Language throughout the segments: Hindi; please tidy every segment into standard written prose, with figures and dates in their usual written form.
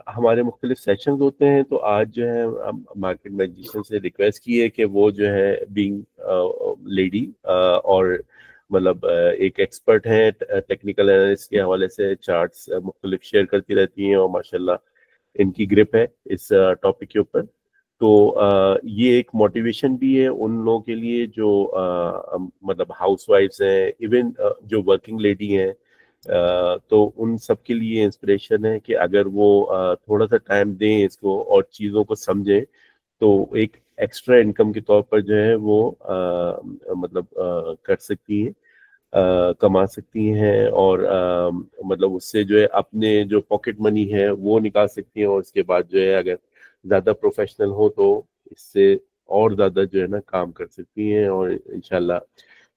हमारे मुख्तलिफ सेशंस होते हैं, तो आज जो है मार्केट मैजिशियन से रिक्वेस्ट की है कि वो जो है बीइंग लेडी और मतलब एक एक्सपर्ट है टेक्निकल एनालिस्ट के हवाले से चार्ट्स मुख्तलिफ शेयर करती रहती हैं, और माशाल्लाह इनकी ग्रिप है इस टॉपिक के ऊपर। तो ये एक मोटिवेशन भी है उन लोगों के लिए जो मतलब हाउसवाइफ्स हैं, इवन जो वर्किंग लेडी हैं, तो उन सब के लिए इंस्पिरेशन है कि अगर वो थोड़ा सा टाइम दें इसको और चीज़ों को समझें, तो एक एक्स्ट्रा इनकम के तौर पर जो है वो मतलब कर सकती हैं, कमा सकती हैं, और मतलब उससे जो है अपने जो पॉकेट मनी है वो निकाल सकती हैं, और उसके बाद जो है अगर ज़्यादा प्रोफेशनल हो तो इससे और ज़्यादा जो है ना काम कर सकती हैं, और इंशाल्लाह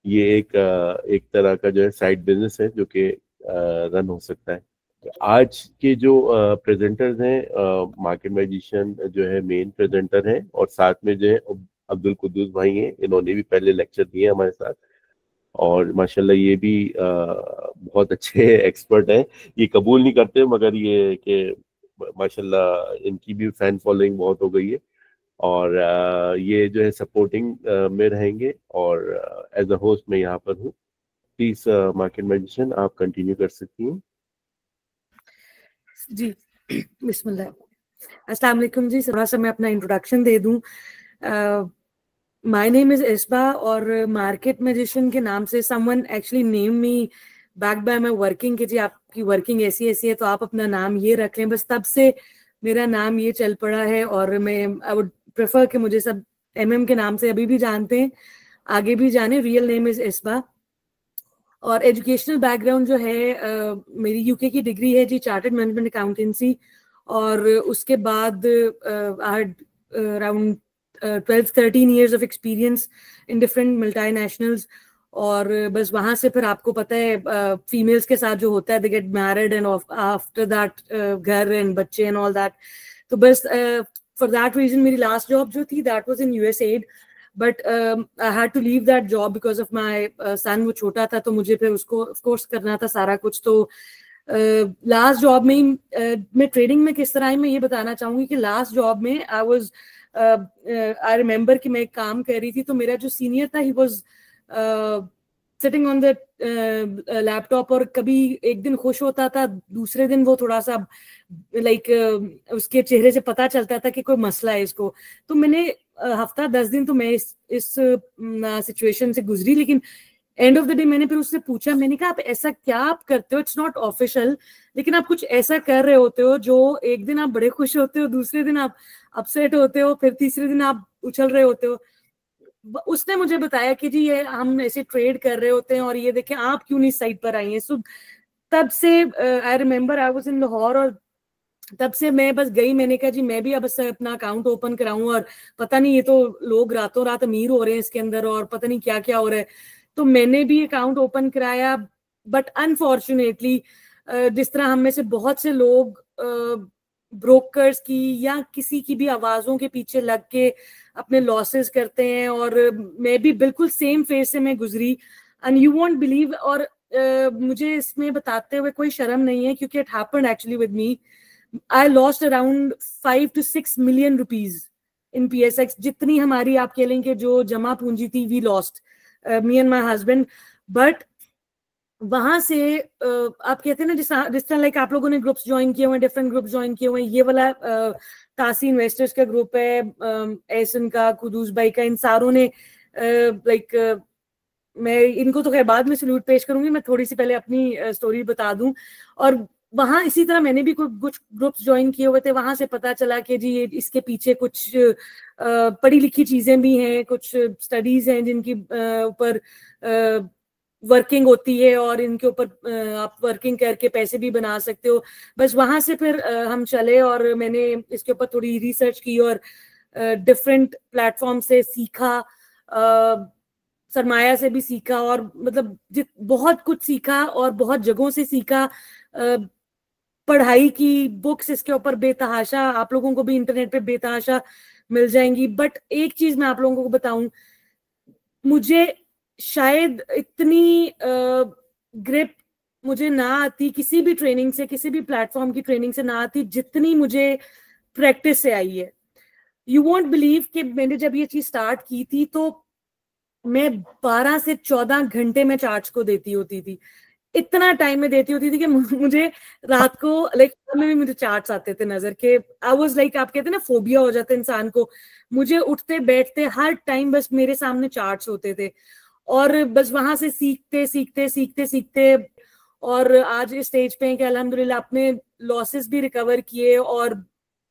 ये एक तरह का जो है साइड बिजनेस है जो कि रन हो सकता है। तो आज के जो प्रेजेंटर्स हैं, मार्केट मैजिशियन जो है मेन प्रेजेंटर हैं, और साथ में जो है अब्दुल कुद्दूस भाई हैं, इन्होंने भी पहले लेक्चर दिए हमारे साथ, और माशाल्लाह ये भी बहुत अच्छे एक्सपर्ट हैं। ये कबूल नहीं करते मगर ये कि माशाल्लाह इनकी भी फैन फॉलोइंग बहुत हो गई है, और ये जो है सपोर्टिंग में रहेंगे, और एज अ होस्ट मैं यहाँ पर हूँ। प्लीज मार्केट मैजिशियन आप कंटिन्यू कर सकती हैं। जी बिस्मिल्लाह, अस्सलाम वालेकुम जी। थोड़ा सा मैं अपना इंट्रोडक्शन दे दूं। माय नेम इज इस्बा, और मार्केट मैजिशियन के नाम से someone actually name me back by my working कि जी आपकी वर्किंग ऐसी ऐसी है तो आप अपना नाम ये रख लें। बस तब से मेरा नाम ये चल पड़ा है, और मैं आई वुड प्रेफर कि मुझे सब MM के नाम से अभी भी जानते हैं, आगे भी जाने। Real name is इस्बा। और एजुकेशनल बैकग्राउंड जो है, मेरी UK की डिग्री है जी, चार्टर्ड मैनेजमेंट अकाउंटेंसी, और उसके बाद around 12-13 years of experience in different multinationals. और बस वहां से फिर आपको पता है फीमेल्स के साथ जो होता है, they get married and after that घर एंड बच्चे एंड ऑल दैट। तो बस फॉर दैट रीजन मेरी लास्ट जॉब जो थी that was in USAID, but I had to leave that job because of my son. वो छोटा था तो मुझे फिर उसको ऑफ कोर्स करना था सारा कुछ। तो लास्ट जॉब में ही मैं ट्रेडिंग में किस तरह आई मैं ये बताना चाहूंगी कि लास्ट जॉब में आई रिमेम्बर कि मैं एक काम कर रही थी, तो मेरा जो सीनियर था he was sitting on the laptop, और कभी एक दिन खुश होता था, दूसरे दिन वो थोड़ा सा लाइक उसके चेहरे से पता चलता था कि कोई मसला है इसको। तो मैंने हफ्ता 10 दिन तो मैं इस सिचुएशन से गुजरी, लेकिन एंड ऑफ द डे मैंने फिर उससे पूछा, मैंने कहा आप ऐसा क्या आप करते हो, इट्स नॉट ऑफिशियल, लेकिन आप कुछ ऐसा कर रहे होते हो जो एक दिन आप बड़े खुश होते हो, दूसरे दिन आप अपसेट होते हो, फिर तीसरे दिन आप उछल रहे होते हो। उसने मुझे बताया कि जी ये हम ऐसे ट्रेड कर रहे होते हैं, और ये देखें आप क्यों नहीं साइट पर आई हैं। सो तब से I remember I was in Lahore, और तब से मैं बस गई, मैंने कहा जी मैं भी अब अपना अकाउंट ओपन कराऊं, और पता नहीं ये तो लोग रातों रात अमीर हो रहे हैं इसके अंदर, और पता नहीं क्या क्या हो रहा है। तो मैंने भी अकाउंट ओपन कराया, बट अनफॉर्चुनेटली जिस तरह हम में से बहुत से लोग ब्रोकर्स की या किसी की भी आवाजों के पीछे लग के अपने लॉसेस करते हैं, और मैं भी बिल्कुल सेम फेज से मैं गुजरी, एंड यू वोंट बिलीव। और मुझे इसमें बताते हुए कोई शर्म नहीं है, क्योंकि it happened actually with me. I lost around 5 to 6 million rupees in PSX। जितनी हमारी आप कह लेंगे जो जमा पूंजी थी, we lost, me and my husband। But वहां से आप कहते हैं ना जिस तरह लाइक आप लोगों ने ग्रुप्स ज्वाइन किए हुए हैं, डिफरेंट ग्रुप्स ज्वाइन किए हुए हैं, ये वाला तासी इन्वेस्टर्स का ग्रुप है, एहसन का, कुदूस भाई का, इन सारों ने लाइक मैं इनको तो खैर बाद में सल्यूट पेश करूंगी, मैं थोड़ी सी पहले अपनी स्टोरी बता दूं। और वहां इसी तरह मैंने भी कुछ ग्रुप्स ज्वाइन किए हुए थे, वहां से पता चला कि जी इसके पीछे कुछ पढ़ी लिखी चीजें भी हैं, कुछ स्टडीज हैं जिनकी ऊपर वर्किंग होती है, और इनके ऊपर आप वर्किंग करके पैसे भी बना सकते हो। बस वहां से फिर हम चले, और मैंने इसके ऊपर थोड़ी रिसर्च की, और डिफरेंट प्लेटफॉर्म से सीखा, सरमाया से भी सीखा, और मतलब बहुत कुछ सीखा, और बहुत जगहों से सीखा। पढ़ाई की बुक्स इसके ऊपर बेतहाशा, आप लोगों को भी इंटरनेट पे बेतहाशा मिल जाएंगी। बट एक चीज मैं आप लोगों को बताऊं, मुझे शायद इतनी ग्रिप मुझे ना आती किसी भी ट्रेनिंग से, किसी भी प्लेटफॉर्म की ट्रेनिंग से ना आती जितनी मुझे प्रैक्टिस से आई है। यू वॉन्ट बिलीव कि मैंने जब ये चीज स्टार्ट की थी तो मैं 12 से 14 घंटे में चार्ट्स को देती होती थी, इतना टाइम में देती होती थी कि मुझे रात को लाइक में भी मुझे चार्ट्स आते थे नजर के। आई वाज लाइक, आप कहते हैं ना फोबिया हो जाता है इंसान को, मुझे उठते बैठते हर टाइम बस मेरे सामने चार्ट्स होते थे, और बस वहां से सीखते सीखते सीखते सीखते और आज इस स्टेज पे हैं कि अल्हम्दुलिल्लाह अपने लॉसेस भी रिकवर किए और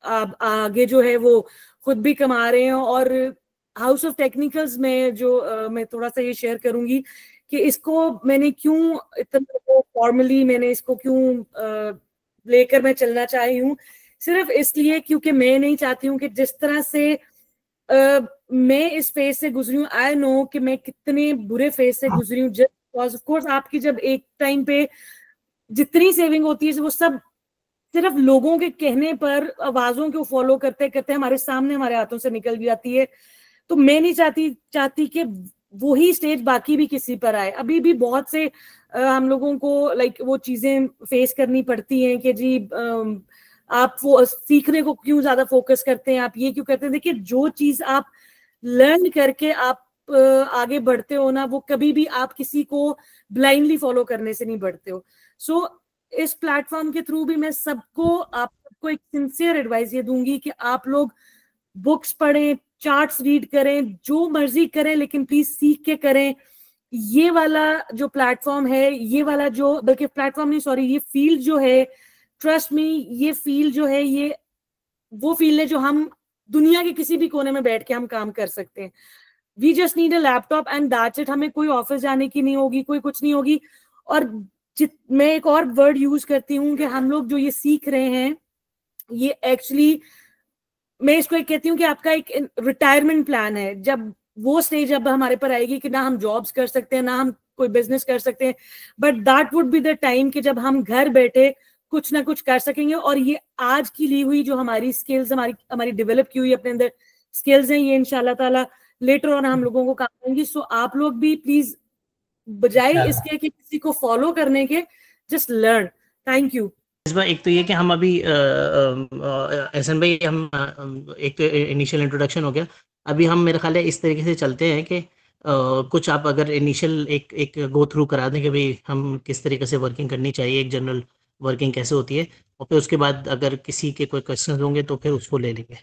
आगे जो है वो खुद भी कमा रहे हैं। और हाउस ऑफ टेक्निकल्स में जो मैं थोड़ा सा ये शेयर करूंगी कि इसको मैंने क्यों इतना फॉर्मली मैंने इसको क्यों लेकर मैं चलना चाही हूँ, सिर्फ इसलिए क्योंकि मैं नहीं चाहती हूँ कि जिस तरह से मैं इस फेज से गुजरी हूँ, आई नो कि मैं कितने बुरे फेज से गुजरी हूँ। जस्ट ऑफ कोर्स आपकी जब एक टाइम पे जितनी सेविंग होती है वो सब सिर्फ लोगों के कहने पर, आवाजों को फॉलो करते करते हमारे सामने हमारे हाथों से निकल जाती है। तो मैं नहीं चाहती कि वही स्टेज बाकी भी किसी पर आए। अभी भी बहुत से हम लोगों को लाइक वो चीजें फेस करनी पड़ती हैं कि जी आप वो सीखने को क्यों ज्यादा फोकस करते हैं, आप ये क्यों करते हैं। देखिए, जो चीज आप लर्न करके आप आगे बढ़ते हो ना, वो कभी भी आप किसी को ब्लाइंडली फॉलो करने से नहीं बढ़ते हो। सो इस प्लेटफॉर्म के थ्रू भी मैं आप सबको एक सिंसियर एडवाइस ये दूंगी कि आप लोग बुक्स पढ़ें, चार्ट्स रीड करें, जो मर्जी करें, लेकिन प्लीज सीख के करें। ये वाला जो प्लेटफॉर्म है, ये वाला जो, बल्कि प्लेटफॉर्म नहीं सॉरी, ये फील्ड जो है, ट्रस्ट मी, ये फील्ड जो है ये वो फील्ड है जो हम दुनिया के किसी भी कोने में बैठ के हम काम कर सकते हैं। We just need a laptop and that's it. हमें कोई ऑफिस जाने की नहीं होगी, कोई कुछ नहीं होगी। और मैं एक और वर्ड यूज करती हूँ कि हम लोग जो ये सीख रहे हैं, ये एक्चुअली मैं इसको एक कहती हूँ कि आपका एक रिटायरमेंट प्लान है। जब वो स्टेज अब हमारे पर आएगी कि ना हम जॉब्स कर सकते हैं, ना हम कोई बिजनेस कर सकते हैं, but that would be the time कि जब हम घर बैठे कुछ ना कुछ कर सकेंगे। और ये आज की ली हुई जो हमारी स्किल्स, हमारी डेवलप की हुई अपने अंदर स्किल्स हैं, ये इंशाल्लाह ताला लेटर ऑन हम लोगों को काम आएंगी। सो आप लोग भी प्लीज, बजाय इसके कि किसी को फॉलो करने के, जस्ट लर्न। Thank you. इस बार एक तो ये कि हम अभी एहसन भाई, हम एक तो इनिशियल इंट्रोडक्शन हो गया। अभी हम मेरे ख्याल है इस तरीके से चलते हैं कि कुछ आप अगर इनिशियल एक गो थ्रू करा दें कि भाई हम किस तरीके से वर्किंग करनी चाहिए, एक जनरल वर्किंग कैसे होती है, और फिर उसके बाद अगर किसी के कोई क्वेश्चन होंगे तो फिर उसको ले लेंगे।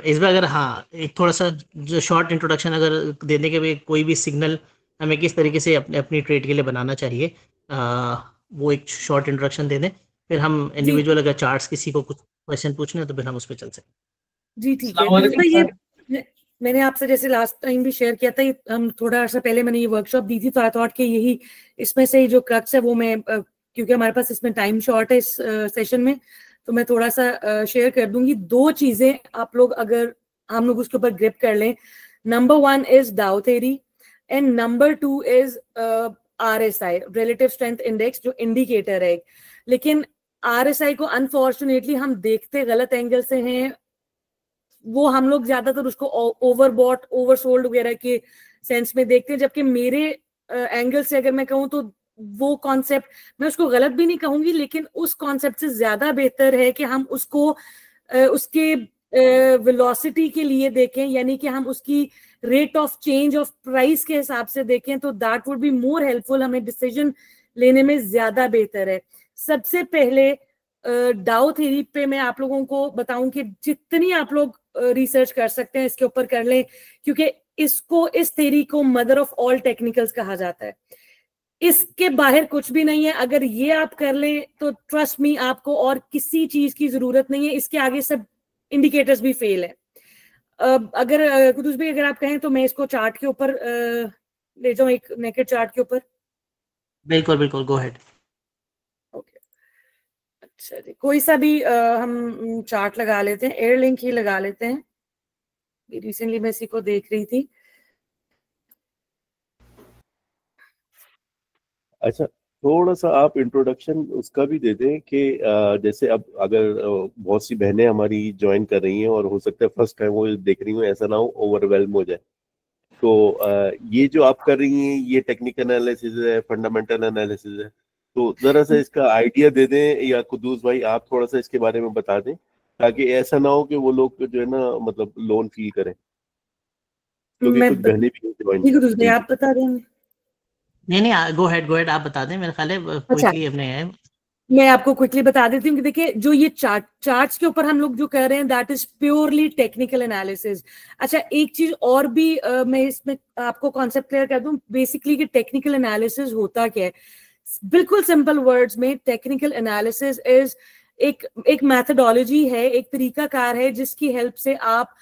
इस बार अगर हाँ एक थोड़ा सा जो शॉर्ट इंट्रोडक्शन अगर दे दें कि भाई कोई भी सिग्नल हमें किस तरीके से अपनी ट्रेड के लिए बनाना चाहिए, वो एक शॉर्ट इंट्रोडक्शन दे दें। फिर हम इंडिविजुअल अगर चार्ट्स किसी को कुछ क्वेश्चन पूछने हैं तो फिर हम उस पर चल सकते। जी ठीक है। तो ये मैंने आपसे जैसे लास्ट टाइम भी शेयर किया था, हम थोड़ा सा पहले मैंने ये वर्कशॉप दी थी, तो आई थॉट कि यही इसमें से जो क्रक्स है वो मैं क्योंकि हमारे पास इसमें टाइम शॉर्ट है इस सेशन में, तो मैं थोड़ा सा शेयर कर दूंगी। दो चीजें आप लोग अगर हम लोग उसके ऊपर ग्रिप कर लें, नंबर 1 इज डाउ theory and number 2 is RSI, relative strength index, जो इंडिकेटर है। लेकिन RSI को अनफॉर्चुनेटली हम देखते गलत एंगल से हैं। वो हम लोग ज्यादातर उसको ओवरबॉट, ओवरसोल्ड वगैरह के सेंस में देखते हैं, जबकि मेरे एंगल से अगर मैं कहूँ तो वो कॉन्सेप्ट, मैं उसको गलत भी नहीं कहूंगी, लेकिन उस कॉन्सेप्ट से ज्यादा बेहतर है कि हम उसको उसके वेलोसिटी के लिए देखें, यानी कि हम उसकी rate of change of price के हिसाब से देखें, तो that would be more helpful, हमें डिसीजन लेने में ज्यादा बेहतर है। सबसे पहले डाउ थ्योरी पे मैं आप लोगों को बताऊं कि जितनी आप लोग रिसर्च कर सकते हैं इसके ऊपर कर लें, क्योंकि इस थ्योरी को मदर ऑफ ऑल टेक्निकल्स कहा जाता है। इसके बाहर कुछ भी नहीं है। अगर ये आप कर लें तो ट्रस्ट मी, आपको और किसी चीज की जरूरत नहीं है। इसके आगे सब इंडिकेटर्स भी फेल है। अगर कुछ भी अगर आप कहें तो मैं इसको चार्ट के ऊपर ले जाऊं, एक नेकेड चार्ट के ऊपर। बिल्कुल बिल्कुल, गो अहेड। ओके, अच्छा जी, कोई सा भी हम चार्ट लगा लेते हैं, एयरलिंक ही लगा लेते हैं। रिसेंटली मैं इसी को देख रही थी। अच्छा, थोड़ा सा आप इंट्रोडक्शन उसका भी दे दें कि जैसे अब अगर बहुत सी बहनें हमारी ज्वाइन कर रही हैं और हो सकता है फर्स्ट टाइम वो देख रही हूँ, ऐसा ना हो ओवरवेल्म हो जाए, तो ये जो आप कर रही हैं ये टेक्निकल एनालिसिस है, फंडामेंटल एनालिसिस है, तो जरा सा इसका आइडिया दे दें, या कुद्दूस भाई आप थोड़ा सा इसके बारे में बता दें, ताकि ऐसा ना हो कि वो लोग जो है ना मतलब लोन फील करें, क्योंकि मैं कुछ बहनें भी ज्वाइन ठीक है, करें। जी आप बता देंगे। नहीं, गो हेड आप बता दें, मेरे ख्याल है अच्छा, क्विकली अपने है। मैं आपको क्विकली बता देती हूँ कि देखिए, जो ये चार्ट्स के ऊपर हम लोग जो कर रहे हैं, that is purely technical analysis. अच्छा, एक चीज और भी मैं इसमें आपको कॉन्सेप्ट क्लियर कर दूं, बेसिकली कि टेक्निकल एनालिसिस होता क्या है। बिल्कुल सिंपल वर्ड्स में, टेक्निकल एनालिसिस इज एक मैथडोलॉजी है, एक तरीकाकार है जिसकी हेल्प से आप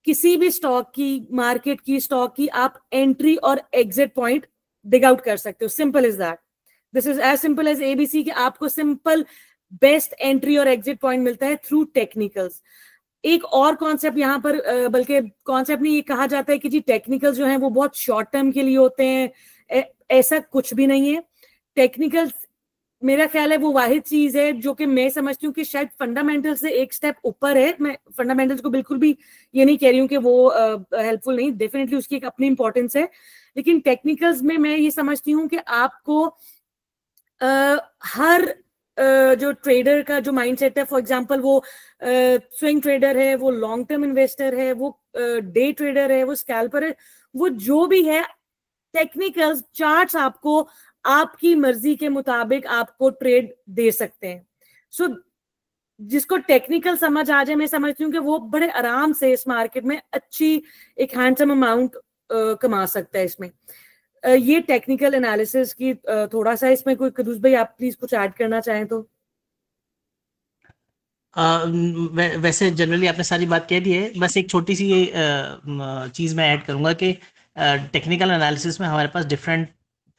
किसी भी स्टॉक की, मार्केट की, स्टॉक की, आप एंट्री और एग्जिट पॉइंट डिग आउट कर सकते हो। Simple is that. This is as simple as ABC, कि आपको सिंपल बेस्ट एंट्री और एग्जिट पॉइंट मिलता है थ्रू टेक्निकल्स। एक और कॉन्सेप्ट यहाँ पर, बल्कि कॉन्सेप्ट नहीं, ये कहा जाता है कि जी टेक्निकल जो है वो बहुत शॉर्ट टर्म के लिए होते हैं। ऐसा कुछ भी नहीं है। टेक्निकल, मेरा ख्याल है, वो वाहिद चीज है जो कि मैं समझती हूँ कि शायद फंडामेंटल से एक स्टेप ऊपर है। मैं फंडामेंटल्स को बिल्कुल भी ये नहीं कह रही हूँ कि वो हेल्पफुल नहीं, डेफिनेटली उसकी एक अपनी इंपॉर्टेंस है, लेकिन टेक्निकल्स में मैं ये समझती हूँ कि आपको हर जो ट्रेडर का जो माइंडसेट है, फॉर एग्जांपल वो स्विंग ट्रेडर है, वो लॉन्ग टर्म इन्वेस्टर है, वो डे ट्रेडर है, वो स्कैल्पर है, वो जो भी है, टेक्निकल चार्ट्स आपको आपकी मर्जी के मुताबिक आपको ट्रेड दे सकते हैं। सो जिसको टेक्निकल समझ आ जाए, मैं समझती हूँ कि वो बड़े आराम से इस मार्केट में अच्छी एक हैंडसम अमाउंट कमा सकता है इसमें। ये टेक्निकल एनालिसिस की थोड़ा सा इसमें कोई, कदूस भाई आप प्लीज कुछ ऐड करना चाहें तो। वैसे जनरली आपने सारी बात कह दी है, बस एक छोटी सी चीज़ मैं ऐड करूंगा कि टेक्निकल एनालिसिस में हमारे पास डिफरेंट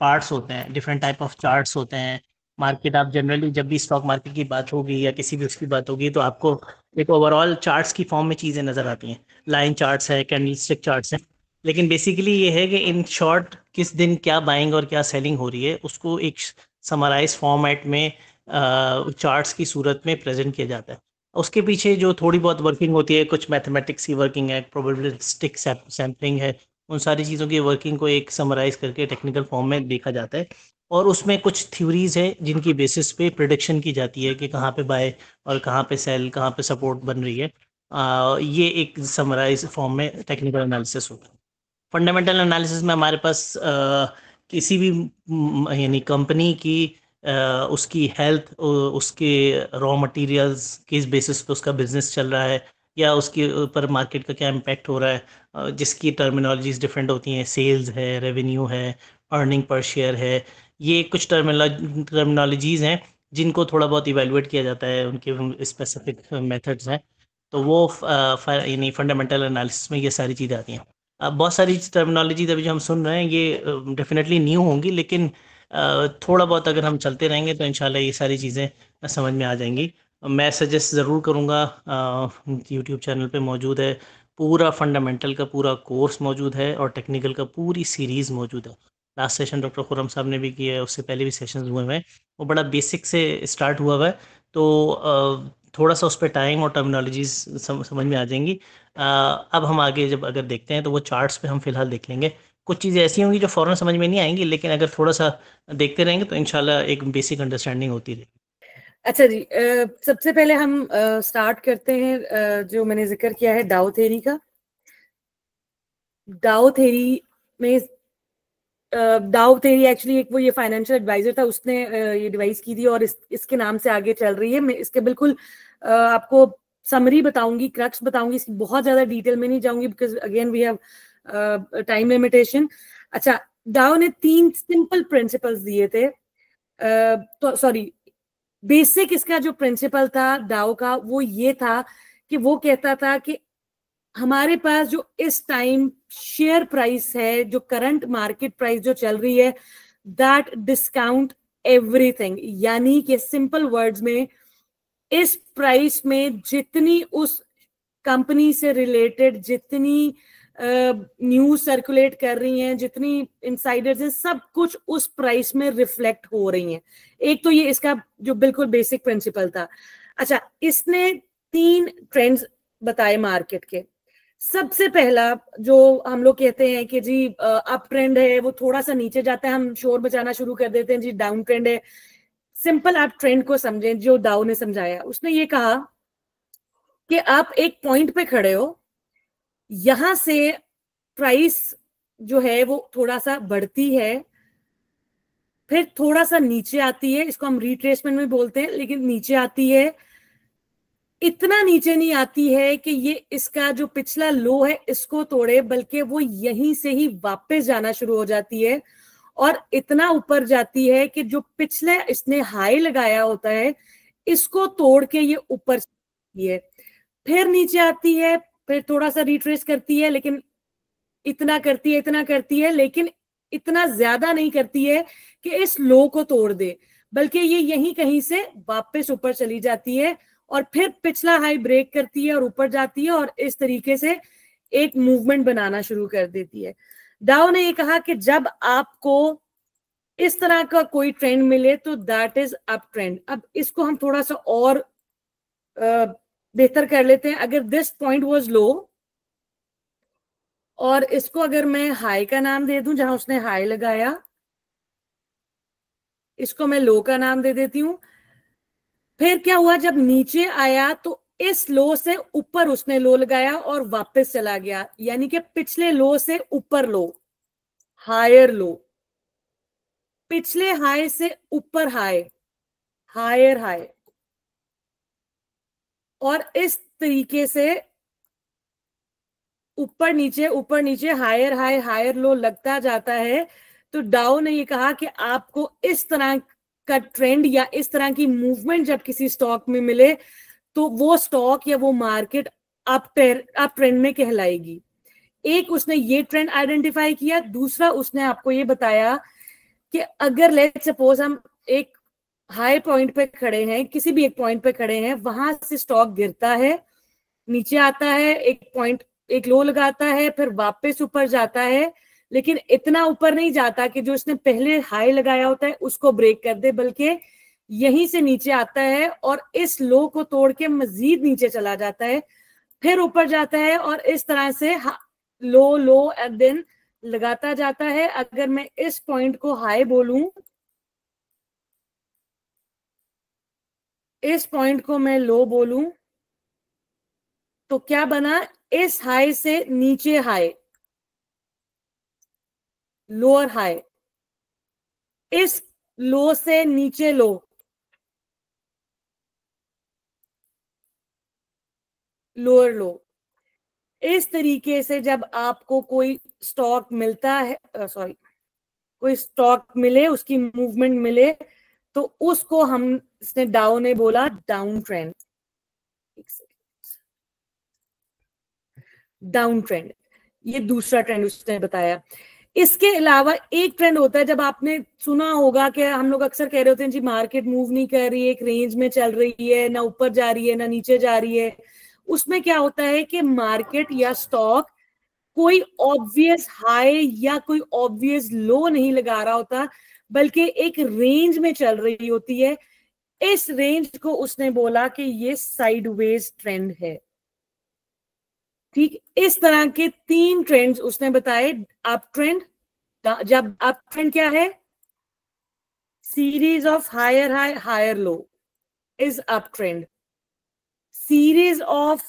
पार्ट्स होते हैं, डिफरेंट टाइप ऑफ चार्ट्स होते हैं। मार्केट, आप जनरली जब भी स्टॉक मार्केट की बात होगी या किसी भी उसकी बात होगी, तो आपको एक ओवरऑल चार्ट्स की फॉर्म में चीज़ें नज़र आती हैं। लाइन चार्ट्स है, कैंडल स्टिक चार्ट्स हैं, लेकिन बेसिकली ये है कि इन शॉर्ट किस दिन क्या बाइंग और क्या सेलिंग हो रही है, उसको एक समराइज फॉर्मेट में चार्ट्स की सूरत में प्रेजेंट किया जाता है। उसके पीछे जो थोड़ी बहुत वर्किंग होती है, कुछ मैथमेटिक्स की वर्किंग है, प्रोबेबिलिस्टिक सैम्पलिंग है, उन सारी चीज़ों की वर्किंग को एक समराइज करके टेक्निकल फॉर्म में देखा जाता है। और उसमें कुछ थ्योरीज है जिनकी बेसिस पे प्रिडिक्शन की जाती है कि कहाँ पे बाय और कहाँ पे सेल, कहाँ पे सपोर्ट बन रही है। ये एक समराइज फॉर्म में टेक्निकल एनालिसिस होता है। फंडामेंटल एनालिसिस में हमारे पास किसी भी यानी कंपनी की उसकी हेल्थ, उसके रॉ मटेरियल्स किस बेसिस पे उसका बिजनेस चल रहा है, या उसके ऊपर मार्केट का क्या इम्पैक्ट हो रहा है, जिसकी टर्मिनोलॉजीज डिफरेंट होती हैं, सेल्स है, रेवेन्यू है, अर्निंग पर शेयर है। ये कुछ टर्मिनोलॉजीज हैं जिनको थोड़ा बहुत इवेलुएट किया जाता है, उनके स्पेसिफिक मेथड्स हैं। तो वो यानी फंडामेंटल एनालिसिस में ये सारी चीज़ें आती हैं। बहुत सारी टर्मिनोलॉजी अभी जो हम सुन रहे हैं ये डेफिनेटली न्यू होंगी, लेकिन थोड़ा बहुत अगर हम चलते रहेंगे तो इंशाल्लाह ये सारी चीज़ें समझ में आ जाएंगी। मैं सजेस्ट ज़रूर करूँगा, यूट्यूब चैनल पे मौजूद है, पूरा फंडामेंटल का पूरा कोर्स मौजूद है और टेक्निकल का पूरी सीरीज़ मौजूद है। लास्ट सेशन डॉक्टर खुर्रम साहब ने भी किया है, उससे पहले भी सेशंस हुए हैं, वो बड़ा बेसिक से स्टार्ट हुआ हुआ है। तो थोड़ा सा उस पर टाइम और टर्मिनोलॉजीज समझ में आ जाएंगी। अब हम आगे जब अगर देखते हैं तो वो चार्ट्स पे हम फिलहाल देख लेंगे। कुछ चीज़ें ऐसी होंगी जो फ़ौरन समझ में नहीं आएंगी, लेकिन अगर थोड़ा सा देखते रहेंगे तो इंशाल्लाह एक बेसिक अंडरस्टैंडिंग होती रहेगी। अच्छा जी, सबसे पहले हम स्टार्ट करते हैं जो मैंने जिक्र किया है डाउ थ्योरी का। डाउ थ्योरी में, डाउ थ्योरी एक्चुअली एक वो ये फाइनेंशियल एडवाइजर था, उसने ये डिवाइस की थी और इसके नाम से आगे चल रही है। मैं इसके बिल्कुल आपको समरी बताऊंगी, क्रक्स बताऊंगी, इसकी बहुत ज्यादा डिटेल में नहीं जाऊंगी because again we have time limitation. अच्छा, डाउ ने 3 सिंपल प्रिंसिपल्स दिए थे, तो सॉरी, बेसिक इसका जो प्रिंसिपल था डाउ का वो ये था कि वो कहता था कि हमारे पास जो इस टाइम शेयर प्राइस है, जो करंट मार्केट प्राइस जो चल रही है, दैट डिस्काउंट एवरीथिंग। यानी कि सिंपल वर्ड्स में, इस प्राइस में जितनी उस कंपनी से रिलेटेड जितनी न्यूज सर्कुलेट कर रही हैं, जितनी इनसाइडर्स हैं, सब कुछ उस प्राइस में रिफ्लेक्ट हो रही हैं। एक तो ये इसका जो बिल्कुल बेसिक प्रिंसिपल था। अच्छा, इसने 3 ट्रेंड्स बताए मार्केट के। सबसे पहला जो हम लोग कहते हैं कि जी अप ट्रेंड है, वो थोड़ा सा नीचे जाता है, हम शोर बचाना शुरू कर देते हैं जी डाउन ट्रेंड है। सिंपल आप ट्रेंड को समझें जो डाउ ने समझाया। उसने ये कहा कि आप एक पॉइंट पे खड़े हो, यहां से प्राइस जो है वो थोड़ा सा बढ़ती है, फिर थोड़ा सा नीचे आती है, इसको हम रिट्रेसमेंट में बोलते हैं, लेकिन नीचे आती है, इतना नीचे नहीं आती है कि ये इसका जो पिछला लो है इसको तोड़े, बल्कि वो यहीं से ही वापस जाना शुरू हो जाती है और इतना ऊपर जाती है कि जो पिछले इसने हाई लगाया होता है इसको तोड़ के ये ऊपर जाती है, फिर नीचे आती है, फिर थोड़ा सा रिट्रेस करती है, लेकिन इतना करती है, लेकिन इतना ज्यादा नहीं करती है कि इस लो को तोड़ दे, बल्कि ये यहीं कहीं से वापस ऊपर चली जाती है और फिर पिछला हाई ब्रेक करती है और ऊपर जाती है और इस तरीके से एक मूवमेंट बनाना शुरू कर देती है। डाउ ने ये कहा कि जब आपको इस तरह का कोई ट्रेंड मिले तो दैट इज अप ट्रेंड। अब इसको हम थोड़ा सा और बेहतर कर लेते हैं। अगर दिस पॉइंट वाज लो और इसको अगर मैं हाई का नाम दे दूं, जहां उसने हाई लगाया, इसको मैं लो का नाम दे देती हूं। फिर क्या हुआ, जब नीचे आया तो इस लो से ऊपर उसने लो लगाया और वापस चला गया, यानी कि पिछले लो से ऊपर लो, हायर लो, पिछले हाई से ऊपर हाई, हायर हाई, और इस तरीके से ऊपर नीचे हायर हाई हायर लो लगता जाता है। तो डाउ ने ये कहा कि आपको इस तरह का ट्रेंड या इस तरह की मूवमेंट जब किसी स्टॉक में मिले तो वो स्टॉक या वो मार्केट अप ट्रेंड में कहलाएगी। एक उसने ये ट्रेंड आइडेंटिफाई किया, दूसरा उसने आपको ये बताया कि अगर लेट्स सपोज हम एक हाई पॉइंट पे खड़े हैं, किसी भी एक पॉइंट पे खड़े हैं, वहां से स्टॉक गिरता है, नीचे आता है, एक पॉइंट एक लो लगाता है, फिर वापस ऊपर जाता है, लेकिन इतना ऊपर नहीं जाता कि जो इसने पहले हाई लगाया होता है उसको ब्रेक कर दे, बल्कि यहीं से नीचे आता है और इस लो को तोड़ के मजीद नीचे चला जाता है, फिर ऊपर जाता है और इस तरह से लो लो एंड देन लगाता जाता है। अगर मैं इस पॉइंट को हाई बोलूं, इस पॉइंट को मैं लो बोलूं, तो क्या बना, इस हाई से नीचे हाई, लोअर हाई, इस लो से नीचे लो, लोअर लो। इस तरीके से जब आपको कोई स्टॉक मिलता है, कोई स्टॉक मिले, उसकी मूवमेंट मिले, तो उसको हम इसने डाउ ने बोला डाउन ट्रेंड, डाउन ट्रेंड। ये दूसरा ट्रेंड उसने बताया। इसके अलावा एक ट्रेंड होता है, जब आपने सुना होगा कि हम लोग अक्सर कह रहे होते हैं जी मार्केट मूव नहीं कर रही है, एक रेंज में चल रही है, ना ऊपर जा रही है ना नीचे जा रही है। उसमें क्या होता है कि मार्केट या स्टॉक कोई ऑब्वियस हाई या कोई ऑब्वियस लो नहीं लगा रहा होता, बल्कि एक रेंज में चल रही होती है। इस रेंज को उसने बोला कि ये साइडवेज ट्रेंड है। ठीक, इस तरह के 3 ट्रेंड्स उसने बताए। अप ट्रेंड, जब अप ट्रेंड क्या है, series of higher high higher low is up trend, series of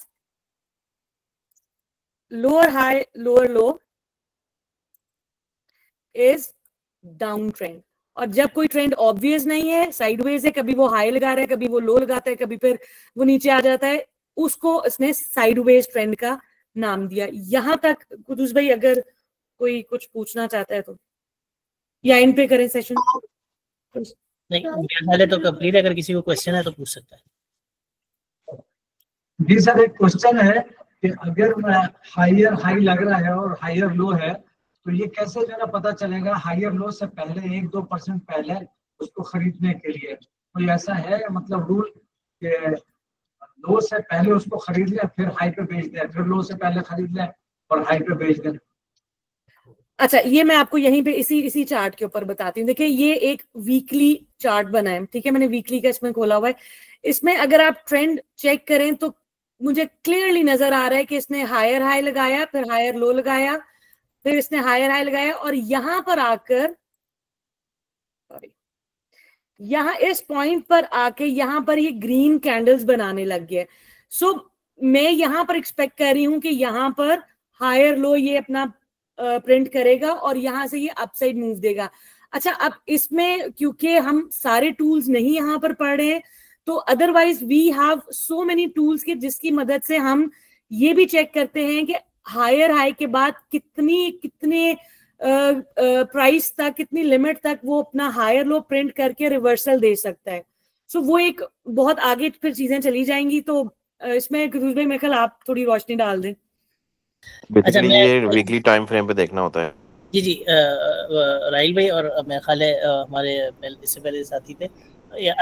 lower high lower low is down trend. और जब कोई ट्रेंड ऑब्वियस नहीं है, साइडवेज है, कभी वो हाई लगा रहा है, कभी वो लो लगाता है, कभी फिर वो नीचे आ जाता है, उसको इसने साइडवेज ट्रेंड का नाम दिया। यहां तक कुदूस भाई अगर कोई कुछ पूछना चाहता है तो, या इन पे करें सेशन? नहीं, पहले तो कंप्लीट, अगर किसी को क्वेश्चन है तो पूछ सकता है। जी सर, एक क्वेश्चन है कि अगर हायर हाई लग रहा है और हायर लो है, तो ये कैसे जो है पता चलेगा हायर लो से पहले 1-2% पहले उसको खरीदने के लिए? कोई ऐसा है मतलब रूल कि लो से पहले उसको खरीद लें फिर हाई पे बेच दें, फिर लो से पहले खरीद लें और हाई पे बेच दें? अच्छा, ये मैं आपको यहीं पे इसी चार्ट के ऊपर बताती हूँ। देखिए, ये एक वीकली चार्ट बना है, ठीक है, मैंने वीकली का इसमें खोला हुआ है। इसमें अगर आप ट्रेंड चेक करें तो मुझे क्लियरली नजर आ रहा है कि इसने हायर हाई लगाया, फिर हायर लो लगाया, फिर इसने हायर हाई लगाया, और यहां पर आकर यहाँ इस पॉइंट पर आके यहाँ पर ये ग्रीन कैंडल्स बनाने लग गए। सो मैं यहाँ पर एक्सपेक्ट कर रही हूँ कि यहाँ पर हायर लो ये अपना प्रिंट करेगा और यहाँ से ये अपसाइड मूव देगा। अच्छा, अब इसमें क्योंकि हम सारे टूल्स नहीं यहाँ पर पढ़ रहे हैं, तो otherwise we have so many tools के जिसकी मदद से हम ये भी चेक करते हैं कि हायर हाई के बाद कितने प्राइस तक, कितनी लिमिट तक वो अपना हायर लो प्रिंट करके रिवर्सल दे सकता है। सो वो एक बहुत आगे फिर चीजें चली जाएंगी। तो इसमें गुरुज भाई मेरे ख्याल आप थोड़ी रोशनी डाल दें। अच्छा, ये वीकली टाइम फ्रेम पे देखना होता है। जी जी, राहिल भाई और मेरा ख्याल है हमारे इससे पहले साथी थे,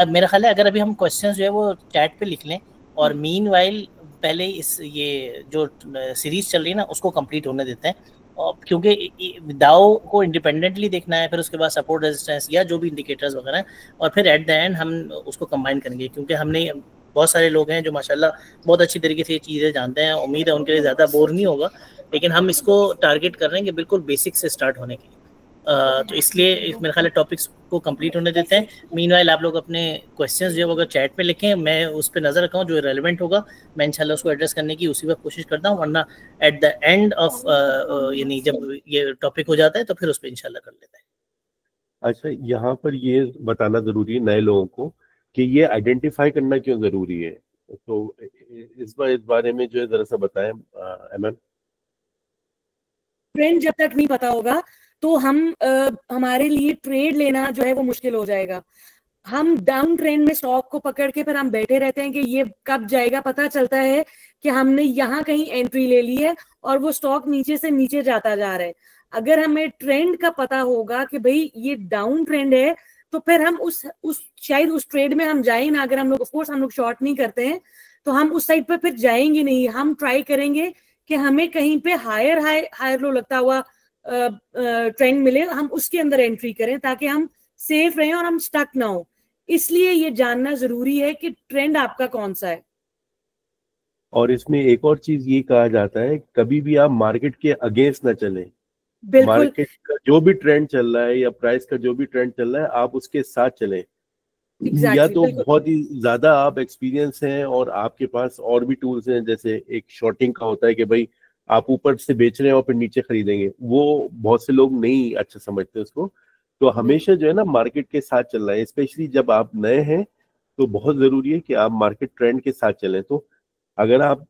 मेरा ख्याल है अगर अभी हम क्वेश्चंस जो है वो चैट पे लिख लें और मीनवाइल पहले इस ये जो सीरीज चल रही है ना उसको कंप्लीट होने देते हैं, और क्योंकि दाव को इंडिपेंडेंटली देखना है, फिर उसके बाद सपोर्ट रेजिस्टेंस या जो भी इंडिकेटर्स वगैरह हैं, और फिर एट द एंड हम उसको कंबाइन करेंगे, क्योंकि हमने बहुत सारे लोग हैं जो माशाल्लाह बहुत अच्छी तरीके से ये चीज़ें जानते हैं। उम्मीद है उनके लिए ज़्यादा बोर नहीं होगा, लेकिन हम इसको टारगेट कर रहे हैं कि बिल्कुल बेसिक से स्टार्ट होने के लिए। तो इसलिए मेरे ख्याल है टॉपिक्स को कंप्लीट होने देते हैं। मीनवाइल आप लोग अपने क्वेश्चंस जो अगर चैट पे लिखें, मैं उस पर नज़र रखा हूँ, जो रेलेवेंट होगा मैं इंशाल्लाह उसको एड्रेस करने की उसी वक्त कोशिश करता हूँ, वरना एट द एंड ऑफ यानी जब ये टॉपिक हो जाता है तो फिर उस पर इंशाल्लाह कर लेते हैं। अच्छा, यहाँ पर ये बताना जरूरी है नए लोगों को कि ये आइडेंटिफाई करना क्यों जरूरी है, तो इस बारे में जो है जरा सा बताएं एमएम। ट्रेंड जब तक नहीं पता होगा तो हम हमारे लिए ट्रेड लेना जो है वो मुश्किल हो जाएगा। हम डाउन ट्रेंड में स्टॉक को पकड़ के फिर हम बैठे रहते हैं कि ये कब जाएगा। पता चलता है कि हमने यहाँ कहीं एंट्री ले ली है और वो स्टॉक नीचे से नीचे जाता जा रहा है। अगर हमें ट्रेंड का पता होगा कि भाई ये डाउन ट्रेंड है, तो फिर हम उस शायद उस ट्रेड में हम जाए ना। अगर हम लोग, ऑफ कोर्स हम लोग शॉर्ट नहीं करते हैं, तो हम उस साइड पर फिर जाएंगे नहीं। हम ट्राई करेंगे कि हमें कहीं पे हायर लो लगता हुआ ट्रेंड मिले, हम उसके अंदर एंट्री करें ताकि हम सेफ रहें और हम स्टक ना हो। इसलिए ये जानना जरूरी है कि ट्रेंड आपका कौन सा है। और इसमें एक और चीज ये कहा जाता है, कभी भी आप मार्केट के अगेंस्ट ना चलें। मार्केट का जो भी ट्रेंड चल रहा है या प्राइस का जो भी ट्रेंड चल रहा है, आप उसके साथ चलें। या तो बहुत ही ज्यादा आप एक्सपीरियंस हैं और आपके पास और भी टूल्स हैं, जैसे एक शॉर्टिंग का होता है कि भाई आप ऊपर से बेच रहे हैं और फिर नीचे खरीदेंगे, वो बहुत से लोग नहीं अच्छा समझते उसको। तो हमेशा जो है ना मार्केट के साथ चल रहा है, स्पेशली जब आप नए हैं तो बहुत जरूरी है कि आप मार्केट ट्रेंड के साथ चलें। तो अगर आप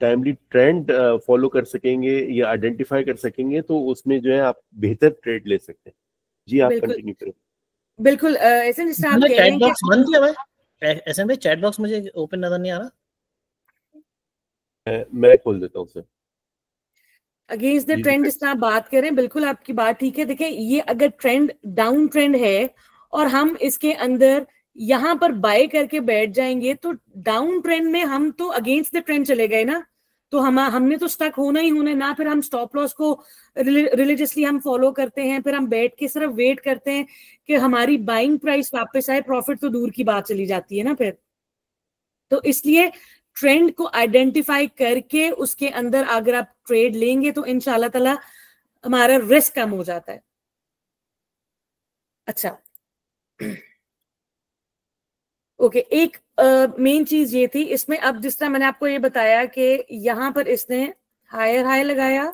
टाइमली ट्रेंड फॉलो कर सकेंगे या आइडेंटिफाई कर सकेंगे तो उसमें जो है आप बेहतर ट्रेड ले सकते हैं। जी आप कंटिन्यू करें। बिल्कुल ऐसे चैट बॉक्स बंद किया भाई, ऐसे में चैट बॉक्स मुझे ओपन नजर नहीं आ रहा, मैं खोल देता हूँ सर। अगेंस्ट द ट्रेंड जिस तरह बात करें, बिल्कुल आपकी बात ठीक है। देखिए, ये अगर ट्रेंड डाउन ट्रेंड है और हम इसके अंदर यहाँ पर बाय करके बैठ जाएंगे, तो डाउन ट्रेंड में हम तो अगेंस्ट द ट्रेंड चले गए ना, तो हमने तो स्टक होना ही होना है ना। फिर हम स्टॉप लॉस को रिलीजियसली हम फॉलो करते हैं, फिर हम बैठ के सिर्फ वेट करते हैं कि हमारी बाइंग प्राइस वापस आए, प्रॉफिट तो दूर की बात चली जाती है ना फिर। तो इसलिए ट्रेंड को आइडेंटिफाई करके उसके अंदर अगर आप ट्रेड लेंगे तो इंशाल्लाह ताला हमारा रिस्क कम हो जाता है। अच्छा, ओके, एक मेन चीज ये थी इसमें, अब जिस तरह मैंने आपको ये बताया कि यहाँ पर इसने हायर हाई लगाया,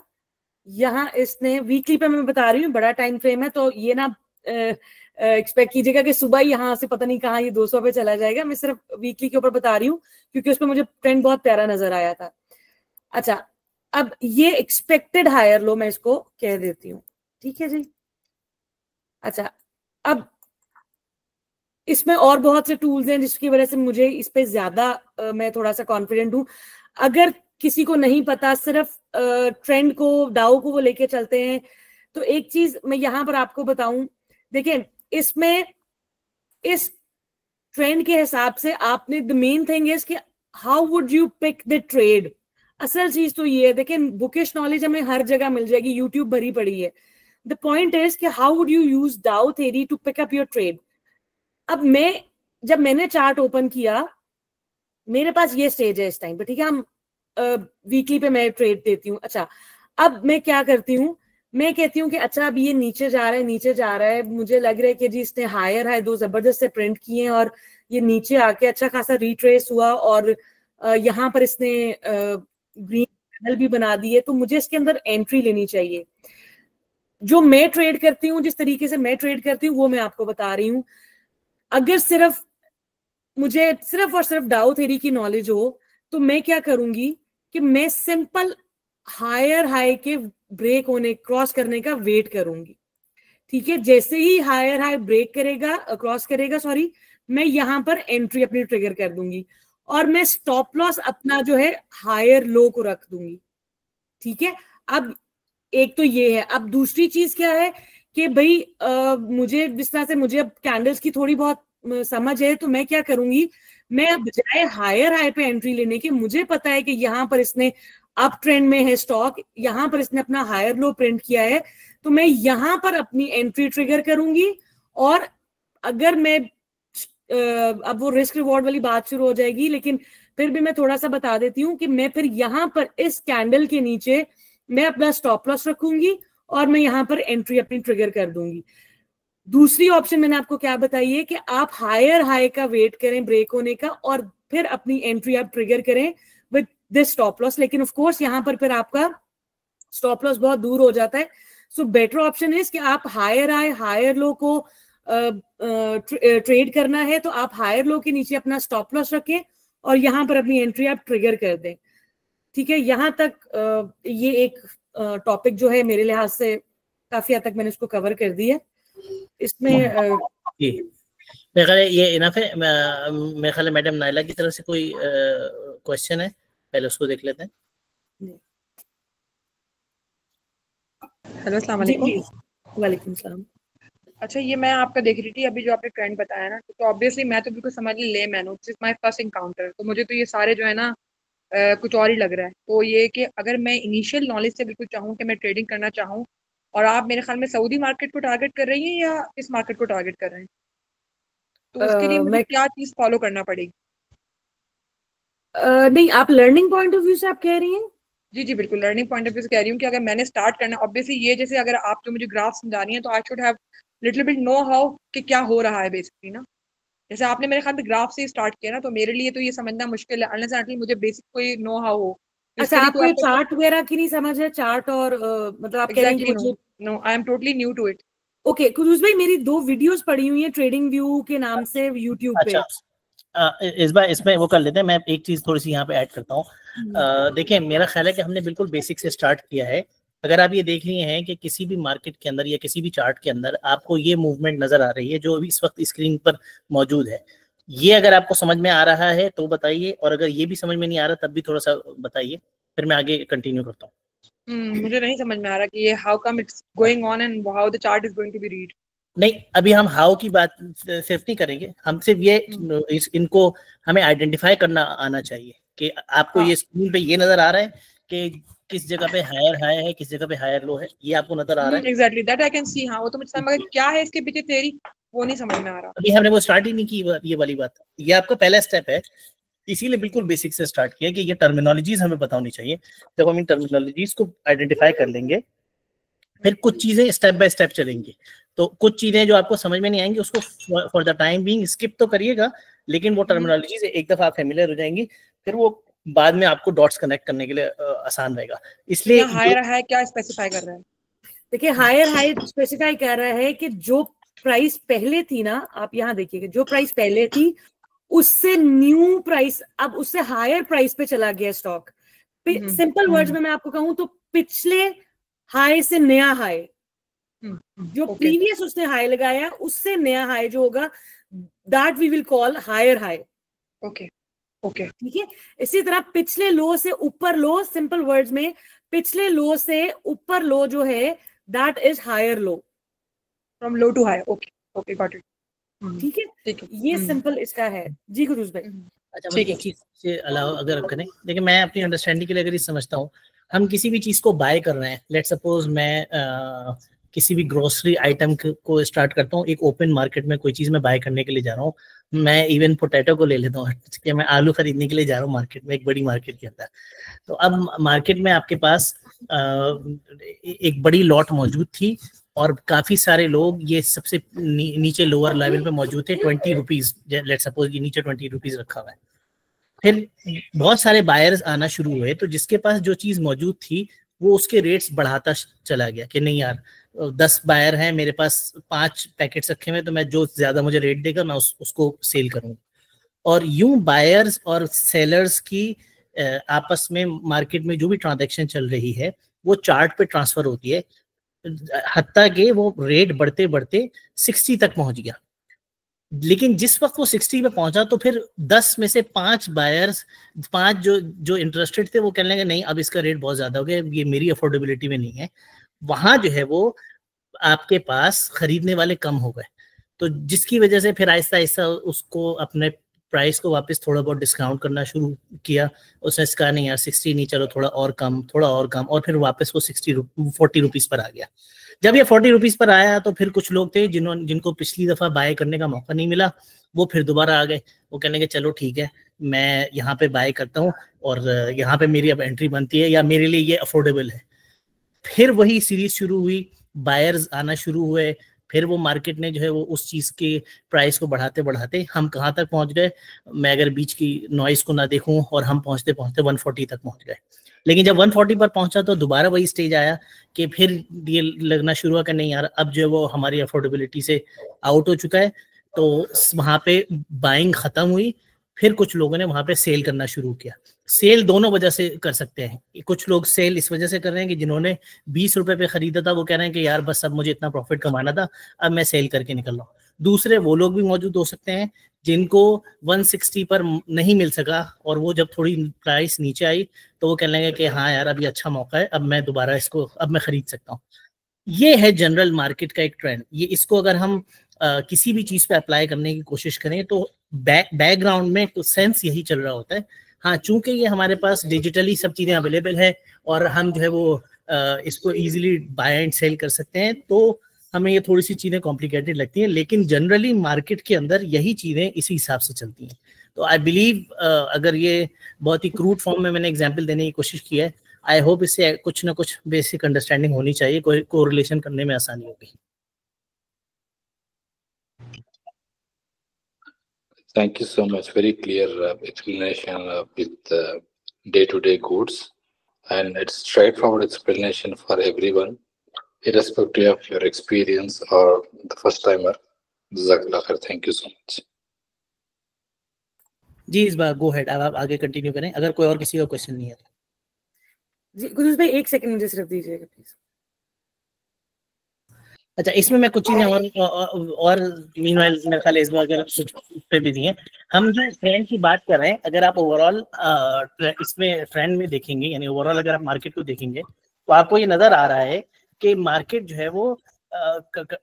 यहाँ इसने वीकली पे मैं बता रही हूँ, बड़ा टाइम फ्रेम है, तो ये ना एक्सपेक्ट कीजिएगा कि सुबह यहाँ से पता नहीं कहाँ ये 200 पे चला जाएगा। मैं सिर्फ वीकली के ऊपर बता रही हूँ क्योंकि उसमें मुझे ट्रेंड बहुत प्यारा नजर आया था। अच्छा, अब ये एक्सपेक्टेड हायर लो मैं इसको कह देती हूँ, ठीक है जी। अच्छा, अब इसमें और बहुत से टूल्स हैं जिसकी वजह से मुझे इस पे ज्यादा मैं थोड़ा सा कॉन्फिडेंट हूँ। अगर किसी को नहीं पता, सिर्फ ट्रेंड को, डाउ को वो लेके चलते हैं, तो एक चीज मैं यहाँ पर आपको बताऊं, देखिए इसमें इस ट्रेंड के हिसाब से आपने, द मेन थिंग इज कि how would you pick the trade. असल चीज तो ये है, देखिए बुकिश नॉलेज हमें हर जगह मिल जाएगी, यूट्यूब भरी पड़ी है। द पॉइंट इज कि how would you use Dow theory to pick up your trade. अब जब मैंने चार्ट ओपन किया, मेरे पास ये स्टेज है इस टाइम पे, ठीक है, हम वीकली पे मैं ट्रेड देती हूँ। अच्छा, अब मैं क्या करती हूँ, मैं कहती हूँ कि अच्छा अब ये नीचे जा रहा है, नीचे जा रहा है, मुझे लग रहा है कि जी इसने हायर हाई 2 जबरदस्त से प्रिंट किए हैं और ये नीचे आके अच्छा खासा रिट्रेस हुआ और यहाँ पर इसने ग्रीन कैंडल भी बना दी है, तो मुझे इसके अंदर एंट्री लेनी चाहिए। जो मैं ट्रेड करती हूँ, जिस तरीके से मैं ट्रेड करती हूँ वो मैं आपको बता रही हूँ। अगर सिर्फ मुझे सिर्फ और सिर्फ डाउ थ्योरी की नॉलेज हो तो मैं क्या करूंगी कि मैं सिंपल हायर हाई के ब्रेक होने, क्रॉस करने का वेट करूंगी। ठीक है, जैसे ही हायर हाई ब्रेक करेगा, क्रॉस करेगा सॉरी, मैं यहां पर एंट्री अपनी ट्रिगर कर दूंगी और मैं स्टॉप लॉस अपना जो है हायर लो को रख दूंगी। ठीक है, अब एक तो ये है। अब दूसरी चीज क्या है कि भाई मुझे जिस तरह से मुझे अब कैंडल्स की थोड़ी बहुत समझ है, तो मैं क्या करूंगी, मैं अब बजाय हायर हाई पे एंट्री लेने के, मुझे पता है कि यहाँ पर इसने अप ट्रेंड में है स्टॉक, यहाँ पर इसने अपना हायर लो प्रिंट किया है, तो मैं यहाँ पर अपनी एंट्री ट्रिगर करूंगी। और अगर मैं अब वो रिस्क रिवॉर्ड वाली बात शुरू हो जाएगी, लेकिन फिर भी मैं थोड़ा सा बता देती हूँ कि मैं फिर यहाँ पर इस कैंडल के नीचे मैं अपना स्टॉप लॉस रखूंगी और मैं यहाँ पर एंट्री अपनी ट्रिगर कर दूंगी। दूसरी ऑप्शन मैंने आपको क्या बताई है कि आप हायर हाई का वेट करें ब्रेक होने का और फिर अपनी एंट्री आप ट्रिगर करें विद दिस स्टॉप लॉस, लेकिन ऑफ कोर्स यहाँ पर फिर आपका स्टॉप लॉस बहुत दूर हो जाता है। सो बेटर ऑप्शन इज कि आप हायर हाई हायर लो को ट्रेड करना है तो आप हायर लो के नीचे अपना स्टॉप लॉस रखें और यहाँ पर अपनी एंट्री आप ट्रिगर कर दें। ठीक है, यहाँ तक ये एक टॉपिक जो है मेरे लिहाज से काफी हद तक मैंने इसको कवर कर दी है। इसमें मेरे ख्याल ये इनफ है। मेरे ख्याल मैडम नाइला की तरफ से कोई क्वेश्चन है, पहले उसको देख लेते हैं। हेलो, अस्सलाम वालेकुम। वालेकुम सलाम। अच्छा, ये मैं आपका देख रही थी अभी जो आपने ट्रेंड बताया ना, तो ऑब्वियसली मैं तो बिल्कुल समझ ली ले मैन हूँ, this is my first encounter, तो मुझे तो ये सारे जो है ना कुछ और ही लग रहा है। तो ये कि अगर मैं इनिशियल नॉलेज से बिल्कुल चाहूँ कि मैं ट्रेडिंग करना चाहूँ, और आप मेरे ख्याल में सऊदी मार्केट को टारगेट कर रही हैं या इस मार्केट को टारगेट कर रहे हैं, तो उसके लिए मुझे क्या चीज फॉलो करना पड़ेगी? नहीं, आप लर्निंग पॉइंट ऑफ व्यू से आप कह रही हैं? जी जी बिल्कुल, लर्निंग पॉइंट ऑफ व्यू से कह रही हूँ कि अगर मैंने स्टार्ट करना, ऑब्वियसली ये जैसे अगर आप जो मुझे ग्राफ समझा रही हैं तो I should have little bit know how कि क्या हो रहा है बेसिकली ना। जैसे आपने मेरे ख्याल में ग्राफ से स्टार्ट किया ना, तो मेरे लिए तो ये समझना मुश्किल है अनलेस एंड मुझे बेसिक कोई नो हाउ हो। अच्छा, आपको ये चार्ट वगैरह की नहीं समझ है? चार्ट और मतलब आप कह रहे हैं कि no, I am totally new to it. Okay, Quddus भाई मेरी 2 वीडियोस पड़ी हुई हैं ट्रेडिंग व्यू के नाम से यूट्यूब पे। इस बार इसमें वो कर लेते हैं। मैं एक चीज थोड़ी सी यहाँ पे ऐड करता हूँ। देखिए, मेरा ख्याल है कि हमने बिल्कुल बेसिक से स्टार्ट किया है। अगर आप ये देख रहे हैं कि किसी भी मार्केट के अंदर या किसी भी चार्ट के अंदर आपको ये मूवमेंट नजर आ रही है जो इस वक्त स्क्रीन पर मौजूद है, ये अगर आपको समझ में आ रहा है तो बताइए, और अगर ये भी समझ में नहीं आ रहा तब भी थोड़ा सा बताइए, फिर मैं आगे कंटिन्यू करता हूँ। मुझे नहीं समझ में आ रहा कि ये how come it's going on and how the chart is going to be read. नहीं, अभी हम हाउ की बात सिर्फ नहीं करेंगे, हम सिर्फ ये इनको हमें आइडेंटिफाई करना आना चाहिए कि आपको ये स्क्रीन पे ये नजर आ रहा है कि किस जगह पे हायर हाई है, किस जगह पे हायर लो है, ये आपको नजर आ रहा है। Exactly that I can see. हाँ, वो तो मुझे समझ, मगर क्या है इसके पीछे थ्योरी वो नहीं समझ में आ रहा। अभी हमने वो स्टार्ट ही नहीं की ये वाली बात। ये आपका पहला स्टेप है, इसीलिए बिल्कुल बेसिक से स्टार्ट किया कि ये टर्मिनोलॉजीज हमें पता होनी चाहिए। जब हम इन टर्मिनोलॉजीज को आइडेंटिफाई कर लेंगे, फिर कुछ चीजें स्टेप बाय स्टेप चलेंगी। तो कुछ चीजें जो आपको समझ में नहीं आएंगी उसको for the time being skip तो करिएगा, लेकिन वो टर्मिनोलॉजी से एक दफा आप फेमिलियर हो जाएंगी, फिर वो बाद में आपको डॉट्स कनेक्ट करने के लिए आसान रहेगा। इसलिए हायर हाई क्या स्पेसिफाई कर रहा है? देखिए, हायर हाई स्पेसिफाई कर रहा है कि जो प्राइस पहले थी ना, आप यहाँ देखिएगा, जो प्राइस पहले थी उससे न्यू प्राइस अब उससे हायर प्राइस पे चला गया स्टॉक। सिंपल वर्ड्स में मैं आपको कहूं तो पिछले हाई से नया हाई, जो प्रीवियस उसने हाई लगाया उससे नया हाई जो होगा, that we will call higher high. Okay okay, ठीक है। इसी तरह पिछले लो से ऊपर लो, सिंपल वर्ड्स में पिछले लो से ऊपर लो जो है that is higher low, from low to high. Okay okay, got it. ठीक है, ये सिंपल इसका है जी गुरुज भाई। अच्छा, एक चीज से अलावा अगर करें, देखिए मैं अपनी अंडरस्टैंडिंग के लिए अगर ये समझता हूँ, हम किसी भी चीज को बाय कर रहे हैं, लेट सपोज मैं किसी भी ग्रोसरी आइटम को स्टार्ट करता हूँ, एक ओपन मार्केट में कोई चीज मैं बाय करने के लिए जा रहा हूँ, मैं इवन पोटैटो को ले लेता हूँ कि मैं आलू खरीदने के लिए जा रहा हूँ मार्केट में, एक बड़ी मार्केट के अंदर। तो अब मार्केट में आपके पास एक बड़ी लॉट मौजूद थी और काफी सारे लोग ये सबसे नीचे लोअर लेवल पे मौजूद थे। 20 रुपीज, लेट्स सपोज ये नीचे 20 रुपीज रखा हुआ है। फिर बहुत सारे बायर्स आना शुरू हुए, तो जिसके पास जो चीज मौजूद थी वो उसके रेट्स बढ़ाता चला गया कि नहीं यार 10 बायर हैं, मेरे पास 5 पैकेट्स रखे हुए, तो मैं जो ज्यादा मुझे रेट देगा मैं उसको सेल करूंगा। और यूं बायर्स और सेलर्स की आपस में मार्केट में जो भी ट्रांजैक्शन चल रही है वो चार्ट पे ट्रांसफर होती है, हत्ता के वो रेट बढ़ते बढ़ते 60 तक पहुंच गया। लेकिन जिस वक्त वो 60 पे पहुंचा तो फिर 10 में से 5 बायर्स, 5 जो इंटरेस्टेड थे वो कहने लगे नहीं अब इसका रेट बहुत ज्यादा हो गया, ये मेरी अफोर्डेबिलिटी में नहीं है। वहां जो है वो आपके पास खरीदने वाले कम हो गए, तो जिसकी वजह से फिर आहिस्ता आहिस्ता उसको अपने प्राइस को वापस थोड़ा बहुत डिस्काउंट करना शुरू किया। उसने कहा नहीं यार 60 नहीं, चलो थोड़ा और कम, थोड़ा और कम, और फिर वापस वो 40 रुपीज पर आ गया। जब ये 40 रुपीज पर आया तो फिर कुछ लोग थे जिनको पिछली दफा बाय करने का मौका नहीं मिला, वो फिर दोबारा आ गए। वो कहने के चलो ठीक है मैं यहाँ पे बाय करता हूँ और यहाँ पे मेरी अब एंट्री बनती है या मेरे लिए ये अफोर्डेबल है। फिर वही सीरीज शुरू हुई, बायर्स आना शुरू हुए, फिर वो मार्केट ने जो है वो उस चीज के प्राइस को बढ़ाते बढ़ाते हम कहाँ तक पहुंच गए, मैं अगर बीच की नॉइस को ना देखूं, और हम पहुंचते पहुंचते 140 तक पहुंच गए। लेकिन जब 140 पर पहुंचा तो दोबारा वही स्टेज आया कि फिर ये लगना शुरू हुआ कि नहीं यार अब जो है वो हमारी अफोर्डेबिलिटी से आउट हो चुका है, तो वहां पे बाइंग खत्म हुई। फिर कुछ लोगों ने वहां पे सेल करना शुरू किया। सेल दोनों वजह से कर सकते हैं, कुछ लोग सेल इस वजह से कर रहे हैं कि जिन्होंने 20 रुपए पे खरीदा था वो कह रहे हैं कि यार बस अब मुझे इतना प्रॉफिट कमाना था, अब मैं सेल करके निकल रहा हूँ। दूसरे वो लोग भी मौजूद हो सकते हैं जिनको 160 पर नहीं मिल सका और वो जब थोड़ी प्राइस नीचे आई तो वो कहने लगे कि हाँ यार अब ये अच्छा मौका है, अब मैं दोबारा इसको अब मैं खरीद सकता हूँ। ये है जनरल मार्केट का एक ट्रेंड। ये इसको अगर हम किसी भी चीज पे अप्लाई करने की कोशिश करें तो बैकग्राउंड में तो सेंस यही चल रहा होता है। हाँ, चूंकि ये हमारे पास डिजिटली सब चीजें अवेलेबल है और हम जो है वो इसको इजीली बाय एंड सेल कर सकते हैं, तो हमें ये थोड़ी सी चीजें कॉम्प्लिकेटेड लगती हैं, लेकिन जनरली मार्केट के अंदर यही चीजें इसी हिसाब से चलती हैं। तो आई बिलीव अगर ये बहुत ही क्रूड फॉर्म में मैंने एग्जांपल देने की कोशिश की है, आई होप इससे कुछ ना कुछ बेसिक अंडरस्टैंडिंग होनी चाहिए, कोई कोरिलेशन करने में आसानी होगी। Thank you so much. Very clear explanation with day-to-day goods, and it's straightforward explanation for everyone, irrespective of your experience or the first timer. Jazakallah khair. Thank you so much. जी इस बार गो हेड, अब आप आगे कंटिन्यू करें अगर कोई और किसी का क्वेश्चन नहीं है। जी कुछ भाई एक सेकंड मुझे सिर्फ दीजिएगा प्लीज। अच्छा, इसमें मैं कुछ चीजें और मीनवाइल मेरे ख्याल इस बार अगर कुछ पे भी दिए। हम जो ट्रेंड की बात कर रहे हैं, अगर आप ओवरऑल इसमें ट्रेंड में देखेंगे, यानी ओवरऑल अगर आप मार्केट को देखेंगे तो आपको ये नजर आ रहा है कि मार्केट जो है वो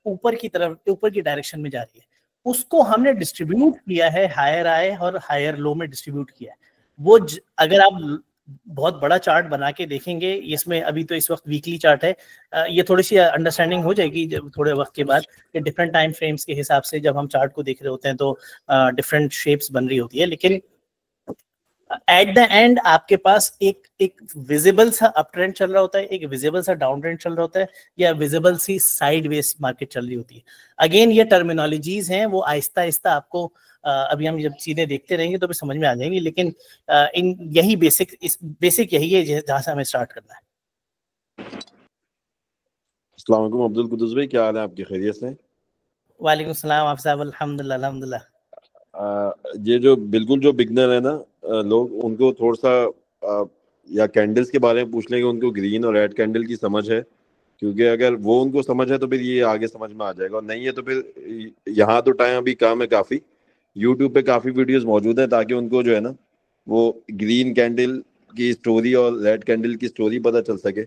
ऊपर की तरफ, ऊपर की डायरेक्शन में जा रही है। उसको हमने डिस्ट्रीब्यूट किया है, हायर हाई और हायर लो में डिस्ट्रीब्यूट किया है। वो अगर आप बहुत बड़ा चार्ट बना के देखेंगे, इसमें अभी तो इस वक्त वीकली चार्ट है, ये थोड़ी सी अंडरस्टैंडिंग हो जाएगी जब थोड़े वक्त के बाद कि डिफरेंट टाइम फ्रेम्स के हिसाब से जब हम चार्ट को देख रहे होते हैं तो डिफरेंट शेप्स बन रही होती है। लेकिन एट द एंड आपके पास एक विजिबल सा अप ट्रेंड चल रहा होता है, एक विजिबल सा डाउन ट्रेंड चल रहा होता है, या विजिबल सी साइडवेज मार्केट चल रही होती है। अगेन ये टर्मिनोलॉजीज हैं, वो आहिस्ता आहिस्ता आपको अभी हम जब चीजें देखते रहेंगे तो भी समझ में आ जाएंगी, लेकिन इन यही बेसिक यही है जहां से हमें स्टार्ट करना है। अस्सलाम वालेकुम अब्दुल कुद्दूस भाई, क्या हाल है आपकी? खैरियत से? वालेकुम सलाम आप साहब, अल्हम्दुलिल्लाह अल्हम्दुलिल्लाह। ये जो बिल्कुल जो बिगनर है ना लोग, उनको थोड़ा सा या कैंडल्स के बारे में पूछ लेंगे, उनको ग्रीन और रेड कैंडल की समझ है, क्योंकि अगर वो उनको समझ है तो फिर ये आगे समझ में आ जाएगा, और नहीं है तो फिर यहाँ तो टाइम अभी कम है काफ़ी, यूट्यूब पे काफ़ी वीडियोस मौजूद हैं ताकि उनको जो है ना वो ग्रीन कैंडल की स्टोरी और रेड कैंडल की स्टोरी पता चल सके,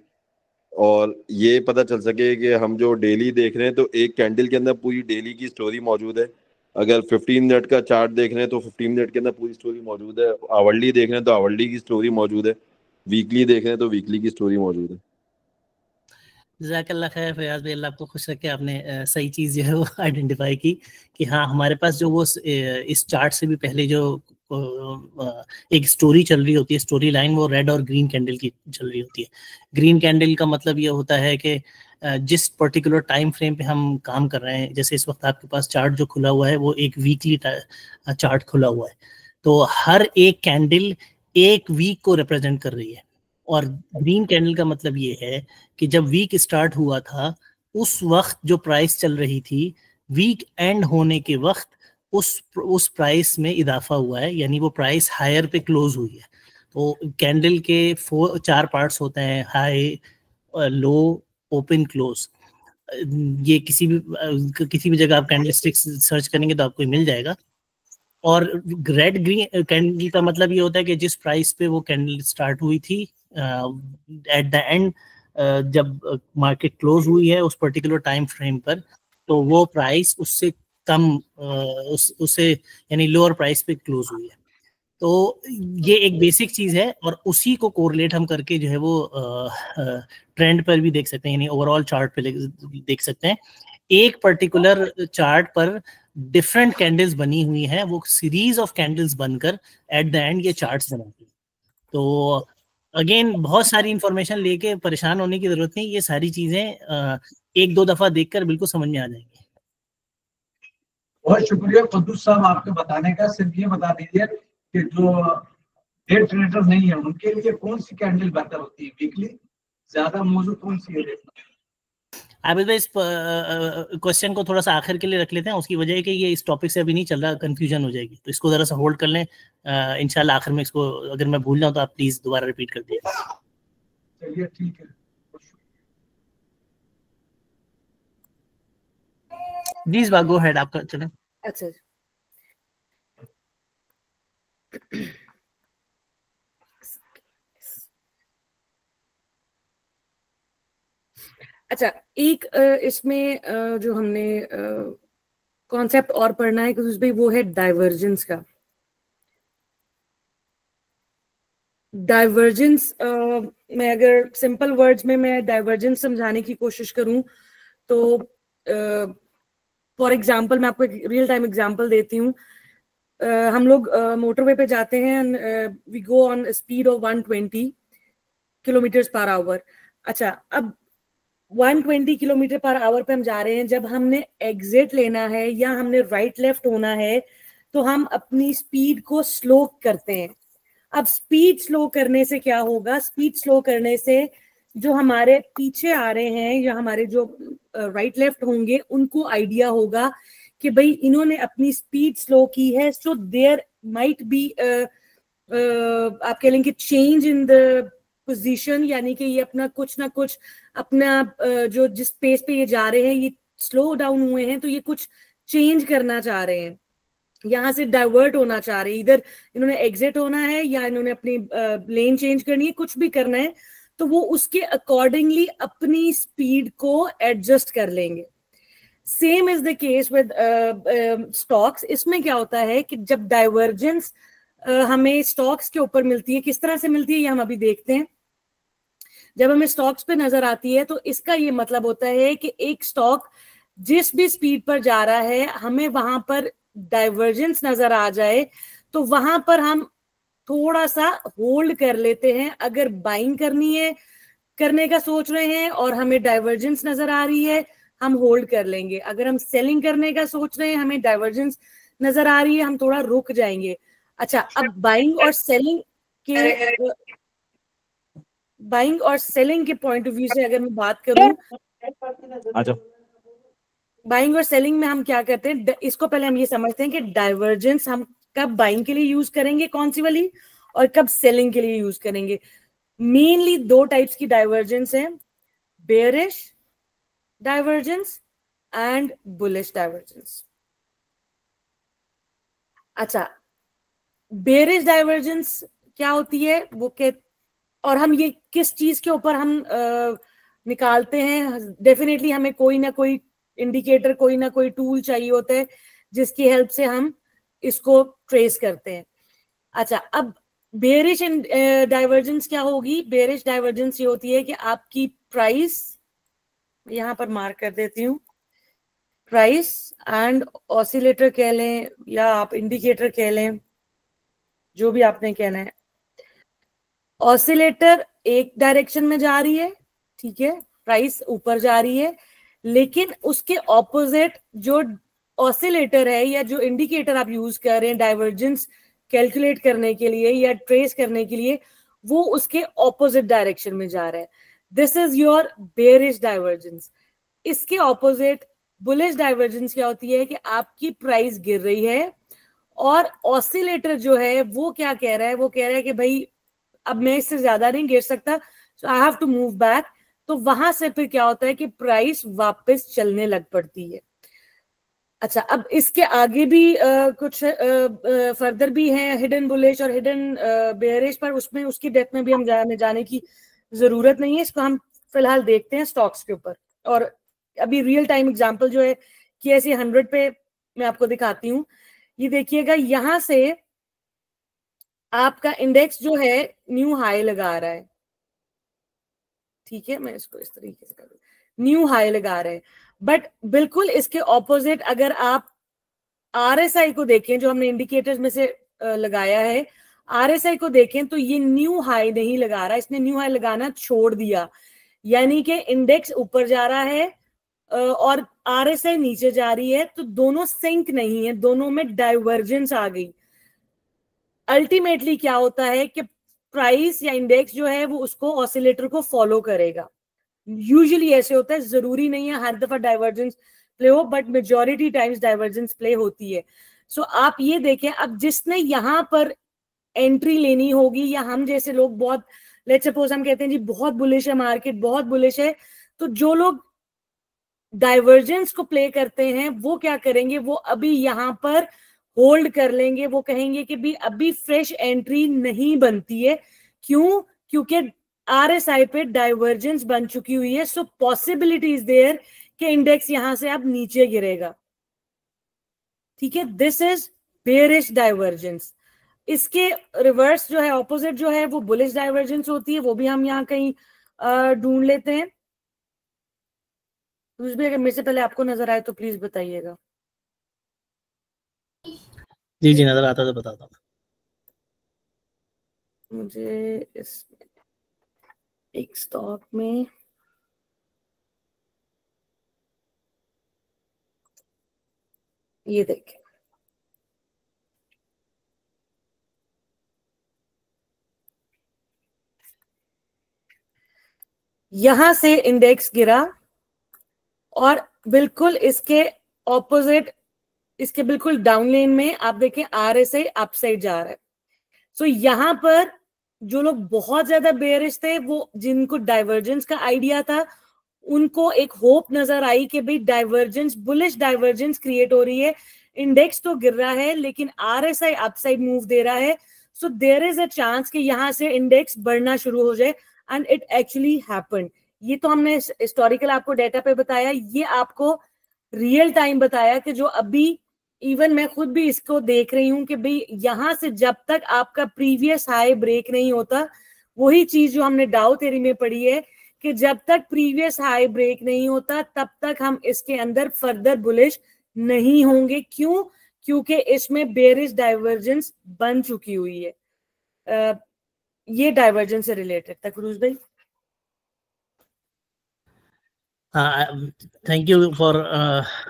और ये पता चल सके कि हम जो डेली देख रहे हैं तो एक कैंडल के अंदर पूरी डेली की स्टोरी मौजूद है। अगर 15 मिनट का चार्ट देख रहे हैं तो 15 मिनट के अंदर पूरी स्टोरी मौजूद है, आवरली देख रहे हैं तो आवरली की स्टोरी मौजूद है, वीकली देख रहे हैं तो वीकली की स्टोरी मौजूद है। जज़ाकल्लाह खैर फयाज भाई, अल्लाह आपको खुश रखे, आपने सही चीज़ जो है वो आइडेंटिफाई की कि हाँ हमारे पास जो वो इस चार्ट से भी पहले जो एक स्टोरी चल रही होती है, स्टोरी लाइन वो रेड और ग्रीन कैंडल की चल रही होती है। ग्रीन कैंडल का मतलब ये होता है कि जिस पर्टिकुलर टाइम फ्रेम पे हम काम कर रहे हैं, जैसे इस वक्त आपके पास चार्ट जो खुला हुआ है वो एक वीकली चार्ट खुला हुआ है, तो हर एक कैंडल एक वीक को रिप्रेजेंट कर रही है। और ग्रीन कैंडल का मतलब ये है कि जब वीक स्टार्ट हुआ था उस वक्त जो प्राइस चल रही थी, वीक एंड होने के वक्त उस प्राइस में इजाफा हुआ है, यानी वो प्राइस हायर पे क्लोज हुई है। तो कैंडल के 4 पार्ट्स होते हैं, हाई, लो, ओपन, क्लोज। ये किसी भी जगह आप कैंडलस्टिक्स सर्च करेंगे तो आपको मिल जाएगा। और रेड ग्रीन कैंडल का मतलब ये होता है कि जिस प्राइस पे वो कैंडल स्टार्ट हुई थी, एट द एंड जब मार्केट क्लोज हुई है उस पर्टिकुलर टाइम फ्रेम पर, तो वो प्राइस उससे कम उससे यानी लोअर प्राइस पे क्लोज हुई है। तो ये एक बेसिक चीज है, और उसी को कोरिलेट हम करके जो है वो ट्रेंड पर भी देख सकते हैं, यानी ओवरऑल चार्ट पे देख सकते हैं। एक पर्टिकुलर चार्ट पर डिफरेंट कैंडल्स बनी हुई हैं, वो सीरीज ऑफ कैंडल्स बनकर एट द एंड ये चार्ट्स बनाती हैं। तो अगेन बहुत सारी इंफॉर्मेशन लेके परेशान होने की जरूरत नहीं, ये सारी चीजें एक दो दफा देखकर बिल्कुल समझ में आ जाएंगी। बहुत शुक्रिया कुद्दूस साहब आपके बताने का। सिर्फ ये बता दीजिए कि जो डे ट्रेडर नहीं है उनके लिए कौन सी कैंडल बेहतर होती है, वीकली ज्यादा मौजूद कौन सी है? आप इस क्वेश्चन को थोड़ा सा आखिर के लिए रख लेते हैं, उसकी वजह है कि ये इस टॉपिक से अभी नहीं चल रहा, कंफ्यूजन हो जाएगी, तो इसको जरा सा होल्ड कर लें। इंशाल्लाह आखिर में इसको अगर मैं भूल जाऊं तो आप प्लीज दोबारा रिपीट कर दीजिए। चलिए ठीक है जी, इस बार गो हेड, आपका चलें। अच्छा अच्छा, एक इसमें जो हमने कॉन्सेप्ट और पढ़ना है उसमें वो है डाइवर्जेंस का। डाइवर्जेंस मैं अगर सिंपल वर्ड्स में मैं डाइवर्जेंस समझाने की कोशिश करूं तो फॉर एग्जांपल मैं आपको एक रियल टाइम एग्जांपल देती हूँ। हम लोग मोटरवे पे जाते हैं, we go on speed of 120 kilometre per hour. अच्छा, अब 120 किलोमीटर पर आवर पे हम जा रहे हैं, जब हमने एग्जिट लेना है या हमने राइट लेफ्ट होना है तो हम अपनी स्पीड को स्लो करते हैं। अब स्पीड स्लो करने से क्या होगा? स्पीड स्लो करने से जो हमारे पीछे आ रहे हैं या हमारे जो राइट लेफ्ट होंगे उनको आइडिया होगा कि भाई इन्होंने अपनी स्पीड स्लो की है, सो देयर माइट बी आप कह लेंगे चेंज इन द पोजीशन, यानी कि ये अपना कुछ ना कुछ अपना जो जिस पेस पे ये जा रहे हैं ये स्लो डाउन हुए हैं, तो ये कुछ चेंज करना चाह रहे हैं, यहाँ से डाइवर्ट होना चाह रहे हैं, इधर इन्होंने एग्जिट होना है या इन्होंने अपनी लेन चेंज करनी है, कुछ भी करना है, तो वो उसके अकॉर्डिंगली अपनी स्पीड को एडजस्ट कर लेंगे। Same is the case with stocks. इसमें क्या होता है कि जब डाइवर्जेंस हमें स्टॉक्स के ऊपर मिलती है, किस तरह से मिलती है ये हम अभी देखते हैं। जब हमें स्टॉक्स पे नजर आती है तो इसका ये मतलब होता है कि एक स्टॉक जिस भी स्पीड पर जा रहा है, हमें वहां पर डाइवर्जेंस नजर आ जाए तो वहां पर हम थोड़ा सा होल्ड कर लेते हैं। अगर बाइंग करनी है, करने का सोच रहे हैं और हमें डाइवर्जेंस नजर आ रही है, हम होल्ड कर लेंगे। अगर हम सेलिंग करने का सोच रहे हैं, हमें डाइवर्जेंस नजर आ रही है, हम थोड़ा रुक जाएंगे। अच्छा, अब बाइंग और सेलिंग के पॉइंट ऑफ व्यू से अगर मैं बात करूं, बाइंग और सेलिंग में हम क्या करते हैं, इसको पहले हम ये समझते हैं कि डाइवर्जेंस हम कब बाइंग के लिए यूज करेंगे, कौन सी वाली, और कब सेलिंग के लिए यूज करेंगे। मेनली 2 टाइप्स की डाइवर्जेंस है, bearish divergence and bullish divergence. अच्छा, बेयरिश डाइवर्जेंस क्या होती है वो और हम ये किस चीज के ऊपर हम निकालते हैं? डेफिनेटली हमें कोई ना कोई इंडिकेटर, कोई ना कोई टूल चाहिए होता है जिसकी हेल्प से हम इसको ट्रेस करते हैं। अच्छा, अब बेयरिश डाइवर्जेंस क्या होगी? बेयरिश डाइवर्जेंस ये होती है कि आपकी प्राइस, यहां पर मार्क कर देती हूँ, प्राइस एंड ऑसिलेटर कह लें या आप इंडिकेटर कह लें, जो भी आपने कहना है। ऑसिलेटर एक डायरेक्शन में जा रही है, ठीक है, प्राइस ऊपर जा रही है, लेकिन उसके ऑपोजिट जो ऑसिलेटर है या जो इंडिकेटर आप यूज कर रहे हैं डाइवर्जेंस कैलकुलेट करने के लिए या ट्रेस करने के लिए, वो उसके ऑपोजिट डायरेक्शन में जा रहा है। This is your bearish divergence. इसके ऑपोजिट बुलिश डाइवर्जेंस क्या होती है कि आपकी प्राइस गिर रही है और ऑसिलेटर जो है वो क्या कह रहा है, वो कह रहा है कि भाई अब मैं इससे ज्यादा नहीं गिर सकता, so I have to move back. तो वहां से फिर क्या होता है कि प्राइस वापस चलने लग पड़ती है। अच्छा, अब इसके आगे भी कुछ फर्दर भी हैं हिडन बुलिश और हिडन बेयरिश, पर उसमें उसकी डेप्थ में भी हम जाने की जरूरत नहीं है। इसको हम फिलहाल देखते हैं स्टॉक्स के ऊपर। और अभी रियल टाइम एग्जांपल जो है कि ऐसे 100 पे मैं आपको दिखाती हूँ। ये देखिएगा, यहां से आपका इंडेक्स जो है न्यू हाई लगा रहा है, ठीक है, मैं इसको इस तरीके से कर दूं, न्यू हाई लगा रहे हैं। बट बिल्कुल इसके ऑपोजिट अगर आप आरएसआई को देखें, जो हमने इंडिकेटर्स में से लगाया है, आरएसआई को देखें तो ये न्यू हाई नहीं लगा रहा, इसने न्यू हाई लगाना छोड़ दिया। यानी कि इंडेक्स ऊपर जा रहा है और आरएसआई नीचे जा रही है, तो दोनों सिंक नहीं है, दोनों में डाइवर्जेंस आ गई। अल्टीमेटली क्या होता है कि प्राइस या इंडेक्स जो है वो उसको ऑसिलेटर को फॉलो करेगा। यूजुअली ऐसे होता है, जरूरी नहीं है हर दफा डाइवर्जेंस प्ले हो, but majority times divergence play होती है। सो आप ये देखें, अब जिसने यहां पर एंट्री लेनी होगी, या हम जैसे लोग बहुत, लेट्स सपोज हम कहते हैं जी बहुत बुलिश है मार्केट, बहुत बुलिश है, तो जो लोग डाइवर्जेंस को प्ले करते हैं वो क्या करेंगे, वो अभी यहां पर होल्ड कर लेंगे। वो कहेंगे कि भी अभी फ्रेश एंट्री नहीं बनती है। क्यों? क्योंकि आरएसआई पे डाइवर्जेंस बन चुकी हुई है। सो पॉसिबिलिटी इज देयर कि इंडेक्स यहां से अब नीचे गिरेगा, ठीक है। This is bearish divergence. इसके रिवर्स जो है, ऑपोजिट जो है, वो बुलिश डाइवर्जेंस होती है। वो भी हम यहाँ कहीं ढूंढ लेते हैं। कुछ भी अगर मेरे से पहले आपको नजर आए तो प्लीज बताइएगा। जी जी, नजर आता तो बताता हूँ। मुझे इस एक स्टॉक में ये देखें, यहां से इंडेक्स गिरा और बिल्कुल इसके ऑपोजिट, इसके बिल्कुल डाउन लेन में आप देखें आरएसआई अपसाइड जा रहा है। सो यहां पर जो लोग बहुत ज्यादा बेयरिश थे, वो जिनको डाइवर्जेंस का आइडिया था, उनको एक होप नजर आई कि भाई डाइवर्जेंस, बुलिश डाइवर्जेंस क्रिएट हो रही है, इंडेक्स तो गिर रहा है लेकिन आरएसआई अपसाइड मूव दे रहा है। So there is a chance कि यहां से इंडेक्स बढ़ना शुरू हो जाए, एंड इट एक्चुअली हैपेंड। ये तो हमने हिस्टोरिकल आपको डेटा पे बताया, ये आपको रियल टाइम बताया कि जो अभी इवन मैं खुद भी इसको देख रही हूं कि भाई यहां से जब तक आपका प्रीवियस हाई ब्रेक नहीं होता, वही चीज जो हमने डाउ थ्योरी में पढ़ी है कि जब तक प्रीवियस हाई ब्रेक नहीं होता तब तक हम इसके अंदर फर्दर बुलिश नहीं होंगे। क्यों? क्योंकि इसमें बेयरिश डाइवर्जेंस बन चुकी हुई है। ये डाइवर्जेंस से रिलेटेड था क्रूज भाई। Thank you for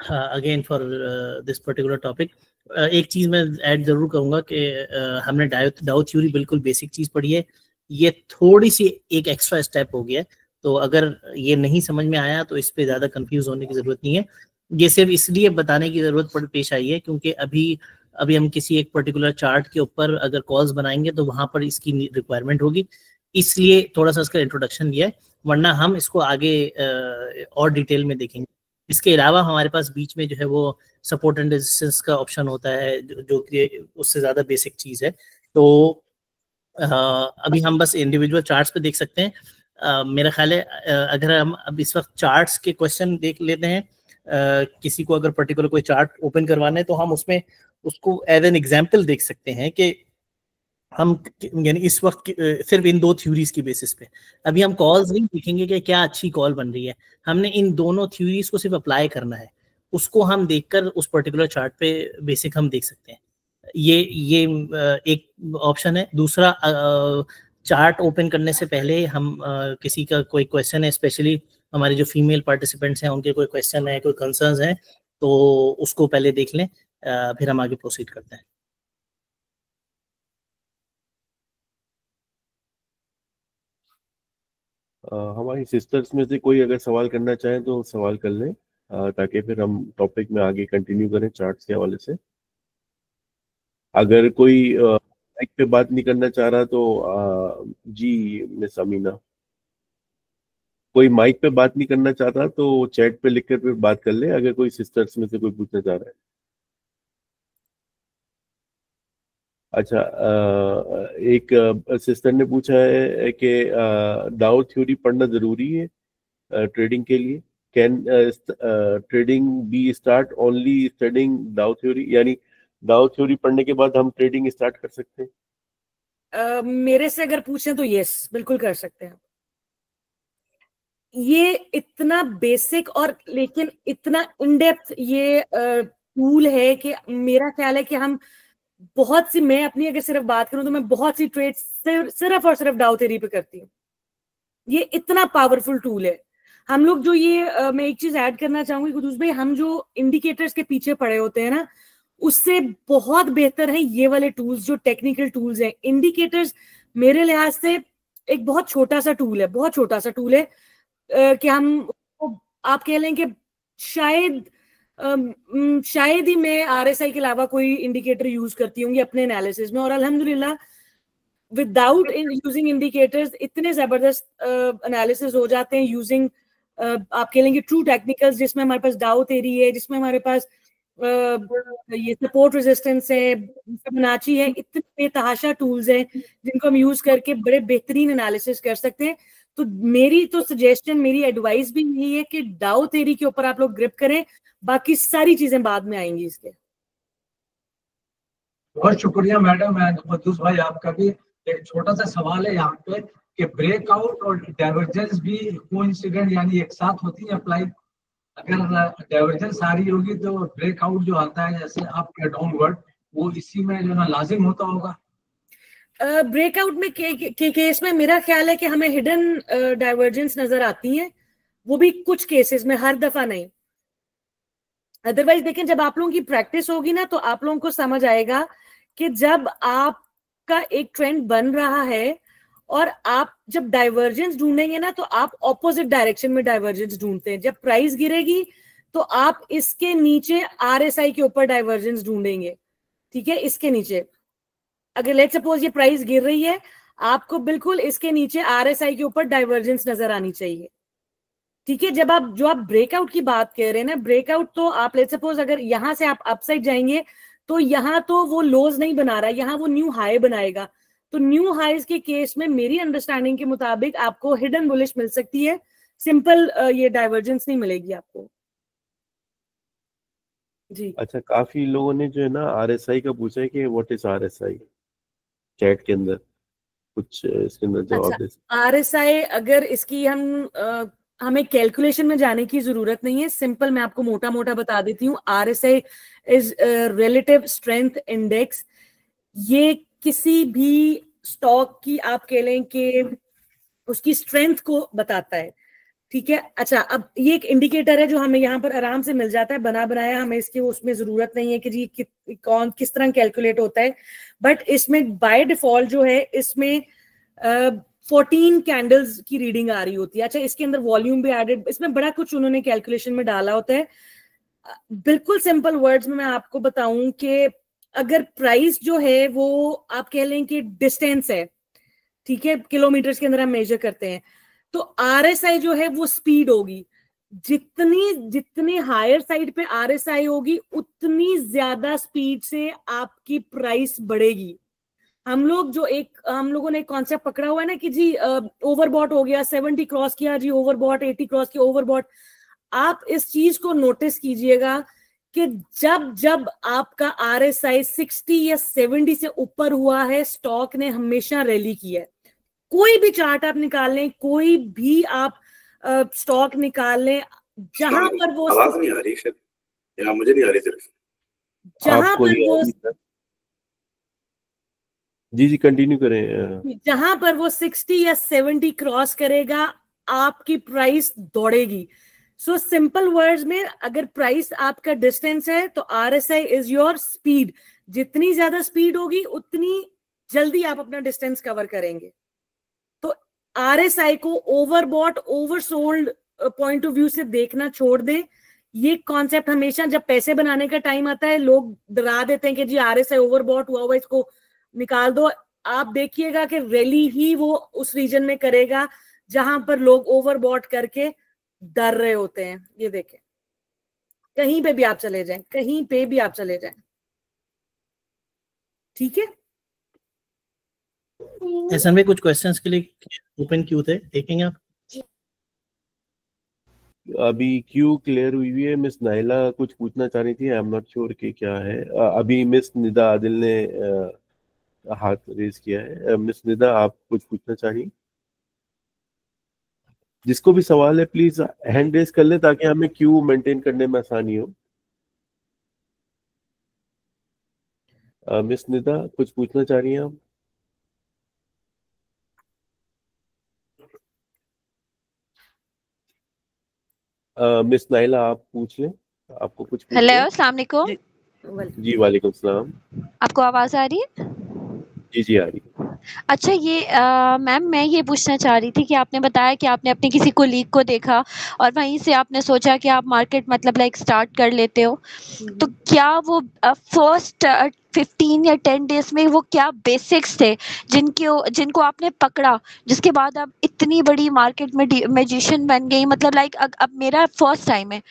again for this particular topic. एक चीज मैं ऐड जरूर करूंगा कि हमने डाउ थ्योरी बिल्कुल बेसिक चीज पढ़ी है, ये थोड़ी सी एक एक्स्ट्रा स्टेप हो गया है। तो अगर ये नहीं समझ में आया तो इस पे ज्यादा कंफ्यूज होने की जरूरत नहीं है। ये सिर्फ इसलिए बताने की जरूरत पेश आई है क्योंकि अभी हम किसी एक पर्टिकुलर चार्ट के ऊपर अगर कॉल्स बनाएंगे तो वहां पर इसकी रिक्वायरमेंट होगी, इसलिए थोड़ा सा इसका इंट्रोडक्शन दिया है, वरना हम इसको आगे और डिटेल में देखेंगे। इसके अलावा हमारे पास बीच में जो है वो सपोर्ट एंड रेजिस्टेंस का ऑप्शन होता है, जो कि उससे ज्यादा बेसिक चीज है। तो अभी हम बस इंडिविजुअल चार्ट्स पे देख सकते हैं। मेरा ख्याल है अगर हम अब इस वक्त चार्ट्स के क्वेश्चन देख लेते हैं, किसी को अगर पर्टिकुलर कोई चार्ट ओपन करवाना है तो हम उसमें उसको एज एन एग्जाम्पल देख सकते हैं कि हम यानी इस वक्त सिर्फ इन दो थ्योरीज की बेसिस पे अभी हम कॉल्स नहीं देखेंगे कि क्या अच्छी कॉल बन रही है, हमने इन दोनों थ्योरीज को सिर्फ अप्लाई करना है, उसको हम देखकर उस पर्टिकुलर चार्ट पे बेसिक हम देख सकते हैं। ये एक ऑप्शन है। दूसरा, चार्ट ओपन करने से पहले हम किसी का कोई क्वेश्चन है, स्पेशली हमारे जो फीमेल पार्टिसिपेंट्स हैं उनके कोई क्वेश्चन है, कोई कंसर्न्स हैं, तो उसको पहले देख लें, फिर हम आगे प्रोसीड करते हैं। हमारी सिस्टर्स में से कोई अगर सवाल करना चाहें तो सवाल कर लें, ताकि फिर हम टॉपिक में आगे कंटिन्यू करें चार्ट्स के हवाले से। अगर कोई माइक पे बात नहीं करना चाह रहा तो जी मिस अमीना, कोई माइक पे बात नहीं करना चाहता तो चैट पे लिखकर फिर बात कर ले, अगर कोई सिस्टर्स में से कोई पूछना चाह रहा है। अच्छा, एक सिस्टर ने पूछा है कि डाउ थ्योरी पढ़ना जरूरी है ट्रेडिंग के लिए। Can trading be start only studying Dow theory, यानी डाउ थ्योरी पढ़ने के बाद हम ट्रेडिंग स्टार्ट कर सकते हैं? मेरे से अगर पूछें तो यस, बिल्कुल कर सकते हैं। ये इतना बेसिक और लेकिन इतना इन डेप्थ ये टूल है कि मेरा ख्याल है कि हम बहुत सी, मैं अपनी अगर सिर्फ बात करूं तो मैं बहुत सी ट्रेड सिर्फ और सिर्फ डाउ थ्योरी पे करती हूँ। ये इतना पावरफुल टूल है। हम लोग जो ये मैं एक चीज ऐड करना चाहूंगी कुदूस भाई, हम जो इंडिकेटर्स के पीछे पड़े होते हैं ना, उससे बहुत बेहतर है ये वाले टूल्स जो टेक्निकल टूल्स हैं। इंडिकेटर्स मेरे लिहाज से एक बहुत छोटा सा टूल है, बहुत छोटा सा टूल है कि हम, आप कह लें कि शायद ही मैं आरएसआई के अलावा कोई इंडिकेटर यूज करती होंगी अपने एनालिसिस में, और अल्हम्दुलिल्लाह विदाउट यूजिंग इंडिकेटर्स इतने जबरदस्त एनालिसिस हो जाते हैं यूजिंग आप कह लेंगे ट्रू टेक्निकल्स, जिसमें हमारे पास डाउ थ्योरी है, जिसमें हमारे पास ये सपोर्ट रेजिस्टेंस है, फिबोनाची है। इतने बेतहाशा टूल्स हैं जिनको हम यूज करके बड़े बेहतरीन एनालिसिस कर सकते हैं। तो मेरी तो सजेशन, मेरी एडवाइस भी यही है कि डाउ थ्योरी के ऊपर आप लोग ग्रिप करें, बाकी सारी चीजें बाद में आएंगी इसके। बहुत शुक्रिया मैडम एंड कुद्दूस भाई, आपका भी एक छोटा सा सवाल है यहाँ पे कि ब्रेकआउट और डाइवर्जेंस भी कोइंसिडेंट यानी एक साथ होती है अप्लाई? अगर डाइवर्जेंस आ रही होगी तो ब्रेकआउट जो आता है जैसे आपका डाउनवर्ड, वो इसी में जो ना लाजिम होता होगा? ब्रेकआउट में केस में मेरा ख्याल है कि हमें हिडन डाइवर्जेंस नजर आती हैं, वो भी कुछ केसेस में, हर दफा नहीं। अदरवाइज देखें, जब आप लोगों की प्रैक्टिस होगी ना तो आप लोगों को समझ आएगा कि जब आपका एक ट्रेंड बन रहा है और आप जब डाइवर्जेंस ढूंढेंगे ना तो आप ऑपोजिट डायरेक्शन में डाइवर्जेंस ढूंढते हैं। जब प्राइस गिरेगी तो आप इसके नीचे आरएसआई के ऊपर डाइवर्जेंस ढूंढेंगे, ठीक है, इसके नीचे। अगर लेट्स सपोज ये प्राइस गिर रही है, आपको बिल्कुल इसके नीचे आरएसआई के ऊपर डाइवर्जेंस नजर आनी चाहिए, ठीक है। जब आप जो आप ब्रेकआउट की बात कर रहे हैं ना, ब्रेकआउट तो आप लेट्स सपोज अगर यहां से आप अपसाइड जाएंगे तो यहाँ तो वो लोज नहीं बना रहा है, यहाँ वो न्यू हाई बनाएगा। तो न्यू हाईज के केस में मेरी अंडरस्टैंडिंग के मुताबिक आपको हिडन बुलिश मिल सकती है, सिंपल ये डाइवर्जेंस नहीं मिलेगी आपको जी। अच्छा, काफी लोगों ने जो है ना आरएसआई का पूछा है कि व्हाट इज आरएसआई, चैट के अंदर कुछ इसके अंदर जवाब दे। आरएसआई अगर इसकी हमें कैलकुलेशन में जाने की जरूरत नहीं है, सिंपल मैं आपको मोटा मोटा बता देती हूँ। RSI is relative strength index. ये किसी भी स्टॉक की आप कह लें कि उसकी स्ट्रेंथ को बताता है, ठीक है। अच्छा, अब ये एक इंडिकेटर है जो हमें यहाँ पर आराम से मिल जाता है बना बनाया, हमें इसकी उसमें जरूरत नहीं है कि जी कौन किस तरह कैलकुलेट होता है। बट इसमें बाय डिफॉल्ट जो है इसमें 14 कैंडल्स की रीडिंग आ रही होती है। अच्छा, इसके अंदर वॉल्यूम भी एडेड, इसमें बड़ा कुछ उन्होंने कैलकुलेशन में डाला होता है। बिल्कुल सिंपल वर्ड्स में मैं आपको बताऊं कि अगर प्राइस जो है वो आप कह लें कि डिस्टेंस है, ठीक है, किलोमीटर्स के अंदर हम मेजर करते हैं, तो आरएसआई जो है वो स्पीड होगी। जितनी हायर साइड पे आरएसआई होगी उतनी ज्यादा स्पीड से आपकी प्राइस बढ़ेगी। हम लोगों ने एक कॉन्सेप्ट पकड़ा हुआ है ना कि जी ओवरबॉट हो गया, 70 क्रॉस किया जी ओवरबॉट, 80 क्रॉस किया ओवरबॉट। आप इस चीज को नोटिस कीजिएगा कि जब आपका आरएसआई 60 या 70 से ऊपर हुआ है, स्टॉक ने हमेशा रैली किया है। कोई भी चार्ट आप निकाल लें, कोई भी आप स्टॉक निकाल लें, जहां पर वो आवाज नहीं आ रही, या मुझे नहीं आ रही सिर्फ, जहां पर वो जी जी कंटिन्यू करें। जहां पर वो 60 या 70 क्रॉस करेगा आपकी प्राइस दौड़ेगी। सो सिंपल वर्ड्स में, अगर प्राइस आपका डिस्टेंस है तो RSI इज योर स्पीड। जितनी ज्यादा स्पीड होगी उतनी जल्दी आप अपना डिस्टेंस कवर करेंगे। तो RSI को overbought oversold point of view से देखना छोड़ दें। ये कॉन्सेप्ट हमेशा जब पैसे बनाने का टाइम आता है लोग डरा देते हैं कि जी RSI ओवरबॉट हुआ हुआ, इसको निकाल दो। आप देखिएगा कि रैली ही वो उस रीजन में करेगा जहां पर लोग ओवरबॉट करके डर रहे होते हैं। ये देखें, कहीं पे भी आप चले जाएं, कहीं पे भी आप चले जाएं, ठीक है। एहसान भाई कुछ क्वेश्चंस के लिए ओपन क्यू थे, देखेंगे आप? अभी क्यू क्लियर हुई है। मिस नाइला कुछ पूछना चाह रही थी, आई एम नॉट श्योर कि क्या है। अभी मिस निदा आदिल ने हाथ रेज किया है। मिस निदा आप कुछ पूछना चाहिए? जिसको भी सवाल है प्लीज हैंड रेज कर ले ताकि हमें क्यू मेंटेन करने में आसानी हो। मिस निदा कुछ पूछना चाह रही हैं आप? मिस नाइला आप पूछ लें, आपको कुछ हेलो, अस्सलाम वालेकुम। जी वालेकुम सलाम। आपको आवाज आ रही है? जी जी आ रही है। अच्छा, ये मैम मैं ये पूछना चाह रही थी कि आपने बताया कि आपने अपने किसी कोलीग को देखा और वहीं से आपने सोचा कि आप मार्केट मतलब लाइक स्टार्ट कर लेते हो। तो क्या वो फर्स्ट 15 या 10 डेज में वो क्या बेसिक्स थे जिनको आपने पकड़ा, जिसके बाद आप इतनी बड़ी मार्केट में मैजिशियन बन गई? मतलब लाइक अब मेरा फर्स्ट टाइम है,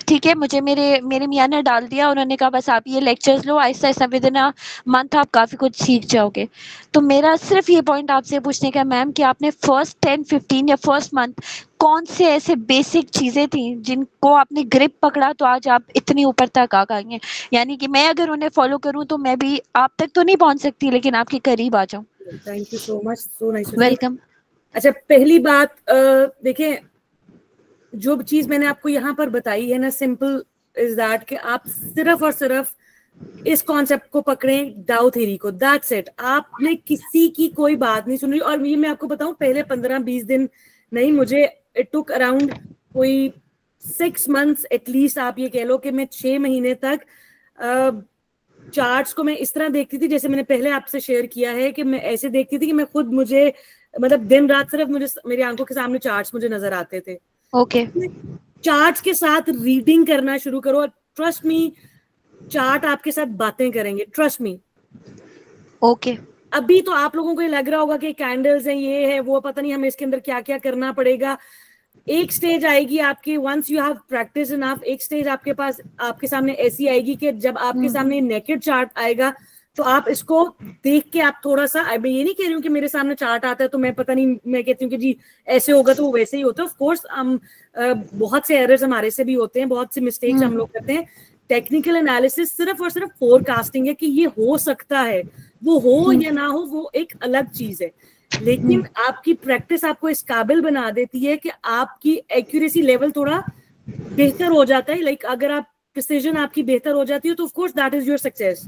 ठीक है, मुझे मेरे मियाँ ने डाल दिया, उन्होंने कहा बस आप ये lectures low, Aahista Aahista with in a month आप काफ़ी कुछ सीख जाओगे। तो मेरा सिर्फ ये पॉइंट आपसे पूछने का मैम कि आपने फर्स्ट 10-15 या फर्स्ट मंथ कौन से ऐसे बेसिक चीज़ें थी जिनको आपने ग्रिप पकड़ा तो आज आप इतनी ऊपर तक आ गई हैं? यानी कि मैं अगर उन्हें फॉलो करूं तो मैं भी आप तक तो नहीं पहुंच सकती लेकिन आपके करीब आ जाऊं। Thank you so much, so nice, welcome. अच्छा, पहली बात देखें, जो चीज मैंने आपको यहाँ पर बताई है ना, सिंपल इज दैट कि आप सिर्फ और सिर्फ इस कॉन्सेप्ट को पकड़ें, डाउ थ्योरी को, दैट्स इट। आपने किसी की कोई बात नहीं सुनी। और ये मैं आपको बताऊं, पहले 15-20 दिन नहीं, मुझे इट टुक अराउंड कोई 6 मंथ्स एटलीस्ट। आप ये कह लो कि मैं 6 महीने तक चार्ट्स को मैं इस तरह देखती थी, जैसे मैंने पहले आपसे शेयर किया है कि मैं ऐसे देखती थी कि मैं खुद, मुझे मतलब दिन रात सिर्फ मुझे मेरी आंखों के सामने चार्ट्स मुझे नजर आते थे। ओके, चार्ट्स के साथ रीडिंग करना शुरू करो, ट्रस्ट मी, चार्ट आपके साथ बातें करेंगे, ट्रस्ट मी। ओके, अभी तो आप लोगों को ये लग रहा होगा कि कैंडल्स हैं, ये है वो, पता नहीं हमें इसके अंदर क्या क्या करना पड़ेगा। एक स्टेज आएगी आपकी, once you have practice enough, एक स्टेज आपके पास, आपके सामने ऐसी आएगी कि जब आपके सामने नेकेड चार्ट आएगा तो आप इसको देख के आप थोड़ा सा, मैं ये नहीं कह रही हूँ कि मेरे सामने चार्ट आता है तो मैं पता नहीं, मैं कहती हूँ कि जी ऐसे होगा तो वो वैसे ही होता है। ऑफ कोर्स हम बहुत से एरर्स हमारे से भी होते हैं, बहुत से मिस्टेक्स हम लोग करते हैं। टेक्निकल एनालिसिस सिर्फ और सिर्फ फोरकास्टिंग है कि ये हो सकता है, वो हो या ना हो वो एक अलग चीज है, लेकिन आपकी प्रैक्टिस आपको इस काबिल बना देती है कि आपकी एक्यूरेसी लेवल थोड़ा बेहतर हो जाता है। लाइक अगर आप प्रिसिजन आपकी बेहतर हो जाती है तो of course that is your success,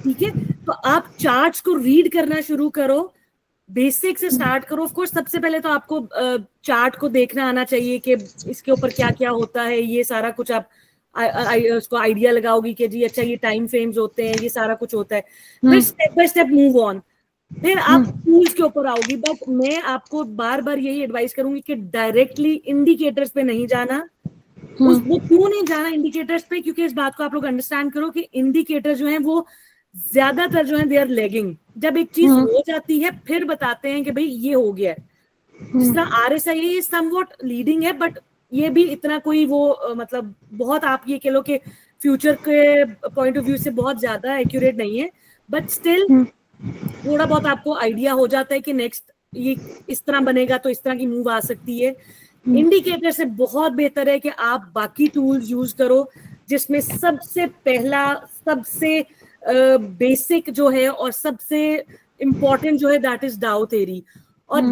ठीक है। तो आप चार्ट्स को रीड करना शुरू करो, बेसिक से स्टार्ट करो। ऑफ कोर्स सबसे पहले तो आपको चार्ट को देखना आना चाहिए कि इसके ऊपर क्या क्या होता है, ये सारा कुछ आप उसको आइडिया लगाओगी कि जी अच्छा ये टाइम फ्रेम्स होते हैं, ये सारा कुछ होता है। फिर step by step move on, फिर आप टूल्स के ऊपर आओगी। बट मैं आपको बार बार यही एडवाइस करूंगी कि डायरेक्टली इंडिकेटर्स पे नहीं जाना। वो क्यों नहीं जाना इंडिकेटर्स पे? क्योंकि इस बात को आप लोग अंडरस्टैंड करो कि इंडिकेटर जो है वो ज्यादातर जो है दे आर लैगिंग। जब एक चीज हो जाती है फिर बताते हैं कि भाई ये हो गया है। जिस तरह RSI समवॉट लीडिंग है, बट ये भी इतना कोई वो मतलब बहुत आप ये कह लो कि फ्यूचर के पॉइंट ऑफ व्यू से बहुत ज्यादा एक्यूरेट नहीं है, बट स्टिल थोड़ा बहुत आपको आइडिया हो जाता है कि नेक्स्ट ये इस तरह बनेगा तो इस तरह की मूव आ सकती है। इंडिकेटर से बहुत बेहतर है कि आप बाकी टूल्स यूज करो, जिसमें सबसे पहला, सबसे बेसिक जो है और सबसे इम्पोर्टेंट जो है दैट इज डाउ थ्योरी। और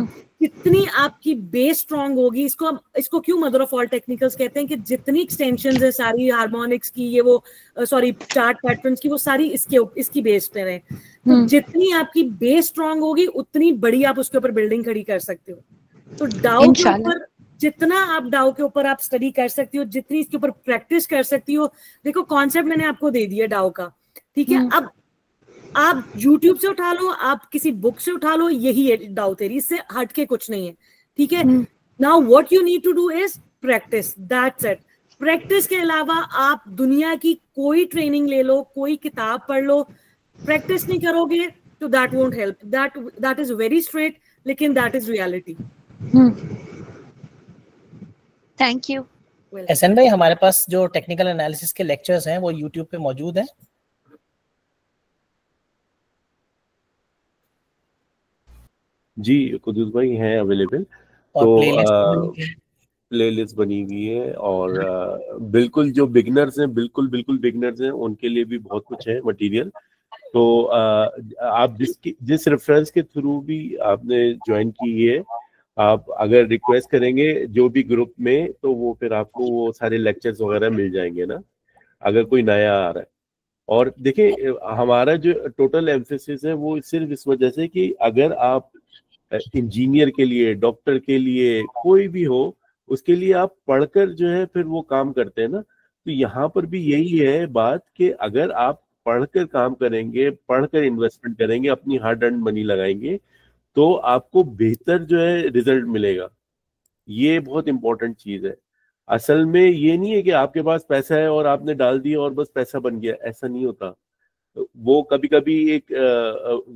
जितनी आपकी बेस स्ट्रांग होगी, इसको क्यों मदर ऑफ ऑल टेक्निकल्स कहते हैं कि जितनी एक्सटेंशंस है सारी हार्मोनिक्स की, ये वो सॉरी चार्ट पैटर्न्स की, वो सारी इसकी बेस पे है। तो जितनी आपकी बेस स्ट्रांग होगी उतनी बड़ी आप उसके ऊपर बिल्डिंग खड़ी कर सकते हो। तो डाउ के ऊपर जितना आप डाउ के ऊपर आप स्टडी कर सकती हो, जितनी इसके ऊपर प्रैक्टिस कर सकती हो, देखो कॉन्सेप्ट मैंने आपको दे दिया डाउ का, ठीक है। अब आप YouTube से उठा लो, आप किसी बुक से उठा लो, यही है डाउ थ्योरी, इससे हट के कुछ नहीं है, ठीक है। Now what you need to do is practice, that's it. Practice के अलावा आप दुनिया की कोई ट्रेनिंग ले लो, कोई किताब पढ़ लो, प्रैक्टिस नहीं करोगे तो that won't help. That is very straight, लेकिन that is reality. Thank you. Ehsan भाई, हमारे पास जो टेक्निकल एनालिसिस के लेक्चर्स हैं वो YouTube पे मौजूद हैं। जी कुदूस भाई हैं अवेलेबल। तो प्लेलिस्ट बनी हुई है, और बिल्कुल जो बिगिनर्स हैं, बिल्कुल बिगिनर्स हैं, उनके लिए भी बहुत कुछ है मटेरियल। तो आप जिस रेफरेंस के थ्रू भी आपने ज्वाइन की है, आप अगर रिक्वेस्ट करेंगे जो भी ग्रुप में, तो वो फिर आपको वो सारे लेक्चर्स वगैरह मिल जाएंगे ना, अगर कोई नया आ रहा है। और देखिए हमारा जो टोटल एम्फेसिस है वो सिर्फ इस वजह से कि अगर आप इंजीनियर के लिए, डॉक्टर के लिए, कोई भी हो, उसके लिए आप पढ़कर जो है फिर वो काम करते हैं ना। तो यहाँ पर भी यही है बात कि अगर आप पढ़कर काम करेंगे, पढ़कर इन्वेस्टमेंट करेंगे, अपनी हार्ड अर्न मनी लगाएंगे, तो आपको बेहतर जो है रिजल्ट मिलेगा। ये बहुत इंपॉर्टेंट चीज है। असल में ये नहीं है कि आपके पास पैसा है और आपने डाल दिया और बस पैसा बन गया, ऐसा नहीं होता। वो कभी कभी एक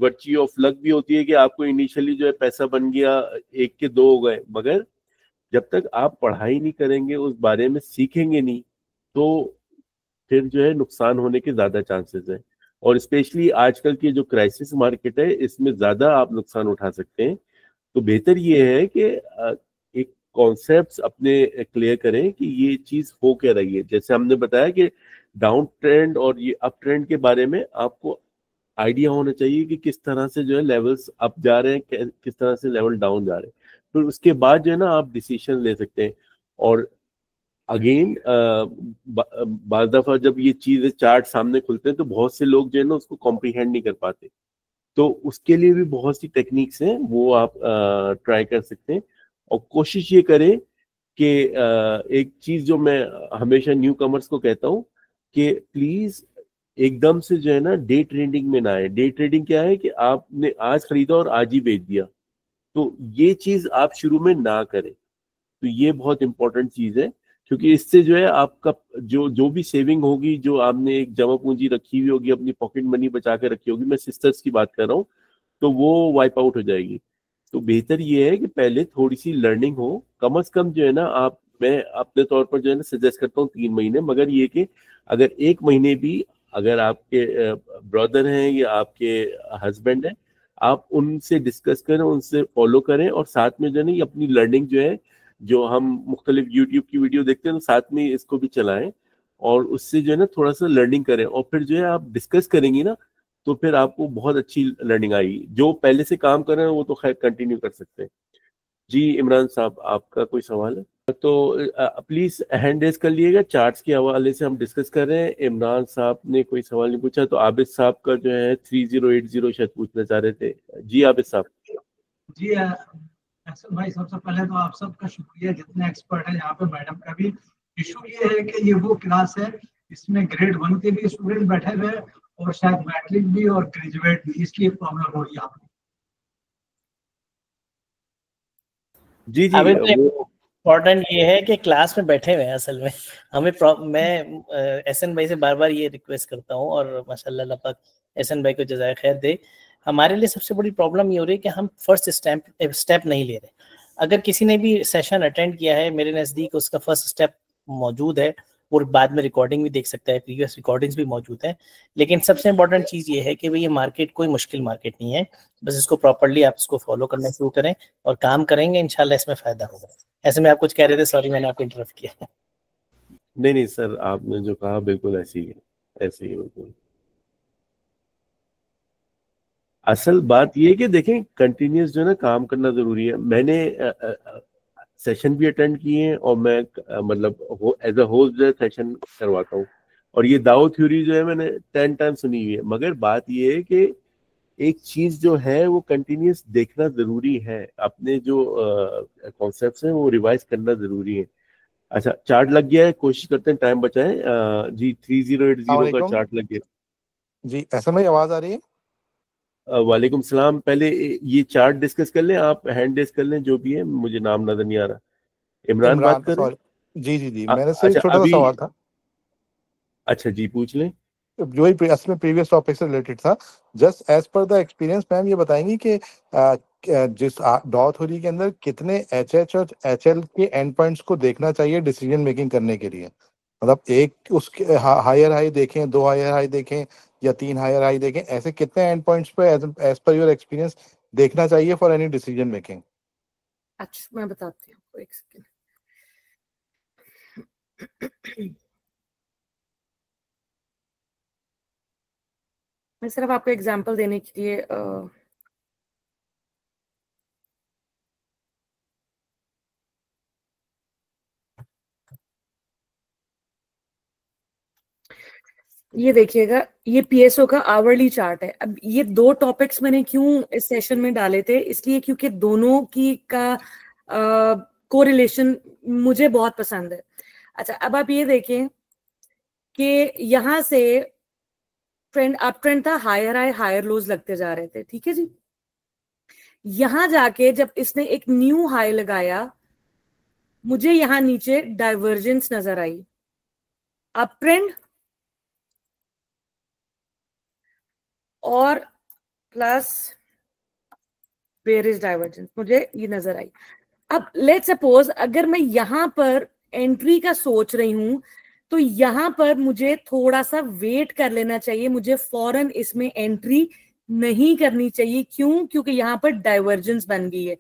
वर्च्यू ऑफ लक भी होती है कि आपको इनिशियली जो है पैसा बन गया, 1 के 2 हो गए, मगर जब तक आप पढ़ाई नहीं करेंगे, उस बारे में सीखेंगे नहीं, तो फिर जो है नुकसान होने के ज्यादा चांसेस है। और स्पेशली आजकल की जो क्राइसिस मार्केट है, इसमें ज्यादा आप नुकसान उठा सकते हैं। तो बेहतर ये है कि एक कॉन्सेप्ट्स अपने क्लियर करें कि ये चीज हो क्या रही है। जैसे हमने बताया कि डाउन ट्रेंड और ये अप ट्रेंड के बारे में आपको आइडिया होना चाहिए कि किस तरह से जो है लेवल्स अप जा रहे हैं, किस तरह से लेवल डाउन जा रहे हैं। फिर उसके बाद जो है ना आप डिसीजन ले सकते हैं। और अगेन बार दफा जब ये चीजें चार्ट सामने खुलते हैं तो बहुत से लोग जो है ना उसको कॉम्प्रीहेंड नहीं कर पाते। तो उसके लिए भी बहुत सी टेक्निक्स हैं, वो आप ट्राई कर सकते हैं। और कोशिश ये करें कि एक चीज जो मैं हमेशा न्यू कमर्स को कहता हूँ कि प्लीज एकदम से जो है ना डे ट्रेडिंग में ना आए। डे ट्रेडिंग क्या है कि आपने आज खरीदा और आज ही बेच दिया, तो ये चीज आप शुरू में ना करें। तो ये बहुत इंपॉर्टेंट चीज है, क्योंकि इससे जो है आपका जो भी सेविंग होगी, जो आपने एक जमा पूंजी रखी हुई होगी, अपनी पॉकेट मनी बचा के रखी होगी, मैं सिस्टर्स की बात कर रहा हूँ, तो वो वाइप आउट हो जाएगी। तो बेहतर ये है कि पहले थोड़ी सी लर्निंग हो, कम से कम जो है ना मैं अपने तौर पर जो है ना सजेस्ट करता हूँ 3 महीने। मगर ये कि अगर 1 महीने भी अगर आपके ब्रदर हैं या आपके हस्बैंड हैं, आप उनसे डिस्कस करें, उनसे फॉलो करें, और साथ में जो है ना अपनी लर्निंग जो है, जो हम मुख्तलिफ यूट्यूब की वीडियो देखते हैं, तो साथ में इसको भी चलाएं और उससे जो है ना थोड़ा सा लर्निंग करें। और फिर जो है आप डिस्कस करेंगी ना, तो फिर आपको बहुत अच्छी लर्निंग आएगी। जो पहले से काम कर रहे हैं वो तो खैर कंटिन्यू कर सकते हैं। जी इमरान साहब, आपका कोई सवाल है तो प्लीज हैंड रेज कर लिएगा। चार्ट्स के हवाले से हम डिस्कस कर रहे हैं। इमरान साहब ने कोई सवाल नहीं पूछा, तो आबिद साहब का जो है 3080 शायद पूछना चाह रहे थे। जी आबिद साहब। जी भाई, सबसे पहले तो आप सबका शुक्रिया, जितने एक्सपर्ट हैं यहाँ पे। मैडम का भी इशू ये है कि ये वो क्लास है, इसमें ग्रेड 1 के भी स्टूडेंट बैठे हुए हैं और शायद मैट्रिक भी और ग्रेजुएट भी, इसलिए प्रॉब्लम हो रही है आपको। जी जी, इम्पोर्टेंट ये है कि क्लास में बैठे हुए हैं। असल में हमें मैं एहसन भाई से बार बार ये रिक्वेस्ट करता हूँ, और माशाल्लाह अल्लाह पाक एहसन भाई को जज़ाए खैर दे। हमारे लिए सबसे बड़ी प्रॉब्लम ये हो रही है कि हम फर्स्ट स्टेप नहीं ले रहे। अगर किसी ने भी सेशन अटेंड किया है, मेरे नज़दीक उसका फर्स्ट स्टेप मौजूद है, और बाद में रिकॉर्डिंग भी देख सकता है, प्रीवियस रिकॉर्डिंग्स भी मौजूद हैं। लेकिन सबसे इंपॉर्टेंट चीज़ ये है कि भाई ये मार्केट कोई मुश्किल मार्केट नहीं है, बस इसको प्रॉपर्ली आप इसको फॉलो करना शुरू करें और काम करेंगे, इंशाल्लाह इसमें फ़ायदा होगा। ऐसे में आप कुछ कह रहे थे, सॉरी मैंने आपको इंटरप्ट किया। नहीं सर, आपने जो कहा बिल्कुल ऐसे ही है, ऐसे ही बिल्कुल। असल बात ये है कि देखें कंटिन्यूस जो है ना काम करना जरूरी है। मैंने सेशन भी अटेंड किए हैं और मैं मतलब एज अ होस्ट जो है सेशन करवाता हूँ। और ये दाओ थ्योरी जो है मैंने 10 टाइम सुनी हुई है। मगर बात ये है कि एक चीज जो है वो कंटिन्यूस देखना जरूरी है। अपने जो कॉन्सेप्ट्स हैं वो रिवाइज करना जरूरी है। अच्छा चार्ट लग गया है, कोशिश करते हैं टाइम बचाएं। जी 3080 का अस्सलामुअलैकुम। चार्ट लग गया। जी ऐसा में आवाज आ रही है? वालेकुम सलाम। पहले ये चार्ट डिस्कस कर लें, आप हैंड रेस कर लें जो भी है, मुझे नाम नजर नहीं आ रहा। इमरान बात इमरान, कर रहे हैं? सॉरी। जी जी जी, मेरे से एक अच्छा छोटा सा अभी, सवाल था, अच्छा जी पूछ लें। जो ही असल में प्रीवियस टॉपिक से रिलेटेड था। Just as per the experience ma'am ये बताएंगी कि जिस डॉ थ्योरी के अंदर कितने एच और एच के एंड पॉइंट्स को देखना चाहिए डिसीजन मेकिंग करने के लिए? मतलब एक उसके हायर हाई देखें, 2 हायर हाई देखें या 3 हायर हाई देखें, ऐसे कितने एंड पॉइंट्स पे एज पर योर एक्सपीरियंस देखना चाहिए फॉर एनी डिसीजन मेकिंग? अच्छा मैं बताती हूँ आपको, एक सेकेंड। मैं सिर्फ आपको एग्जांपल देने के लिए ये देखिएगा, ये पीएसओ का आवरली चार्ट है। अब ये 2 टॉपिक्स मैंने क्यों इस सेशन में डाले थे, इसलिए क्योंकि दोनों की का कोरिलेशन मुझे बहुत पसंद है। अच्छा अब आप ये देखें कि यहाँ से ट्रेंड अप ट्रेंड था, हायर हाई हायर लोज लगते जा रहे थे, ठीक है जी। यहां जाके जब इसने एक न्यू हाई लगाया, मुझे यहां नीचे डाइवर्जेंस नजर आई, अप ट्रेंड और प्लस बेयरिश डाइवर्जेंस, मुझे ये नजर आई। अब लेट्स सपोज अगर मैं यहां पर एंट्री का सोच रही हूं, तो यहां पर मुझे थोड़ा सा वेट कर लेना चाहिए, मुझे फौरन इसमें एंट्री नहीं करनी चाहिए। क्यों? क्योंकि यहां पर डाइवर्जेंस बन गई है।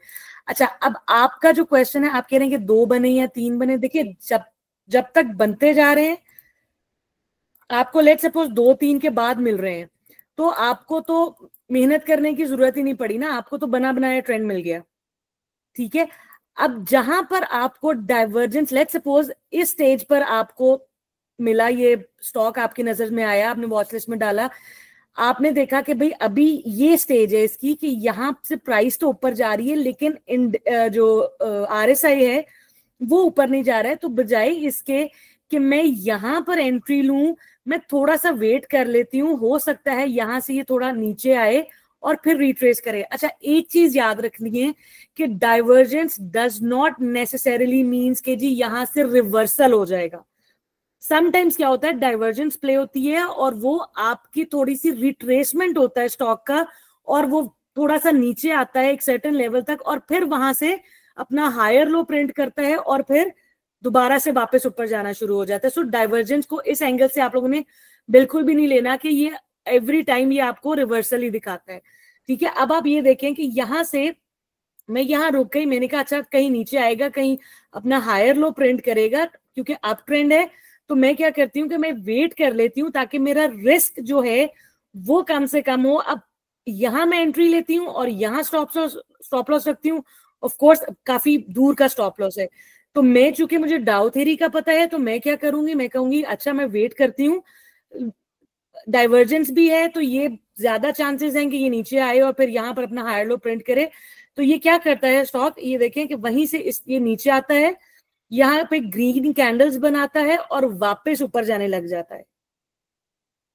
अच्छा अब आपका जो क्वेश्चन है, आप कह रहे हैं कि 2 बने या 3 बने। देखिए जब जब तक बनते जा रहे हैं, आपको लेट सपोज 2-3 के बाद मिल रहे हैं, तो आपको तो मेहनत करने की जरूरत ही नहीं पड़ी ना, आपको तो बना बनाया ट्रेंड मिल गया, ठीक है। अब जहां पर आपको डाइवर्जेंस, लेट सपोज इस स्टेज पर आपको मिला, ये स्टॉक आपकी नजर में आया, आपने वॉच लिस्ट में डाला, आपने देखा कि भाई अभी ये स्टेज है इसकी कि यहां से प्राइस तो ऊपर जा रही है, लेकिन जो आरएसआई है वो ऊपर नहीं जा रहा है। तो बजाय इसके कि मैं यहां पर एंट्री लूं, मैं थोड़ा सा वेट कर लेती हूँ, हो सकता है यहां से ये थोड़ा नीचे आए और फिर रिट्रेस करे। अच्छा एक चीज याद रखनी है कि divergence does not necessarily means कि जी यहां से रिवर्सल हो जाएगा। समटाइम्स क्या होता है, डाइवर्जेंस प्ले होती है और वो आपकी थोड़ी सी रिट्रेसमेंट होता है स्टॉक का, और वो थोड़ा सा नीचे आता है एक सर्टेन लेवल तक, और फिर वहां से अपना हायर लो प्रिंट करता है और फिर दोबारा से वापस ऊपर जाना शुरू हो जाता है। सो डाइवर्जेंस को इस एंगल से आप लोगों ने बिल्कुल भी नहीं लेना कि ये एवरी टाइम ये आपको रिवर्सल ही दिखाता है, ठीक है। अब आप ये देखें कि यहां से मैं यहां रुक गई, मैंने कहा अच्छा कहीं नीचे आएगा, कहीं अपना हायर लो प्रिंट करेगा, क्योंकि अप ट्रेंड है। तो मैं क्या करती हूँ कि मैं वेट कर लेती हूँ ताकि मेरा रिस्क जो है वो कम से कम हो। अब यहां मैं एंट्री लेती हूँ और यहाँ स्टॉप लॉस रखती हूँ। ऑफ कोर्स काफी दूर का स्टॉप लॉस है, तो मैं चूंकि मुझे डाउ थ्योरी का पता है, तो मैं क्या करूंगी, मैं कहूंगी अच्छा मैं वेट करती हूँ, डाइवर्जेंस भी है तो ये ज्यादा चांसेस हैं कि ये नीचे आए और फिर यहाँ पर अपना हायर लो प्रिंट करे। तो ये क्या करता है स्टॉक, ये देखें कि वहीं से ये नीचे आता है, यहाँ पे ग्रीन कैंडल्स बनाता है और वापस ऊपर जाने लग जाता है।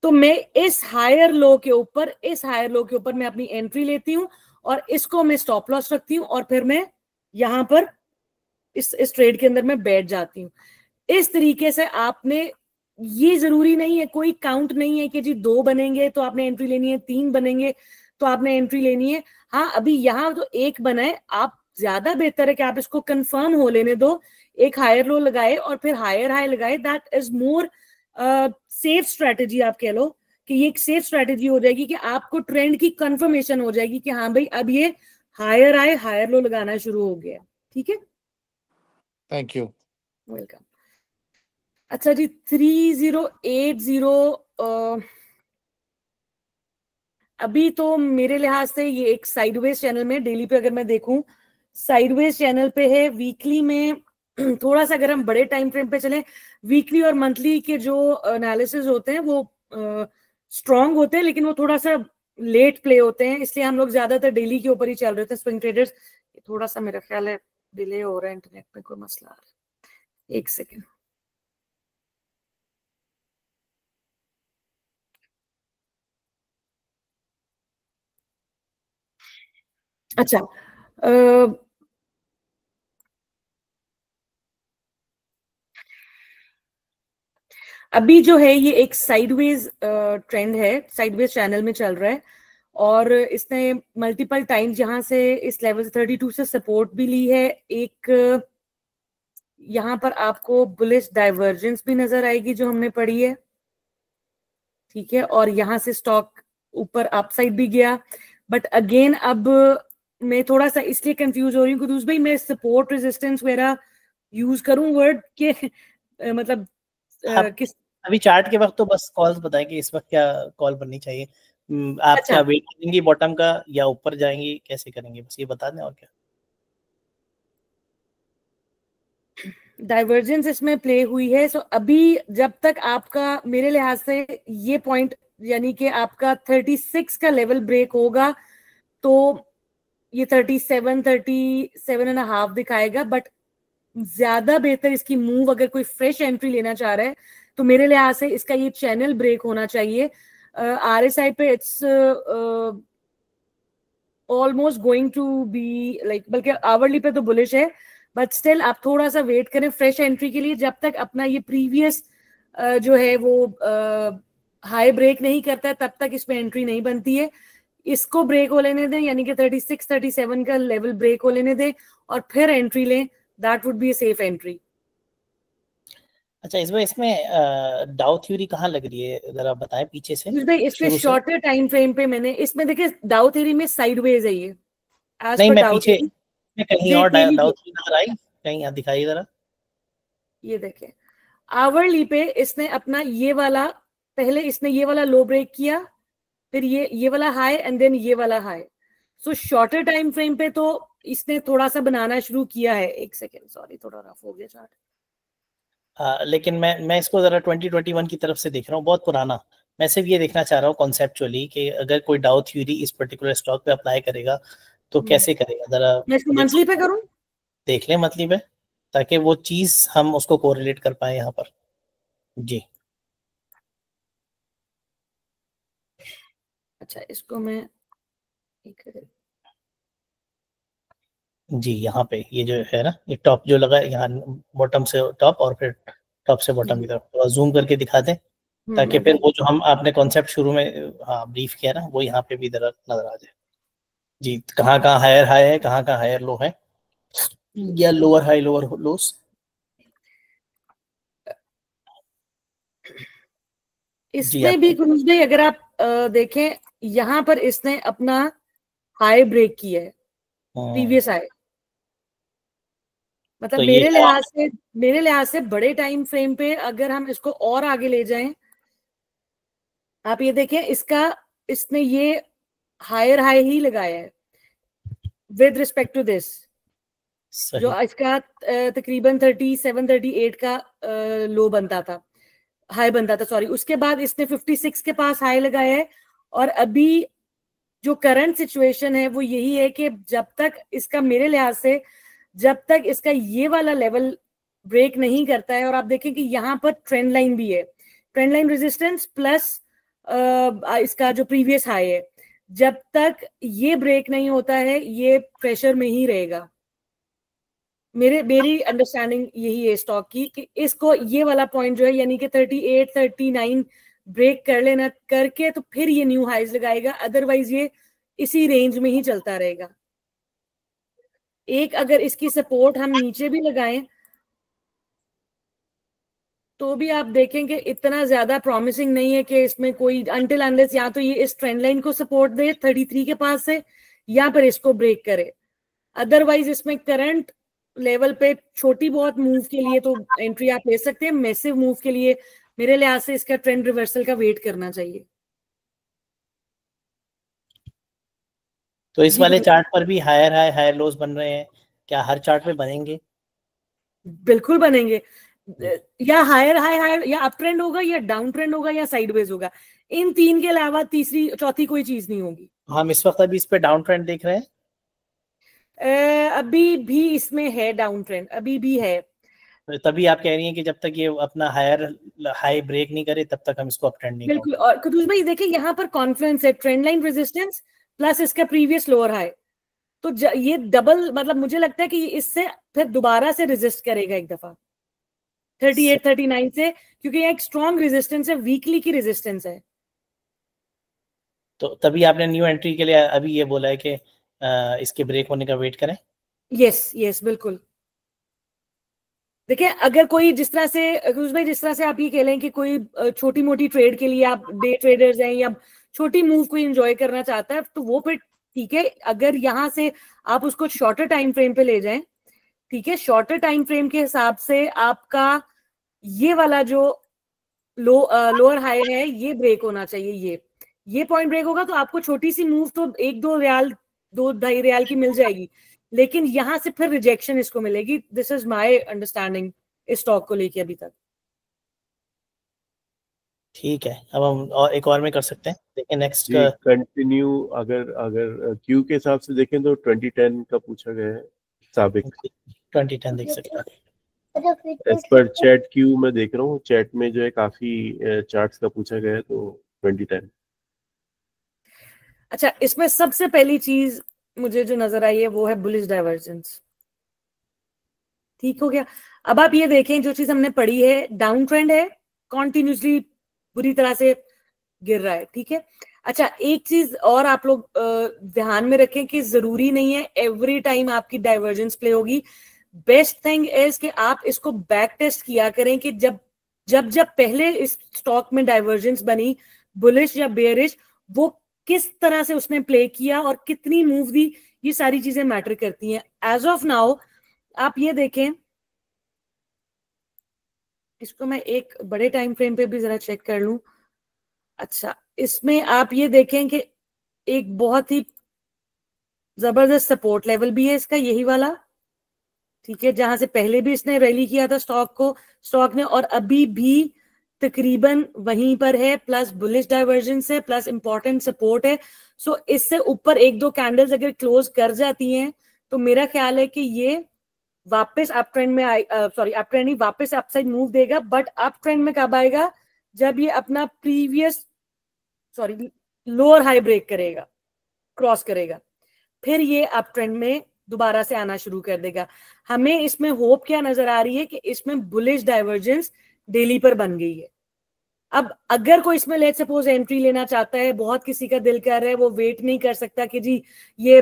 तो मैं इस हायर लो के ऊपर मैं अपनी एंट्री लेती हूँ और इसको मैं स्टॉप लॉस रखती हूँ, और फिर मैं यहाँ पर इस ट्रेड के अंदर मैं बैठ जाती हूँ। इस तरीके से आपने, ये जरूरी नहीं है, कोई काउंट नहीं है कि जी 2 बनेंगे तो आपने एंट्री लेनी है, 3 बनेंगे तो आपने एंट्री लेनी है। हाँ अभी यहाँ तो 1 बना है, आप ज्यादा बेहतर है कि आप इसको कंफर्म हो लेने दो, एक हायर लो लगाए और फिर हायर हाई लगाए। That is more safe strategy, आप कह लो कि ये एक सेफ स्ट्रेटेजी हो जाएगी कि आपको ट्रेंड की कंफर्मेशन हो जाएगी कि हाँ भाई अब ये हायर हाई हायर लो लगाना शुरू हो गया, ठीक है। Thank you. वेलकम। अच्छा जी 3080, अभी तो मेरे लिहाज से ये एक साइडवेज चैनल में, डेली पे अगर मैं देखूं साइडवेज चैनल पे है। वीकली में थोड़ा सा अगर हम बड़े टाइम फ्रेम पे चलें, वीकली और मंथली के जो एनालिसिस होते हैं वो स्ट्रांग होते हैं, लेकिन वो थोड़ा सा लेट प्ले होते हैं, इसलिए हम लोग ज्यादातर डेली के ऊपर ही चल रहे थे स्विंग ट्रेडर्स। थोड़ा सा मेरा ख्याल है डिले हो रहा है, इंटरनेट में कोई मसला आ रहा है, एक सेकेंड। अच्छा, अभी जो है ये एक साइडवेज ट्रेंड है, साइडवेज चैनल में चल रहा है, और इसने मल्टीपल टाइम्स यहाँ से इस लेवल 32 से सपोर्ट भी ली है। एक यहाँ पर आपको बुलिश डाइवर्जेंस भी नजर आएगी जो हमने पढ़ी है, ठीक है, और यहाँ से स्टॉक ऊपर अपसाइड भी गया। बट अगेन अब मैं थोड़ा सा इसलिए कंफ्यूज हो रही हूँ कुदूस भाई, मैं सपोर्ट रेजिस्टेंस वगैरह यूज करूं वर्ड के मतलब किस अभी चार्ट के वक्त तो बस कॉल्स बताएं कि इस वक्त क्या कॉल बननी चाहिए। आप अच्छा, क्या वेट करेंगी बॉटम का या ऊपर जाएंगी, कैसे करेंगे, बस ये बता दें और क्या। डाइवर्जेंस इसमें प्ले हुई है। सो अभी जब तक आपका मेरे लिहाज से ये पॉइंट यानी कि आपका 36 का लेवल ब्रेक होगा तो ये 37.5 दिखाएगा। बट ज्यादा बेहतर इसकी मूव, अगर कोई फ्रेश एंट्री लेना चाह रहा है तो मेरे लिहाज से इसका ये चैनल ब्रेक होना चाहिए। RSI पे it's almost going to be like, बल्कि आवरली पे तो बुलिश है, बट स्टिल आप थोड़ा सा वेट करें फ्रेश एंट्री के लिए, जब तक अपना ये प्रीवियस जो है वो हाई ब्रेक नहीं करता है तब तक इसमें एंट्री नहीं बनती है। इसको ब्रेक हो लेने दें, यानी कि 36-37 का लेवल ब्रेक हो लेने दें और फिर एंट्री लें, that would be a safe entry. अच्छा, इसमें डाउ थ्योरी कहाँ लग रही है, जरा बताएं पीछे से। इसमें शॉर्टर टाइम फ्रेम पे मैंने इसमें देखिए डाउ थ्योरी में साइडवेज है ये, एज नहीं पर मैं डाउ पीछे थ्योरी कहीं और डाउ थ्योरी नजर आई, कहीं यहाँ दिखाई जरा। ये देखिए आवरली पे इसने अपना ये वाला, पहले इसने ये वाला लो ब्रेक किया, फिर ये वाला हाई एंड देन ये वाला हाई। सो शॉर्टर टाइम फ्रेम पे तो इसने थोड़ा सा बनाना शुरू किया है। एक सेकेंड, सॉरी थोड़ा रफ हो गया चार्ट। लेकिन मैं इसको जरा 2021 की तरफ से देख रहा हूँ, बहुत पुराना। मैं सिर्फ ये देखना चाह रहा हूँ कॉन्सेप्चुअली कि अगर कोई डाउ थ्योरी इस पर्टिकुलर स्टॉक पे अप्लाई करेगा तो कैसे करेगा, जरा मैं इसको मंथली पे करूं, देख लें मंथली पे, ताकि वो चीज हम उसको कोरिलेट कर पाए यहाँ पर। जी अच्छा इसको मैं जी यहाँ पे ये जो है ना, ये टॉप जो लगा है यहाँ, बॉटम से टॉप और फिर टॉप से बॉटम की तरफ, थोड़ा जूम करके दिखा दें ताकि फिर वो जो हम आपने कॉन्सेप्ट शुरू में हाँ ब्रीफ किया ना वो यहाँ पे भी नजर आ जाए। जी कहाँ कहाँ हायर हाई है, कहाँ कहाँ हायर लो है, या लोअर हाई लोअर लोस। इसमें भी कुछ नहीं, अगर आप देखें यहाँ पर इसने अपना हाई ब्रेक किया है, प्रीवियस हाई। मतलब तो मेरे लिहाज से बड़े टाइम फ्रेम पे अगर हम इसको और आगे ले जाएं, आप ये देखें इसने ये हायर हाई ही लगाया है विद रिस्पेक्ट टू दिस, जो इसका तकरीबन 37-38 का लो बनता था, हाई बनता था सॉरी। उसके बाद इसने 56 के पास हाई लगाया है, और अभी जो करंट सिचुएशन है वो यही है कि जब तक इसका मेरे लिहाज से जब तक इसका ये वाला लेवल ब्रेक नहीं करता है, और आप देखें कि यहाँ पर ट्रेंड लाइन भी है, ट्रेंड लाइन रेजिस्टेंस प्लस इसका जो प्रीवियस हाई है, जब तक ये ब्रेक नहीं होता है ये प्रेशर में ही रहेगा। मेरी अंडरस्टैंडिंग यही है स्टॉक की कि इसको ये वाला पॉइंट जो है यानी कि 38-39 ब्रेक कर लेना, करके तो फिर ये न्यू हाइज लगाएगा, अदरवाइज ये इसी रेंज में ही चलता रहेगा। एक अगर इसकी सपोर्ट हम नीचे भी लगाएं तो भी आप देखेंगे इतना ज्यादा प्रॉमिसिंग नहीं है कि इसमें कोई अनटिल अनलेस या तो ये इस ट्रेंड लाइन को सपोर्ट दे 33 के पास से, या फिर इसको ब्रेक करे। अदरवाइज इसमें करंट लेवल पे छोटी बहुत मूव के लिए तो एंट्री आप ले सकते हैं, मैसिव मूव के लिए मेरे लिहाज से इसका ट्रेंड रिवर्सल का वेट करना चाहिए। तो इस जी वाले गुरु चार्ट पर भी हायर हाई हायर लोज बन रहे हैं, क्या हर चार्ट पे बनेंगे? बिल्कुल बनेंगे, या हायर हाई हायर, या अप ट्रेंड होगा, या डाउन ट्रेंड होगा, या साइडवेज होगा। इन तीन के अलावा तीसरी चौथी कोई चीज नहीं होगी। हम इस वक्त अभी इस पे डाउन ट्रेंड देख रहे हैं। अभी भी इसमें है डाउन ट्रेंड, अभी भी है। तभी आप कह रही हैं कि जब तक ये अपना हायर हाई ब्रेक नहीं करे तब तक हम इसको अप ट्रेंड नहीं बिल्कुल। और कुतुल भाई देखिए यहाँ पर कॉन्फ्लुएंस है, ट्रेंड लाइन रेजिस्टेंस प्लस इसका प्रीवियस लोअर हाई, तो ये डबल, मतलब मुझे लगता है कि इससे फिर दोबारा से रेजिस्ट करेगा एक दफा 38 39 से, क्योंकि ये एक स्ट्रॉन्ग रेजिस्टेंस है, वीकली की रेजिस्टेंस है। तो तभी आपने न्यू एंट्री के लिए अभी ये बोला है कि इसके ब्रेक होने का वेट करें। यस यस बिल्कुल। देखिए अगर कोई जिस तरह से कुछ भाई, जिस तरह से आप ये कह लें कि कोई छोटी मोटी ट्रेड के लिए आप डे ट्रेडर्स हैं या छोटी मूव को एंजॉय करना चाहता है, तो वो फिर ठीक है। अगर यहाँ से आप उसको शॉर्टर टाइम फ्रेम पे ले जाएं, ठीक है, शॉर्टर टाइम फ्रेम के हिसाब से आपका ये वाला जो लोअर हाई है ये ब्रेक होना चाहिए। ये पॉइंट ब्रेक होगा तो आपको छोटी सी मूव तो 1-2 रियाल 2-2.5 रियाल की मिल जाएगी, लेकिन यहां से फिर रिजेक्शन इसको मिलेगी। दिस इज माय अंडरस्टैंडिंग इस स्टॉक को लेके अभी तक। ठीक है, अब हम और एक और में कर सकते हैं। देखिए नेक्स्ट कंटिन्यू, अगर क्यू के हिसाब से देखें तो 2010 का पूछा गया है साबिक। 2010 देख सकते हैं। एज पर चैट क्यू में देख रहा हूँ, चैट में जो है काफी चार्ट्स का पूछा गया है, तो 2010। अच्छा, इसमें सबसे पहली चीज मुझे जो नजर आई है वो है बुलिश डाइवर्जेंस। ठीक हो गया। अब आप ये देखें, जो चीज हमने पढ़ी है, डाउन ट्रेंड है, कॉन्टिन्यूसली बुरी तरह से गिर रहा है, ठीक है। अच्छा, एक चीज और आप लोग ध्यान में रखें कि जरूरी नहीं है एवरी टाइम आपकी डाइवर्जेंस प्ले होगी। बेस्ट थिंग इज कि आप इसको बैक टेस्ट किया करें कि जब जब जब पहले इस स्टॉक में डाइवर्जेंस बनी, बुलिश या बेयरिश, वो किस तरह से उसने प्ले किया और कितनी मूव दी, ये सारी चीजें मैटर करती हैं। एज ऑफ नाउ आप ये देखें, इसको मैं एक बड़े टाइम फ्रेम पे भी जरा चेक कर लूं। अच्छा, इसमें आप ये देखें कि एक बहुत ही जबरदस्त सपोर्ट लेवल भी है इसका, यही वाला, ठीक है, जहां से पहले भी इसने रैली किया था स्टॉक ने, और अभी भी तकरीबन वहीं पर है, प्लस बुलिश डाइवर्जेंस है, प्लस इंपॉर्टेंट सपोर्ट है। सो इससे ऊपर 1-2 कैंडल्स अगर क्लोज कर जाती हैं तो मेरा ख्याल है कि ये वापस अप ट्रेंड में अप ट्रेंड नहीं, वापस अपसाइड मूव देगा। बट अप ट्रेंड में कब आएगा? जब ये अपना प्रीवियस लोअर हाई ब्रेक करेगा, क्रॉस करेगा, फिर ये अप ट्रेंड में दोबारा से आना शुरू कर देगा। हमें इसमें होप क्या नजर आ रही है कि इसमें बुलिश डाइवर्जेंस डेली पर बन गई है। अब अगर कोई इसमें लेट सपोज एंट्री लेना चाहता है, बहुत किसी का दिल कर रहा है, वो वेट नहीं कर सकता कि जी ये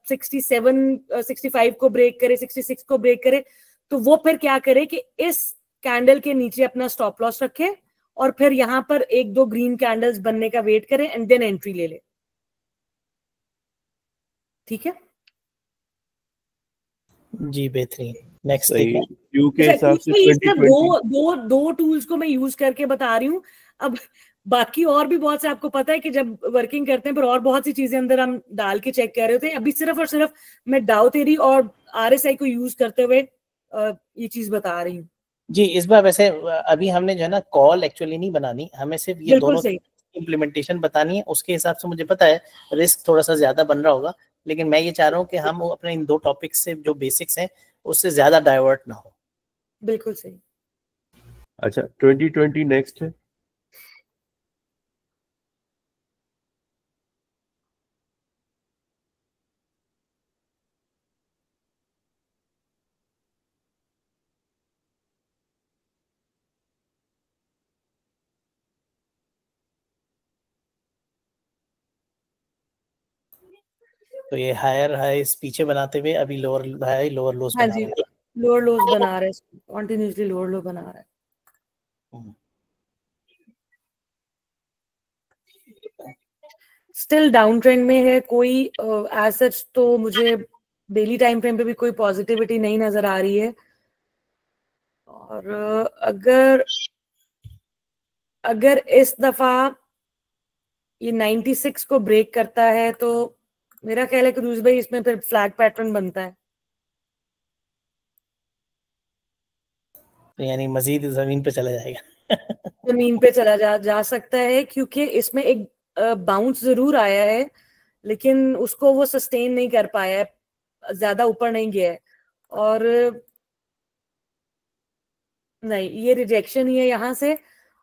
67 65 को ब्रेक करे, 66 को ब्रेक करे, तो वो फिर क्या करे कि इस कैंडल के नीचे अपना स्टॉप लॉस रखे और फिर यहां पर 1-2 ग्रीन कैंडल्स बनने का वेट करे एंड देन एंट्री ले ले। ठीक है जी, बेहतरीन। नेक्स्ट क्यू के हिसाब से 2020 दो टूल्स को मैं यूज करके बता रही हूँ। अब बाकी और भी बहुत से आपको पता है कि जब वर्किंग करते हैं पर और बहुत सी चीजें अंदर हम डाल के चेक कर रहे होते हैं। अभी सिर्फ और सिर्फ मैं डाउ थ्योरी और RSI को यूज करते हुए ये चीज बता रही हूँ। जी, इस बार वैसे अभी हमने जो है ना कॉल एक्चुअली नहीं बनानी, हमें सिर्फ ये दोनों इम्प्लीमेंटेशन बतानी है। उसके हिसाब से मुझे पता है रिस्क थोड़ा सा ज्यादा बन रहा होगा, लेकिन मैं ये चाह रहा हूँ कि हम अपने इन 2 टॉपिक्स से जो बेसिक्स हैं उससे ज्यादा डाइवर्ट ना हो। बिल्कुल सही। अच्छा, 2020 नेक्स्ट है। तो ये हायर हाईस पीछे बनाते हुए अभी लोअर हाई लोअर लोज बना रहा है। लोअर लोज बना रहा है, कंटिन्यूअसली लोअर लो बना रहा है। स्टिल डाउन ट्रेंड में है। कोई एज सच तो मुझे डेली टाइम फ्रेम पे भी कोई पॉजिटिविटी नहीं नजर आ रही है। और अगर इस दफा ये 96 को ब्रेक करता है तो मेरा ख्याल है कुदूस भाई इसमें फिर फ्लैग पैटर्न बनता है। तो यानी मजीद जमीन पे चला जाएगा। जमीन पे चला जा सकता है, क्योंकि इसमें एक बाउंस जरूर आया है, लेकिन उसको वो सस्टेन नहीं कर पाया है, ज्यादा ऊपर नहीं गया है। और नहीं, ये रिजेक्शन ही है यहाँ से।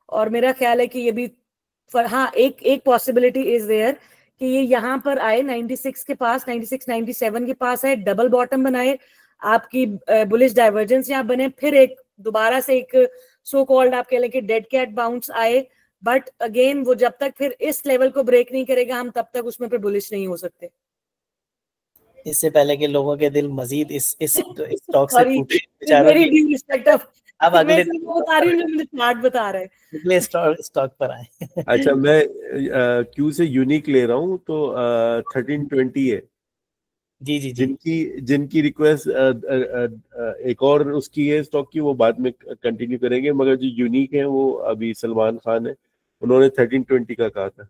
और मेरा ख्याल है कि ये भी हाँ, एक पॉसिबिलिटी इज देयर कि ये यहाँ पर आए 96 के पास, 96 97 के पास है, डबल बॉटम बनाए, आपकी बुलिश डाइवर्जेंस यहाँ बने, फिर एक दोबारा से एक सो कॉल्ड आप कह लें कि डेड कैट बाउंस आए। बट अगेन वो जब तक फिर इस लेवल को ब्रेक नहीं करेगा, हम तब तक उसमें फिर बुलिश नहीं हो सकते। इससे पहले के लोगों के दिल मजीद इस स्टॉक से सॉरी, टूटे बेचारों वेरी की। ड्यू रिस्पेक्ट ऑफ, अब मैं अगले सिर्फ वो बता रही हूँ जो मुझे चार्ट बता रहे हैं। अगले स्टॉक पर आए। अच्छा, मैं क्यू से यूनिक ले रहा हूँ, तो 1320 है जी जी जी। जिनकी रिक्वेस्ट एक और उसकी है स्टॉक की, वो बाद में कंटिन्यू करेंगे, मगर जो यूनिक है वो अभी सलमान खान है, उन्होंने 1320 का कहा था।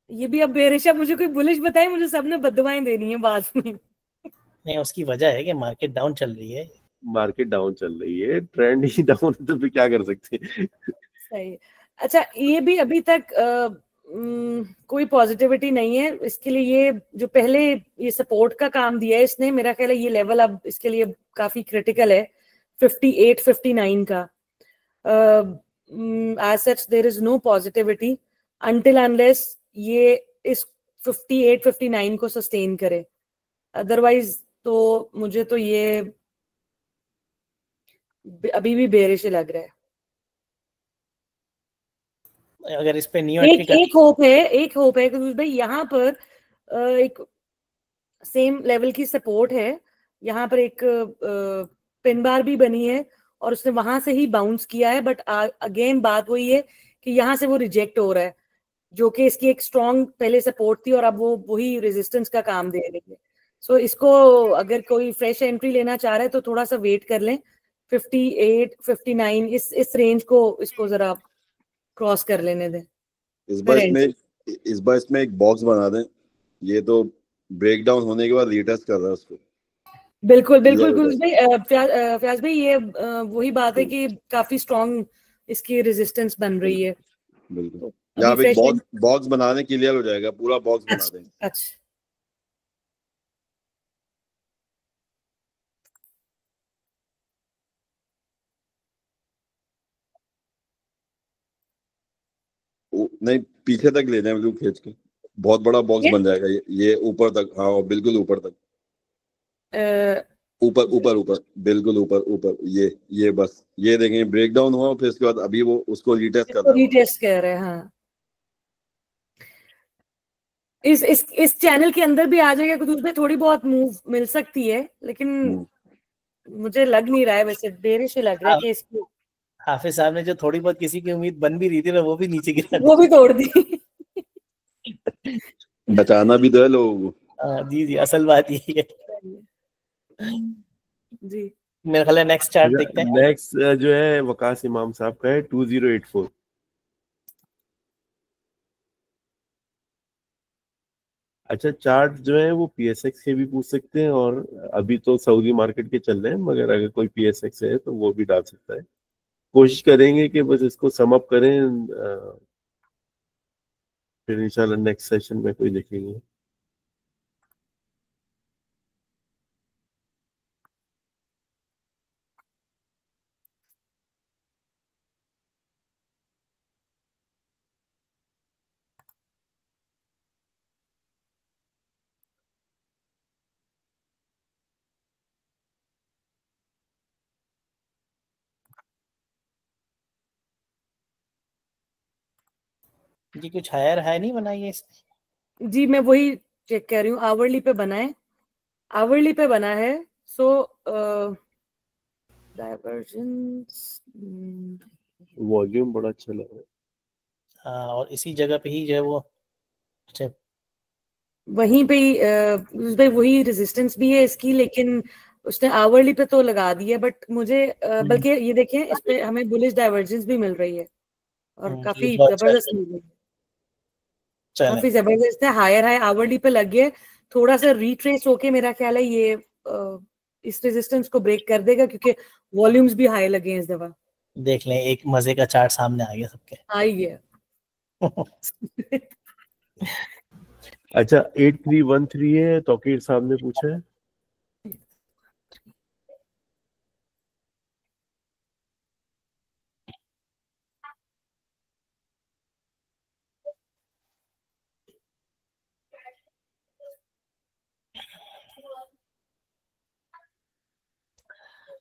ये भी अब बेरिशा मुझे कोई बुलिश बताए, मुझे सबने बददुआएं देनी है बाद में। नहीं, उसकी वजह है कि मार्केट डाउन चल रही है। मार्केट डाउन चल रही है, ट्रेंड ही डाउन है, तो फिर क्या कर सकते हैं। सही। अच्छा, ये भी अभी तक कोई पॉजिटिविटी नहीं है इसके लिए। ये जो पहले ये सपोर्ट का काम दिया है इसने, मेरा ख्याल है ये लेवल अब इसके लिए काफी क्रिटिकल है, 58 59 का। As such there is no positivity until unless ये इस 58 59 को सस्टेन करे। अदरवाइज तो मुझे तो ये अभी भी बेरिश लग रहा है। अगर इस पे न्यू एक होप है कि भाई यहाँ पर एक सेम लेवल की सपोर्ट है, यहाँ पर एक पिन बार भी बनी है और उसने वहां से ही बाउंस किया है। बट अगेन बात वही है कि यहाँ से वो रिजेक्ट हो रहा है, जो कि इसकी एक स्ट्रॉन्ग पहले सपोर्ट थी और अब वो वही रेजिस्टेंस का काम दे रही है। सो इसको अगर कोई फ्रेश एंट्री लेना चाह रहा है तो थोड़ा सा वेट कर लें, 58 59 इस रेंज को इसको जरा क्रॉस कर लेने दें। इस बार इसमें एक बॉक्स बना दें, ये तो ब्रेक डाउन होने के बाद रीटेस्ट कर रहा है उसको। बिल्कुल भाई, फयाज भाई, ये वही बात है कि काफी स्ट्रॉन्ग इसकी रेजिस्टेंस बन रही है। बिल्कुल, यहाँ पे बॉक्स बनाने क्लियर हो जाएगा, पूरा बॉक्स बना दें। अच्छा, नहीं, पीछे तक ले जाए, बिल्कुल खींच के, बहुत बड़ा बॉक्स बन जाएगा ये ऊपर तक। हाँ, बिल्कुल ऊपर तक, ऊपर बिल्कुल ऊपर। ये बस ये देखेंगे ब्रेक डाउन हुआ, फिर इसके बाद अभी वो उसको रीटेस्ट कर रहे हैं। हाँ, इस चैनल के अंदर भी आ जाएगा कुछ में, थोड़ी बहुत मूव मिल सकती है, लेकिन मुझे लग नहीं रहा है, वैसे देर से लग रहा है कि इसको हाफिज साहब ने जो थोड़ी बहुत किसी की उम्मीद बन भी रही थी ना, वो भी नीचे गिरा, वो भी तोड़ दी। बचाना भी तो है लोगों को। जी, असल बात यही है। जी, मेरा ख्याल है नेक्स्ट चार्ट देखते हैं। नेक्स्ट जो है वकास इमाम साहब का है 2084। अच्छा, चार्ट जो है वो पीएसएक्स के भी पूछ सकते हैं, और अभी तो सऊदी मार्केट के चल रहे हैं, मगर अगर कोई पीएसएक्स है तो वो भी डाल सकता है। कोशिश करेंगे कि बस इसको सम अप करें, फिर इंशाल्लाह नेक्स्ट सेशन में कोई देखेंगे। जी, कुछ हायर हाई नहीं बनाई है इसने। जी, मैं वही चेक कर रही हूँ, आवरली पे बना है। सो डाइवर्जेंस, वॉल्यूम बड़ा अच्छा लग रहा है। हाँ, और इसी जगह पे ही जो है वो वहीं पे ही वही रेजिस्टेंस भी है इसकी, लेकिन उसने आवरली पे तो लगा दी है, बट मुझे बल्कि ये देखें इस पे हमें बुलिश डाइवर्जेंस भी मिल रही है और काफी ये तो अच्छा जबरदस्त है। मिल रही है, चलें काफी जबरदस्त है। हायर हाई आवरली पे लग गए, थोड़ा सा रिट्रेस होके मेरा ख्याल है ये इस रेजिस्टेंस को ब्रेक कर देगा, क्योंकि वॉल्यूम्स भी हाई लगे हैं इस दफा। देख लें, एक मजे का चार्ट सामने आ गया सबके। आ ही गया। अच्छा 8313 है, तौकीर साहब ने पूछा है।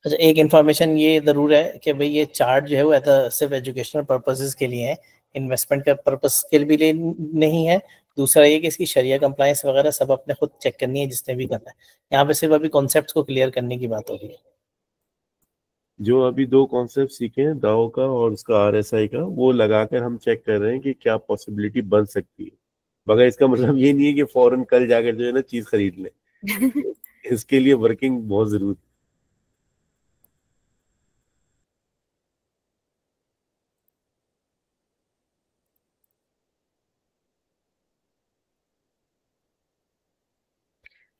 अच्छा, एक इन्फॉर्मेशन ये जरूर है कि भाई ये चार्ट जो है वो सिर्फ एजुकेशनल पर्पसेस के लिए है, इन्वेस्टमेंट का पर्पस के लिए नहीं है। दूसरा ये कि इसकी शरिया कंप्लायंस वगैरह सब अपने खुद चेक करनी है जिसने भी करना है। यहाँ पे सिर्फ अभी कॉन्सेप्ट्स को क्लियर करने की बात हो रही है। जो अभी 2 कॉन्सेप्ट सीखे हैं, दाओ का और उसका आरएसआई का, वो लगाकर हम चेक कर रहे हैं कि क्या पॉसिबिलिटी बन सकती है। मगर इसका मतलब ये नहीं है कि फौरन कल जाकर जो है ना चीज खरीद लें। इसके लिए वर्किंग बहुत जरूरी।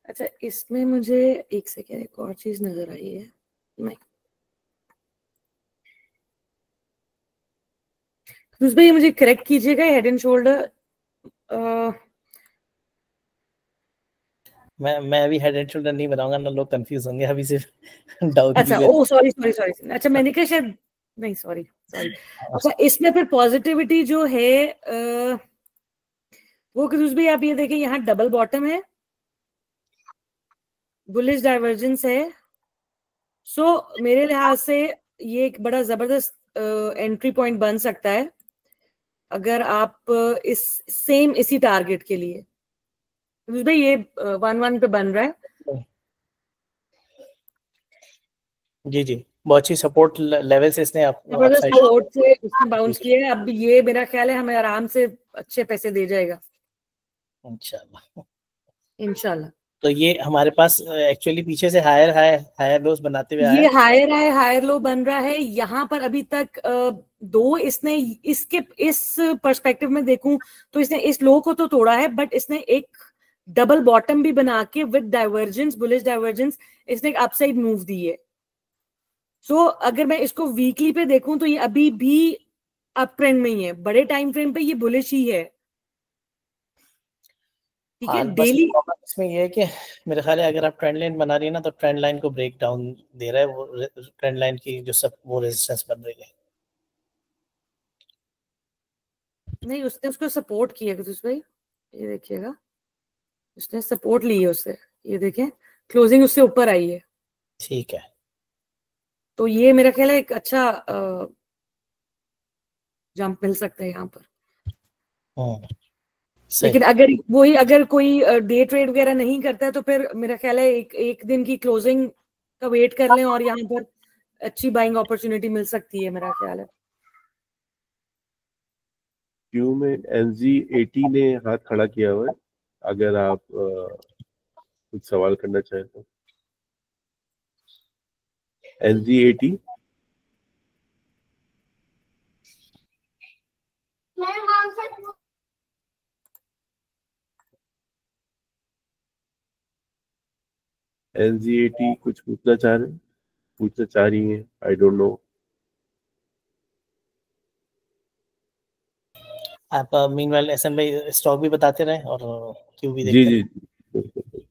अच्छा, इसमें मुझे एक सेकेंड एक और चीज नजर आई है। नहीं भाई, मुझे करेक्ट कीजिएगा, हेड एंड शोल्डर मैं अभी हेड एंड शोल्डर नहीं बनाऊंगा ना, लोग कंफ्यूज होंगे। अभी सिर्फ डाउन अच्छा, ओ सॉरी सॉरी सॉरी, अच्छा मैंने कहा शायद, नहीं सॉरी सॉरी। अच्छा, इसमें फिर पॉजिटिविटी जो है वो कुछ भी, आप ये देखें यहाँ डबल बॉटम है, बुलिश डाइवर्जेंस है। सो मेरे लिहाज से ये एक बड़ा जबरदस्त एंट्री पॉइंट बन सकता है अगर आप इस सेम इसी टारगेट के लिए। भाई ये 1-1 पे बन रहा है। जी जी, बहुत अच्छी सपोर्ट लेवल से इसने जबरदस्त सपोर्ट से इसने बाउंस किया है। अब ये मेरा ख्याल है हमें आराम से अच्छे पैसे दे जाएगा इंशाल्लाह। इंशाल्लाह। तो ये हमारे पास एक्चुअली पीछे से हायर लोस बनाते हुए आया ये है। हायर है, हायर लो बन रहा है यहाँ पर अभी तक। दो इसने इसके इस पर्सपेक्टिव में देखूं तो इसने इस लो को तो तोड़ा है, बट इसने एक डबल बॉटम भी बना के विद डाइवर्जेंस, बुलिश डाइवर्जेंस, इसने एक अपसाइड मूव दी है। सो अगर मैं इसको वीकली पे देखूं तो ये अभी भी अप ट्रेंड में ही है, बड़े टाइम फ्रेम पे ये बुलिश ही है। ठीक है, डेली इसमें ये है कि मेरे ख्याल है अगर आप ट्रेंड लाइन बना रही है ना तो ट्रेंड लाइन को ब्रेक डाउन दे रहा है, वो ट्रेंड लाइन की जो सब वो रेजिस्टेंस बन रही है। नहीं, उसने उसको सपोर्ट किया कुछ भाई, ये देखिएगा उसने सपोर्ट ली है उससे, ये देखें क्लोजिंग उससे ऊपर आई है। ठीक है, तो ये मेरा ख्याल है एक अच्छा जंप मिल सकता है यहाँ पर। लेकिन अगर वही अगर कोई डे ट्रेड वगैरह नहीं करता है तो फिर मेरा ख्याल है एक दिन की क्लोजिंग का वेट कर लें और यहाँ पर अच्छी बाइंग अपॉर्चुनिटी मिल सकती है मेरा ख्याल है। क्यू में NZ80 ने हाथ खड़ा किया हुआ है, अगर आप कुछ सवाल करना चाहें तो। NZ80 NZ80 कुछ पूछना चाह रही हैं, आई डोंट नो। आप मीनवाइल एसएन भाई स्टॉक भी बताते रहे और क्यू भी जी देखते जी रहे।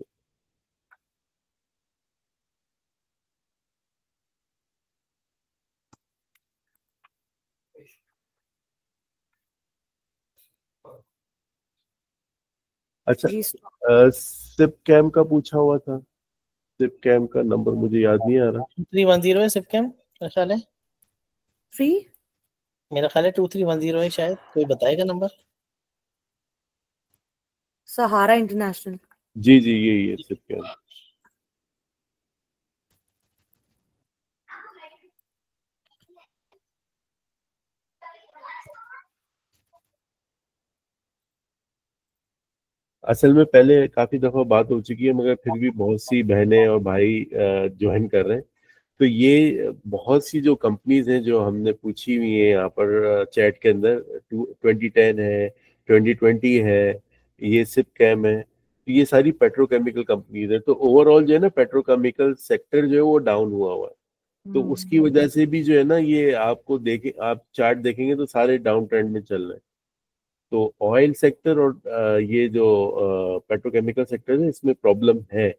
अच्छा, सिप कैम का पूछा हुआ था, सिप कैम का नंबर मुझे याद नहीं आ रहा। 2310 है सिप कैम, मेरा ख्याल है। मेरा ख्याल है 2310 है शायद, कोई बताएगा नंबर? सहारा इंटरनेशनल। जी जी यही है सिप कैम। असल में पहले काफी दफा बात हो चुकी है, मगर फिर भी बहुत सी बहनें और भाई ज्वाइन कर रहे हैं। तो ये बहुत सी जो कंपनीज हैं जो हमने पूछी हुई है यहाँ पर चैट के अंदर, 2010 है, 2020 है, ये सिप कैम है, तो ये सारी पेट्रोकेमिकल कंपनीज है। तो ओवरऑल जो है ना पेट्रोकेमिकल सेक्टर जो है वो डाउन हुआ है। तो उसकी वजह से भी जो है ना, ये आपको देखे, आप चार्ट देखेंगे तो सारे डाउन ट्रेंड में चल रहे हैं। तो ऑयल सेक्टर और ये जो पेट्रोकेमिकल सेक्टर है, इसमें प्रॉब्लम है।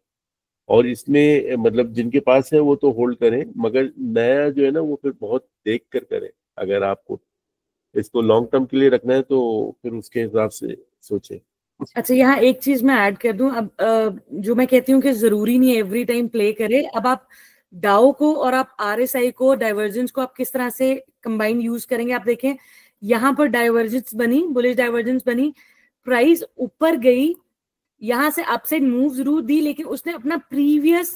और इसमें मतलब जिनके पास है वो तो होल्ड करें, मगर नया जो है ना वो फिर बहुत देख कर करें। अगर आपको इसको लॉन्ग टर्म के लिए रखना है तो फिर उसके हिसाब से सोचें। अच्छा, यहाँ एक चीज मैं ऐड कर दूं। अब जो मैं कहती हूँ कि जरूरी नहीं एवरी टाइम प्ले करे। अब आप डाउ को और आप आरएसआई को, डाइवर्जेंस को आप किस तरह से कंबाइन यूज करेंगे, आप देखें यहाँ पर डाइवर्जेंस बनी, बुलिश डाइवर्जेंस बनी, प्राइस ऊपर गई, यहाँ से अपसाइड मूव जरूर दी, लेकिन उसने अपना प्रीवियस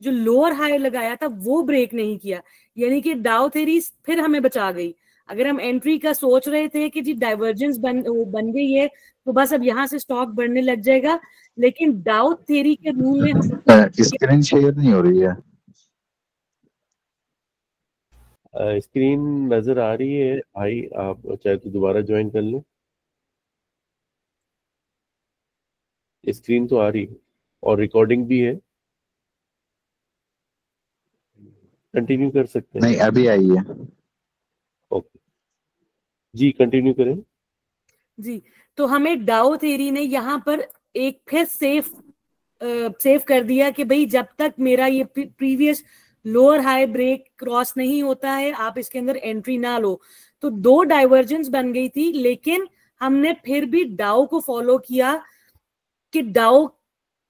जो लोअर हाई लगाया था वो ब्रेक नहीं किया, यानी कि डाउ थ्योरी फिर हमें बचा गई। अगर हम एंट्री का सोच रहे थे कि जी डाइवर्जेंस बन गई है तो बस अब यहाँ से स्टॉक बढ़ने लग जाएगा, लेकिन डाउ थ्योरी के रूल में स्क्रीन शेयर नहीं हो रही है। स्क्रीन नजर आ रही है भाई, आप चाहे तो दोबारा ज्वाइन कर लें। स्क्रीन तो आ रही है और रिकॉर्डिंग भी है, कंटिन्यू कर सकते हैं। नहीं, अभी आई है। ओके जी, कंटिन्यू करें जी। तो हमें डाउ थ्योरी ने यहाँ पर एक फिर सेफ कर दिया कि भाई जब तक मेरा ये previous lower high break cross नहीं होता है आप इसके अंदर एंट्री ना लो। तो दो डाइवर्जेंस बन गई थी, लेकिन हमने फिर भी डाउ को फॉलो किया कि डाउ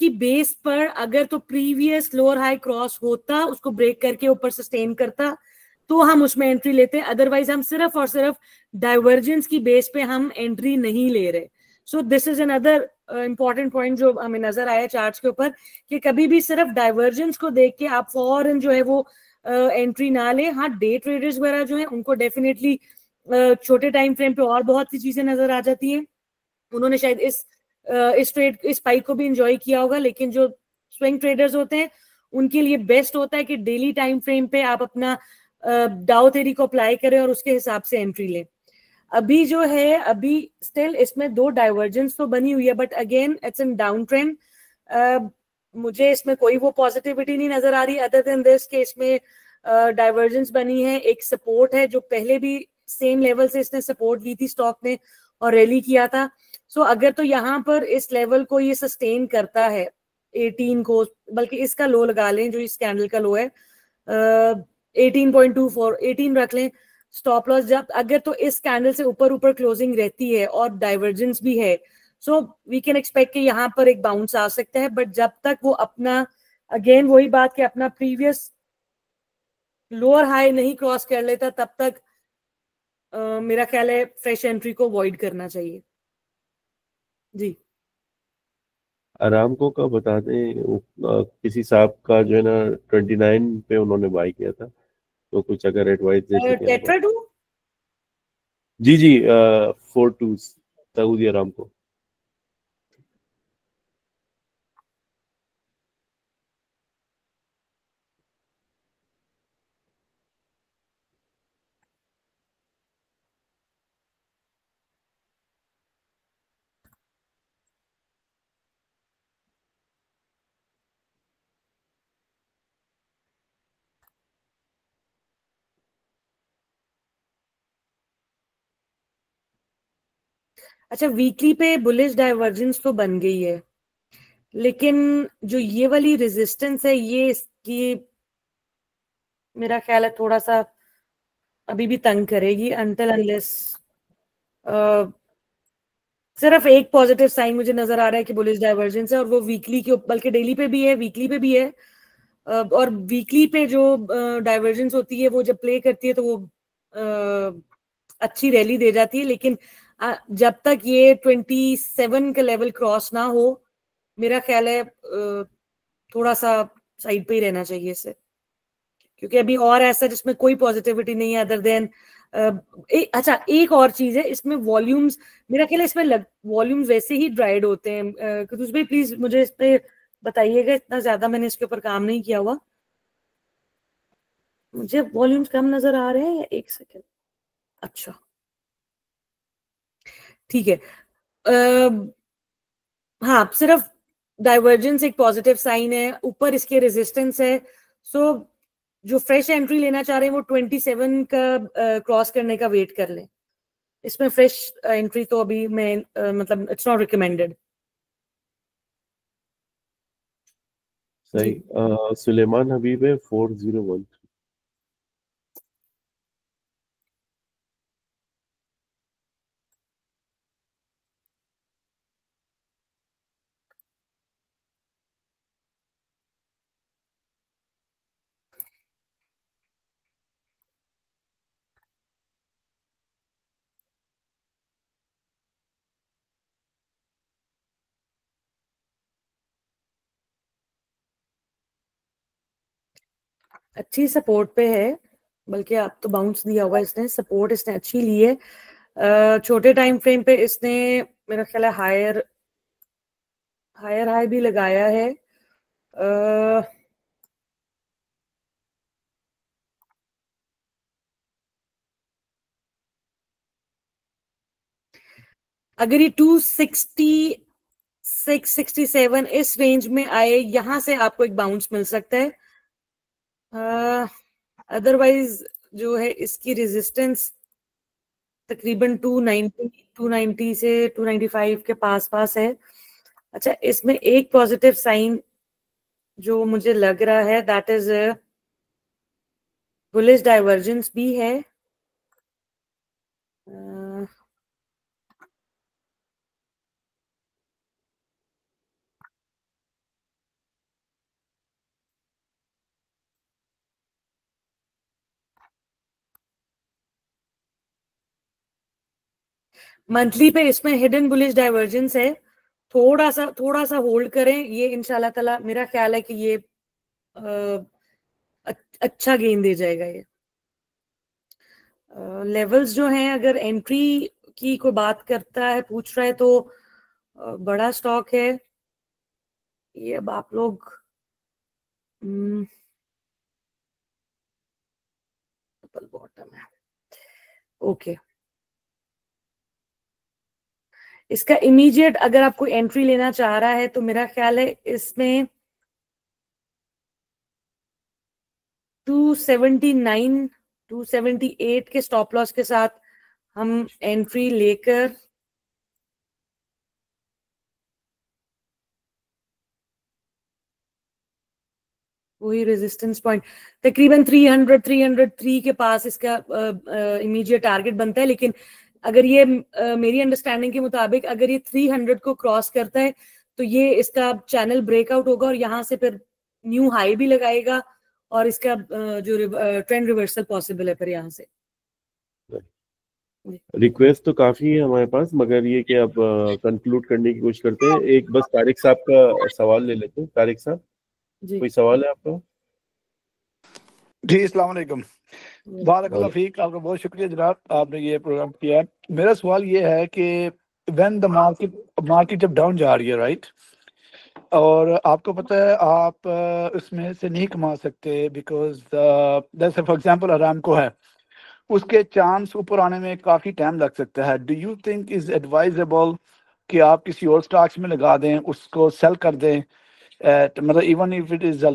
की बेस पर अगर तो प्रीवियस लोअर हाई क्रॉस होता, उसको ब्रेक करके ऊपर सस्टेन करता, तो हम उसमें एंट्री लेते। अदरवाइज हम सिर्फ और सिर्फ डाइवर्जेंस की बेस पे हम एंट्री नहीं ले रहे। So this is another important point जो हमें नजर आया चार्ट्स के ऊपर, कि कभी भी सिर्फ डाइवर्जेंस को देख के आप फौरन जो है वो एंट्री ना लें। हाँ, डे ट्रेडर्स वगैरह जो है उनको डेफिनेटली छोटे टाइम फ्रेम पे और बहुत सी चीजें नजर आ जाती हैं, उन्होंने शायद इस ट्रेड इस स्पाइक को भी एंजॉय किया होगा। लेकिन जो स्विंग ट्रेडर्स होते हैं उनके लिए बेस्ट होता है कि डेली टाइम फ्रेम पे आप अपना डाउ थ्योरी को अप्लाई करें और उसके हिसाब से एंट्री लें। अभी जो है, अभी स्टिल इसमें दो डाइवर्जेंस तो बनी हुई है, but again it's in down trend. मुझे इसमें कोई वो पॉजिटिविटी नहीं नजर आ रही अदर देन दिस कि इसमें डाइवर्जेंस बनी है। एक सपोर्ट है जो पहले भी सेम लेवल से इसने सपोर्ट ली थी स्टॉक ने और रैली किया था। सो अगर तो यहाँ पर इस लेवल को ये सस्टेन करता है 18 को, बल्कि इसका लो लगा लें जो इस कैंडल का लो है 18.24, 18 रख लें स्टॉप लॉस। जब अगर तो इस कैंडल से ऊपर ऊपर क्लोजिंग रहती है और डाइवर्जेंस भी है, सो वी कैन एक्सपेक्ट कि यहाँ पर एक बाउंस आ सकता है। बट जब तक वो अपना, अगेन वही बात कि अपना प्रीवियस लोअर हाई नहीं क्रॉस कर लेता, तब तक मेरा ख्याल है फ्रेश एंट्री को अवॉइड करना चाहिए। जी, अरामको का बता दें, किसी साहब का जो है ना 29 पे उन्होंने बाय किया था, तो कुछ अगर एडवाइस दे सके। Tetra two, G G, 42 Saudi Aramco. अच्छा वीकली पे बुलिश डाइवर्जेंस तो बन गई है, लेकिन जो ये वाली रेजिस्टेंस है ये इसकी मेरा ख्याल है थोड़ा सा अभी भी तंग करेगी अनटिल अनलेस सिर्फ एक पॉजिटिव साइन मुझे नजर आ रहा है कि बुलिश डाइवर्जेंस है, और वो वीकली के, बल्कि डेली पे भी है, वीकली पे भी है। और वीकली पे जो डाइवर्जेंस होती है वो जब प्ले करती है तो वो अच्छी रैली दे जाती है। लेकिन जब तक ये 27 का लेवल क्रॉस ना हो, मेरा ख्याल है थोड़ा सा साइड पे ही रहना चाहिए इससे, क्योंकि अभी और ऐसा जिसमें कोई पॉजिटिविटी नहीं है अदर देन अच्छा एक और चीज है इसमें, वॉल्यूम्स मेरा ख्याल है इसमें वॉल्यूम्स वैसे ही ड्राइड होते हैं। कुतुस भाई प्लीज मुझे इस पे बताइएगा, इतना ज्यादा मैंने इसके ऊपर काम नहीं किया हुआ। मुझे वॉल्यूम्स कम नजर आ रहे हैं या एक सेकेंड, अच्छा ठीक है। हाँ सिर्फ डाइवर्जेंस एक पॉजिटिव साइन है, ऊपर इसके रेजिस्टेंस है। सो जो फ्रेश एंट्री लेना चाह रहे हैं वो 27 का क्रॉस करने का वेट कर लें। इसमें फ्रेश एंट्री तो अभी मैं मतलब इट्स नॉट रिकमेंडेड। सही। सुलेमान हबीब है 4013। अच्छी सपोर्ट पे है, बल्कि अब तो बाउंस दिया हुआ इसने, सपोर्ट इसने अच्छी ली है। छोटे टाइम फ्रेम पे इसने मेरा ख्याल है हायर हाई भी लगाया है। अगर ये 266-67 इस रेंज में आए, यहां से आपको एक बाउंस मिल सकता है। अदरवाइज जो है इसकी रेजिस्टेंस तकरीबन 290 से 295 के पास है। अच्छा इसमें एक पॉजिटिव साइन जो मुझे लग रहा है दैट इज बुलिश डाइवर्जेंस भी है। मंथली पे इसमें हिडन बुलिश डाइवर्जेंस है, थोड़ा सा होल्ड करें, ये इंशाल्लाह ताला मेरा ख्याल है कि ये अच्छा गेन दे जाएगा। ये लेवल्स जो हैं, अगर एंट्री की कोई बात करता है पूछ रहा है तो बड़ा स्टॉक है ये। अब आप लोग बॉटम है, ओके। इसका इमीडिएट अगर आप कोई एंट्री लेना चाह रहा है तो मेरा ख्याल है इसमें 279 278 के स्टॉप लॉस के साथ हम एंट्री लेकर वही रेजिस्टेंस पॉइंट तकरीबन 303 के पास इसका इमीडिएट टारगेट बनता है। लेकिन अगर ये मेरी अंडरस्टैंडिंग के मुताबिक अगर ये 300 को क्रॉस करता है तो ये इसका चैनल ब्रेकआउट होगा और यहाँ से फिर न्यू हाई भी लगाएगा और इसका जो ट्रेंड रिवर्सल पॉसिबल है फिर यहाँ से। रिक्वेस्ट तो काफी है हमारे पास, मगर ये कि अब कंक्लूड करने की कोशिश करते हैं। एक बस तारिक साहब का सवाल ले लेते हैं। तारिक साहब कोई सवाल है आपका? जी अस्सलाम वालेकुम। बारकल्लाह फीक, आपका बहुत शुक्रिया जनाब, आपने ये प्रोग्राम किया है। मेरा सवाल ये है कि व्हेन द मार्केट जब डाउन जा रही है राइट, और आपको पता है आप इसमें से नहीं कमा सकते बिकॉज जैसे फॉर एग्जांपल अरामको है, उसके चांस ऊपर आने में काफ़ी टाइम लग सकता है। Do you think is advisable कि आप किसी और स्टॉक्स में लगा दें, उसको सेल कर दें, मतलब even if it is a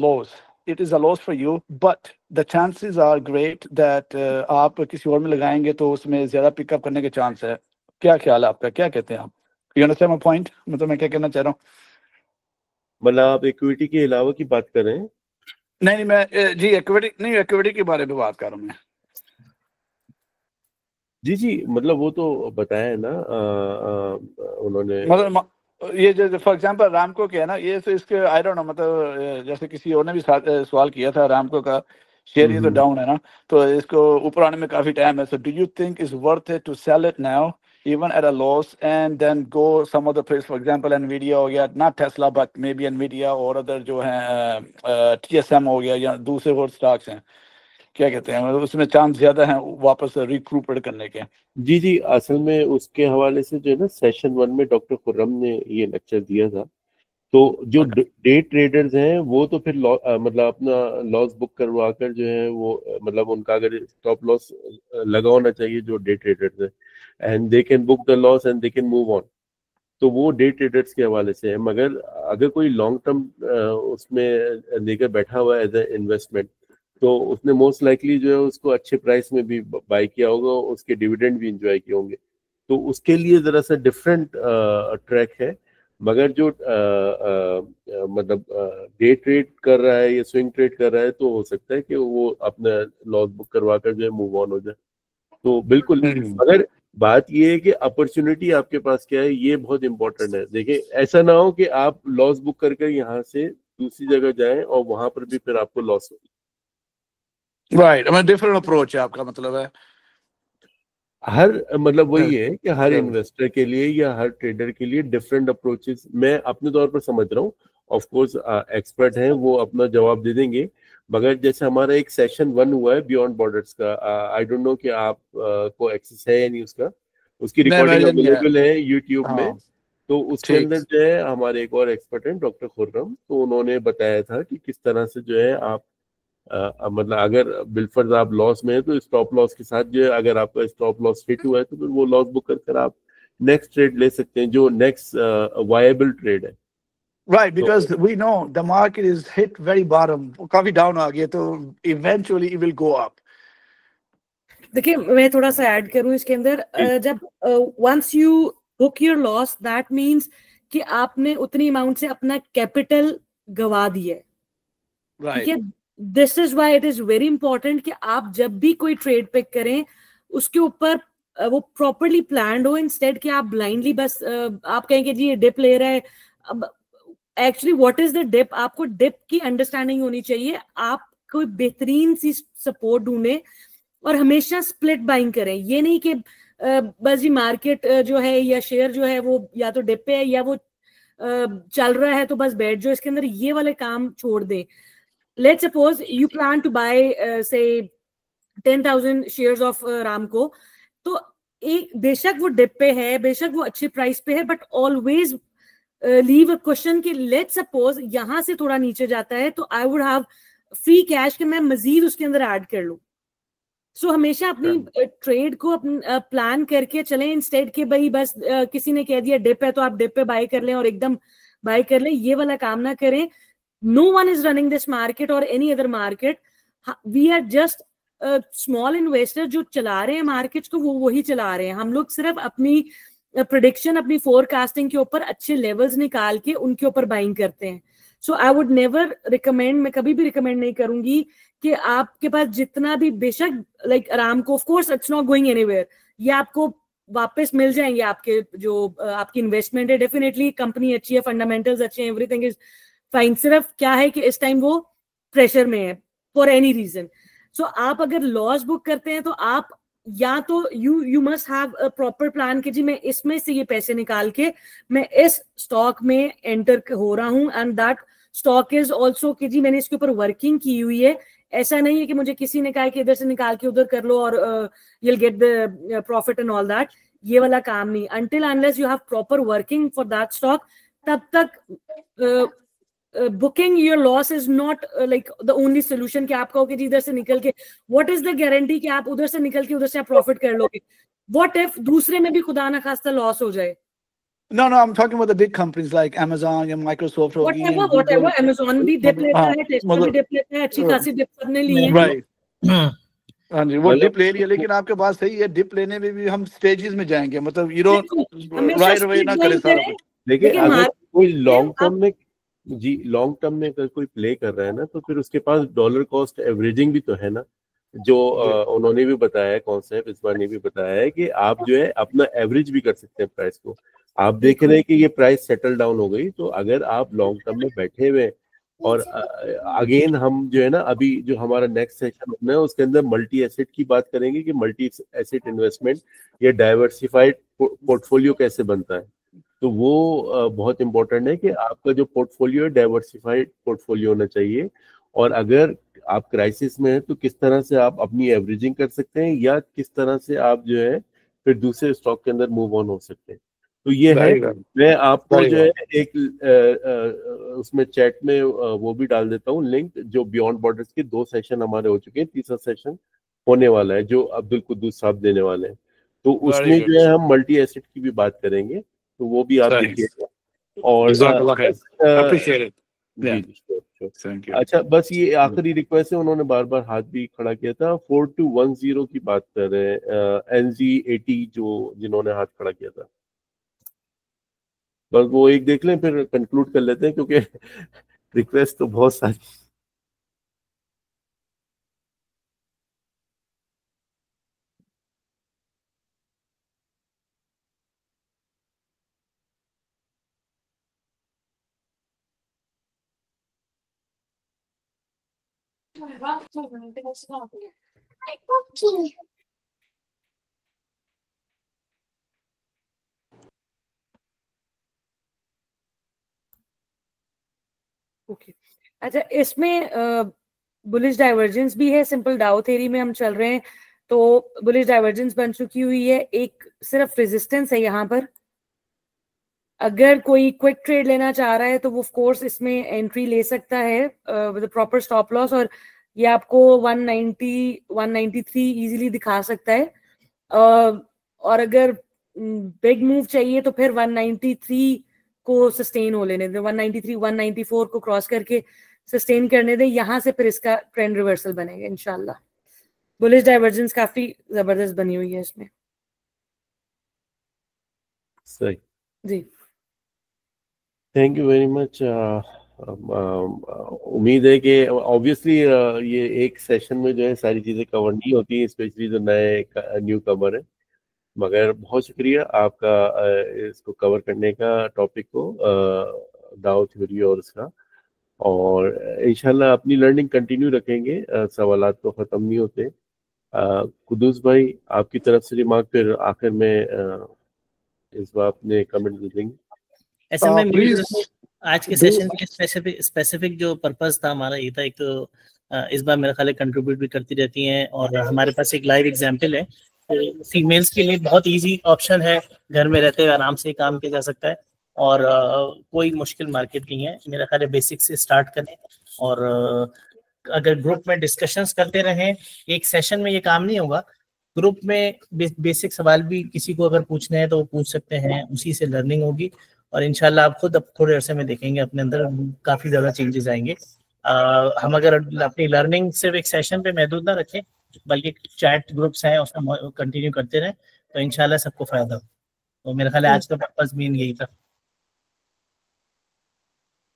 loss for you but the chances are great that आप किसी और में लगाएंगे तो उसमें ज़्यादा पिकअप करने के चांस है। क्या ख्याल है आपका, क्या कहते हैं आप? यू अंडरस्टैंड माय पॉइंट, मतलब मैं क्या कहना चाह रहा हूँ? मतलब आप इक्विटी के अलावा की बात कर रहे हैं? नहीं मैं जी इक्विटी के बारे में बात कर रहा हूँ मैं। जी मतलब वो तो बताया है ना उन्होंने, मतलब ये जो फॉर एग्जांपल रामको क्या है ना, ये तो इसके आई डोंट नो, मतलब जैसे किसी और ने भी सवाल किया था रामको का शेयर, ये तो डाउन है ना, तो इसको ऊपर आने में काफी टाइम है। So do you think is worth it to sell it now even at a loss and then go some other place, for example Nvidia हो गया, not Tesla but maybe Nvidia और अदर जो है TSM हो गया या दूसरे और स्टॉक्स हैं, क्या कहते हैं, मतलब उसमें चांस ज्यादा है वापस रिक्रूटेड करने के? जी, असल में उसके हवाले से जो है ना सेशन 1 में डॉक्टर खुर्रम ने ये लेक्चर दिया था। तो जो डे ट्रेडर्स हैं वो तो फिर मतलब अपना लॉस बुक करवा कर जो है वो मतलब उनका अगर स्टॉप लॉस लगा होना चाहिए जो डे ट्रेडर्स है, and they can book the loss and they can move on. तो वो डे ट्रेडर्स के हवाले से है। मगर अगर कोई लॉन्ग टर्म उसमें लेकर बैठा हुआ है एज ए इन्वेस्टमेंट, तो उसने मोस्ट लाइकली जो है उसको अच्छे प्राइस में भी बाय किया होगा, उसके डिविडेंड भी इंजॉय किए होंगे। तो उसके लिए जरा सा डिफरेंट ट्रैक है। मगर जो मतलब डे ट्रेड कर रहा है या स्विंग ट्रेड कर रहा है, तो हो सकता है कि वो अपना लॉस बुक करवा कर जो है मूव ऑन हो जाए। तो बिल्कुल, मगर बात ये है कि अपॉर्चुनिटी आपके पास क्या है, ये बहुत इंपॉर्टेंट है। देखिए, ऐसा ना हो कि आप लॉस बुक करके यहाँ से दूसरी जगह जाएं और वहां पर भी फिर आपको लॉस हो। राइट, डिफरेंट अप्रोच है आपका मतलब है। हर मतलब वही है कि हर इन्वेस्टर के लिए या हर ट्रेडर के लिए डिफरेंट अप्रोचेस मैं अपने तौर पर समझ रहा हूँ। ऑफ कोर्स एक्सपर्ट हैं, वो अपना जवाब दे देंगे। मगर जैसे हमारा एक सेशन 1 हुआ है बियॉन्ड बॉर्डर्स का, आई डोंट नो कि आप को एक्सेस है या नहीं उसका। उसकी रिकॉर्डिंग अवेलेबल है यूट्यूब में। तो उसके अंदर जो है हमारे एक और एक्सपर्ट हैं डॉक्टर खुर्रम, तो उन्होंने बताया था कि किस तरह से जो है आप मतलब अगर बिलफर्ज आप लॉस में है तो स्टॉप लॉस के साथ जो है अगर आपका स्टॉप लॉस हिट हुआ है तो फिर वो लॉस बुक कर आप नेक्स्ट ट्रेड ले सकते हैं जो नेक्स्ट वायबल ट्रेड है। Right, because we know the market is hit very bottom, काफी डाउन आ गया, तो eventually it will go up. देखिए, मैं थोड़ा सा ऐड करूं इसके अंदर। जब once you book your loss, that means कि आपने उतनी अमाउंट से अपना कैपिटल गवा दिया है। ठीक है, this is why it is very important कि आप जब भी कोई ट्रेड पिक करें उसके ऊपर वो प्रॉपरली प्लान्ड हो, इंस्टेड कि आप ब्लाइंडली बस आप कहें कि जी ये डिप ले रहा है। अब actually what is the dip, आपको डिप की अंडरस्टैंडिंग होनी चाहिए। आप कोई बेहतरीन सी सपोर्ट ढूंढें और हमेशा स्प्लिट बाइंग करें। ये नहीं कि बस जी मार्केट जो है या शेयर जो है वो या तो डिप पे है या वो चल रहा है तो बस बैठ जाओ इसके अंदर, ये वाले काम छोड़ दें। Let's suppose you plan to buy say 10,000 shares of Ramco, तो एक बेशक वो डिप पे है, बेशक वो अच्छे प्राइस पे है, but always leave a question कि लेट्स सपोज यहां से थोड़ा नीचे जाता है तो I would have free cash कि मैं मजीद उसके अंदर ऐड कर लूं। सो हमेशा अपनी ट्रेड को प्लान करके चलें, इंस्टेड के भाई बस किसी ने कह दिया डिप है तो आप डिप पे बाय कर लें और एकदम बाय कर लें, ये वाला काम ना करें। No one is running this market or any other market. We are just small investor जो चला रहे हैं मार्केट्स को, वो वही चला रहे हैं। हम लोग सिर्फ अपनी प्रेडिक्शन, अपनी फोरकास्टिंग के ऊपर अच्छे लेवल्स निकाल के उनके ऊपर बाइंग करते हैं। सो आई वुड नेवर रिकमेंड, मैं कभी भी रिकमेंड नहीं करूंगी कि आपके पास जितना भी, बेशक like Aramco, of course it's not going anywhere, ये आपको वापस मिल जाएंगे आपके जो आपकी इन्वेस्टमेंट है। डेफिनेटली कंपनी अच्छी है, फंडामेंटल्स अच्छे हैं, एवरीथिंग इज फाइन। सिर्फ क्या है कि इस टाइम वो प्रेशर में है फॉर एनी रीजन। सो आप अगर लॉस बुक करते हैं तो आप या तो you must have a proper plan कि जी मैं इसमें से ये पैसे निकाल के मैं इस स्टॉक में एंटर हो रहा हूं, and that stock is also कि जी मैंने इसके ऊपर वर्किंग की हुई है। ऐसा नहीं है कि मुझे किसी ने कहा कि इधर से निकाल के उधर कर लो और you'll get the profit and all that, ये वाला काम नहीं। until unless you have proper working for that stock, तब तक booking your loss is not like the only solution कि आप कहोगे इधर से निकल के what is the guarantee कि आप उधर से निकल के उधर से आप प्रॉफिट कर लोगे। what if दूसरे में भी खुदा ना खास्ता लॉस हो जाए। No, I'm talking about the big companies like Amazon and Microsoft. Whatever, Amazon भी डिप लेता है, टेस्ला भी डिप लेता है, अच्छी खासी डिप सबने ली है। Right. हाँ जी, वो डिप ले लिया, लेकिन आपके पास सही है, डिप लेने में भी हम स्टेजेस में जाएंगे, मतलब you don't right away ना करे सारा कुछ। देखिए, अगर कोई लॉन्ग टर्म में अगर कोई प्ले कर रहा है ना, तो फिर उसके पास डॉलर कॉस्ट एवरेजिंग भी तो है ना, जो उन्होंने भी बताया है, कॉन्सेप्ट इस बार ने भी बताया है कि आप जो है अपना एवरेज भी कर सकते हैं प्राइस को। आप देख रहे हैं कि ये प्राइस सेटल डाउन हो गई, तो अगर आप लॉन्ग टर्म में बैठे हुए, और अगेन हम जो है ना अभी जो हमारा नेक्स्ट सेशन होना है उसके अंदर मल्टी एसेट की बात करेंगे कि मल्टी एसेट इन्वेस्टमेंट या डाइवर्सिफाइड पोर्टफोलियो कैसे बनता है। तो वो बहुत इंपॉर्टेंट है कि आपका जो पोर्टफोलियो है डाइवर्सिफाइड पोर्टफोलियो होना चाहिए। और अगर आप क्राइसिस में हैं तो किस तरह से आप अपनी एवरेजिंग कर सकते हैं या किस तरह से आप जो है फिर दूसरे स्टॉक के अंदर मूव ऑन हो सकते हैं। तो ये है, मैं आपको जो है एक उसमें चैट में वो भी डाल देता हूँ लिंक, जो बियॉन्ड बॉर्डर्स के 2 सेशन हमारे हो चुके हैं, तीसरा सेशन होने वाला है जो अब्दुल कुद्दूस साहब देने वाले हैं। तो उसमें जो है हम मल्टी एसेट की भी बात करेंगे, तो वो भी आप देखिएगा। और अच्छा, बस ये आखिरी रिक्वेस्ट है, उन्होंने बार बार हाथ भी खड़ा किया था, 4210 की बात कर रहे हैं, NZ80 जो जिन्होंने हाथ खड़ा किया था, बस वो एक देख लें फिर कंक्लूड कर लेते हैं क्योंकि रिक्वेस्ट तो बहुत सारी। ओके अच्छा, इसमें बुलिश डाइवर्जेंस भी है, सिंपल डाउ थ्योरी में हम चल रहे हैं तो बुलिश डाइवर्जेंस बन चुकी हुई है, एक सिर्फ रेजिस्टेंस है यहाँ पर। अगर कोई क्विक ट्रेड लेना चाह रहा है तो वो ऑफ कोर्स इसमें एंट्री ले सकता है विद प्रॉपर स्टॉप लॉस, और ये आपको 190 193 इजीली दिखा सकता है। और अगर बिग मूव चाहिए तो फिर 193 को सस्टेन हो लेने दें, 193 194 को क्रॉस करके सस्टेन करने दें, यहाँ से फिर इसका ट्रेंड रिवर्सल बनेगा इंशाल्लाह। बुलिश डाइवर्जेंस काफी जबरदस्त बनी हुई है इसमें। सही जी, थैंक यू वेरी मच। उम्मीद है कि ऑब्वियसली ये एक सेशन में जो है सारी चीज़ें कवर नहीं होती, स्पेशली जो नए न्यू कमर है, मगर बहुत शुक्रिया आपका इसको कवर करने का, टॉपिक को, दाव थ्योरी और उसका, और इंशाल्लाह अपनी लर्निंग कंटिन्यू रखेंगे, सवालात तो ख़त्म नहीं होते। कुद्दूस भाई आपकी तरफ से रिमार्क फिर आखिर में इस बार अपने कमेंट देंगे। ऐसे में आज के सेशन के स्पेसिफिक जो पर्पस था हमारा ये था, एक तो इस बार मेरा ख्याल है कंट्रीब्यूट भी करती रहती हैं, और हमारे पास एक लाइव एग्जांपल है, तो फीमेल्स के लिए बहुत इजी ऑप्शन है, घर में रहते हुए आराम से काम किया जा सकता है, और कोई मुश्किल मार्केट नहीं है। मेरा ख्याल है बेसिक से स्टार्ट करें, और अगर ग्रुप में डिस्कशंस करते रहें, एक सेशन में ये काम नहीं होगा, ग्रुप में बेसिक सवाल भी किसी को अगर पूछने हैं तो वो पूछ सकते हैं, उसी से लर्निंग होगी, और इंशाल्लाह आप खुद अब थोड़े अरसे में देखेंगे अपने अंदर काफी ज्यादा चेंजेस आएंगे। हम अगर अपनी लर्निंग सिर्फ एक सेशन पे महदूद ना रखें, बल्कि चैट ग्रुप्स हैं उसमें कंटिन्यू करते रहें, तो इंशाल्लाह सबको फायदा हो। तो मेरा ख्याल है आज का पर्पस मेन यही था।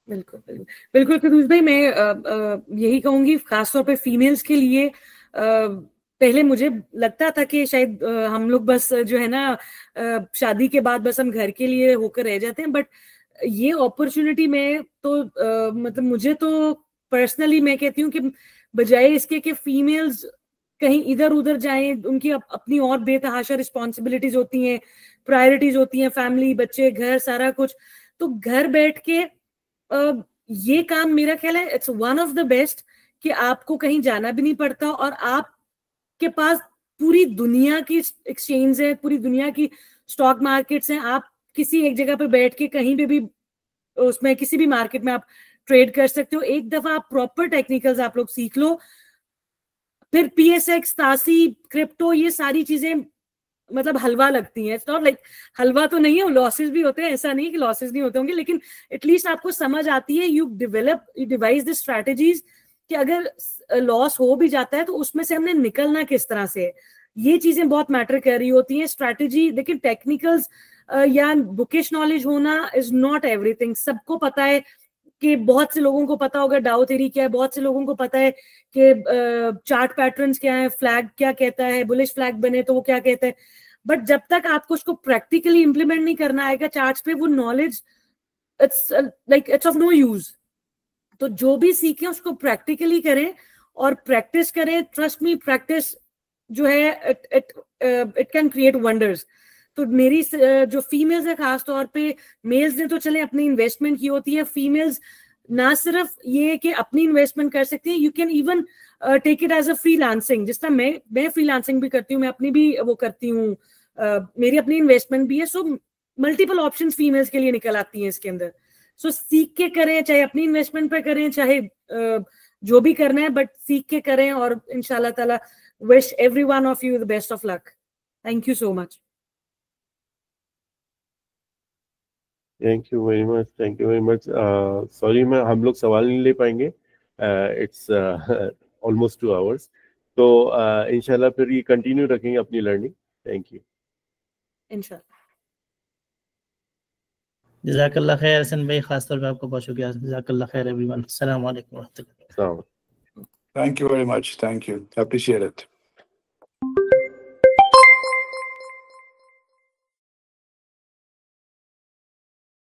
बिल्कुल बिल्कुल बिल्कुल कुद्दूस भाई, मैं यही कहूंगी खासतौर पे फीमेल्स के लिए। पहले मुझे लगता था कि शायद हम लोग बस जो है ना शादी के बाद बस हम घर के लिए होकर रह जाते हैं, बट ये अपॉर्चुनिटी में तो मतलब मुझे तो पर्सनली मैं कहती हूँ कि बजाय इसके कि फीमेल्स कहीं इधर उधर जाएं, उनकी अपनी और बेतहाशा रिस्पॉन्सिबिलिटीज होती हैं, प्रायोरिटीज होती हैं, फैमिली, बच्चे, घर, सारा कुछ, तो घर बैठ के ये काम मेरा ख्याल है it's one of the best, कि आपको कहीं जाना भी नहीं पड़ता और आपके पास पूरी दुनिया की एक्सचेंज है, पूरी दुनिया की स्टॉक मार्केट्स हैं, आप किसी एक जगह पर बैठ के कहीं पे भी उसमें किसी भी मार्केट में आप ट्रेड कर सकते हो। एक दफा आप प्रॉपर टेक्निकल्स आप लोग सीख लो, फिर PSX, तासी, क्रिप्टो, ये सारी चीजें मतलब हलवा लगती हैं। इट्स नॉट लाइक हलवा तो नहीं है, लॉसेस भी होते हैं, ऐसा नहीं कि लॉसेस नहीं होते होंगे, लेकिन एटलीस्ट आपको समझ आती है, यू डिवाइस द स्ट्रैटेजीज कि अगर लॉस हो भी जाता है तो उसमें से हमने निकलना किस तरह से है। ये चीजें बहुत मैटर कर रही होती हैं, स्ट्रैटेजी। लेकिन टेक्निकल्स या बुकिश नॉलेज होना इज नॉट एवरीथिंग। सबको पता है कि बहुत से लोगों को पता होगा डाउ थ्योरी क्या है, बहुत से लोगों को पता है कि चार्ट पैटर्न्स क्या है, फ्लैग क्या कहता है, बुलिश फ्लैग बने तो वो क्या कहता है, बट जब तक आपको उसको प्रैक्टिकली इंप्लीमेंट नहीं करना आएगा चार्ट्स पे, वो knowledge it's of no use. तो जो भी सीखें उसको प्रैक्टिकली करें और प्रैक्टिस करें। ट्रस्ट मी, प्रैक्टिस जो है इट कैन क्रिएट वंडर्स। तो मेरी जो फीमेल्स है खास तौर पे, मेल्स ने तो चले अपनी इन्वेस्टमेंट की होती है, फीमेल्स ना सिर्फ ये कि अपनी इन्वेस्टमेंट कर सकते हैं, you can even take it as a freelancing. जिस तरह मैं फ्रीलांसिंग भी करती हूँ, मैं अपनी भी वो करती हूँ, मेरी अपनी इन्वेस्टमेंट भी है। सो मल्टीपल ऑप्शंस फीमेल्स के लिए निकल आती हैं इसके अंदर। सो सीख के करें, चाहे अपनी इन्वेस्टमेंट पे करें, चाहे जो भी करना है, बट सीख के करें। और इंशाल्लाह ताला wish every one of you the best of luck. Thank you so much. Thank you very much, thank you very much. Sorry मैं हम लोग सवाल नहीं ले पाएंगे, इट्स ऑलमोस्ट 2 आवर्स। तो इंशाल्लाह फिर ये कंटिन्यू रखेंगे अपनी लर्निंग। थैंक यू इंशाल्लाह। जज़ाकल्लाह खैर हसन भाई, खास तौर पे आपको बहुत शुक्रिया। जज़ाकल्लाह खैर एवरीवन। अस्सलाम वालेकुम। Thank you very much. Thank you. Appreciate it.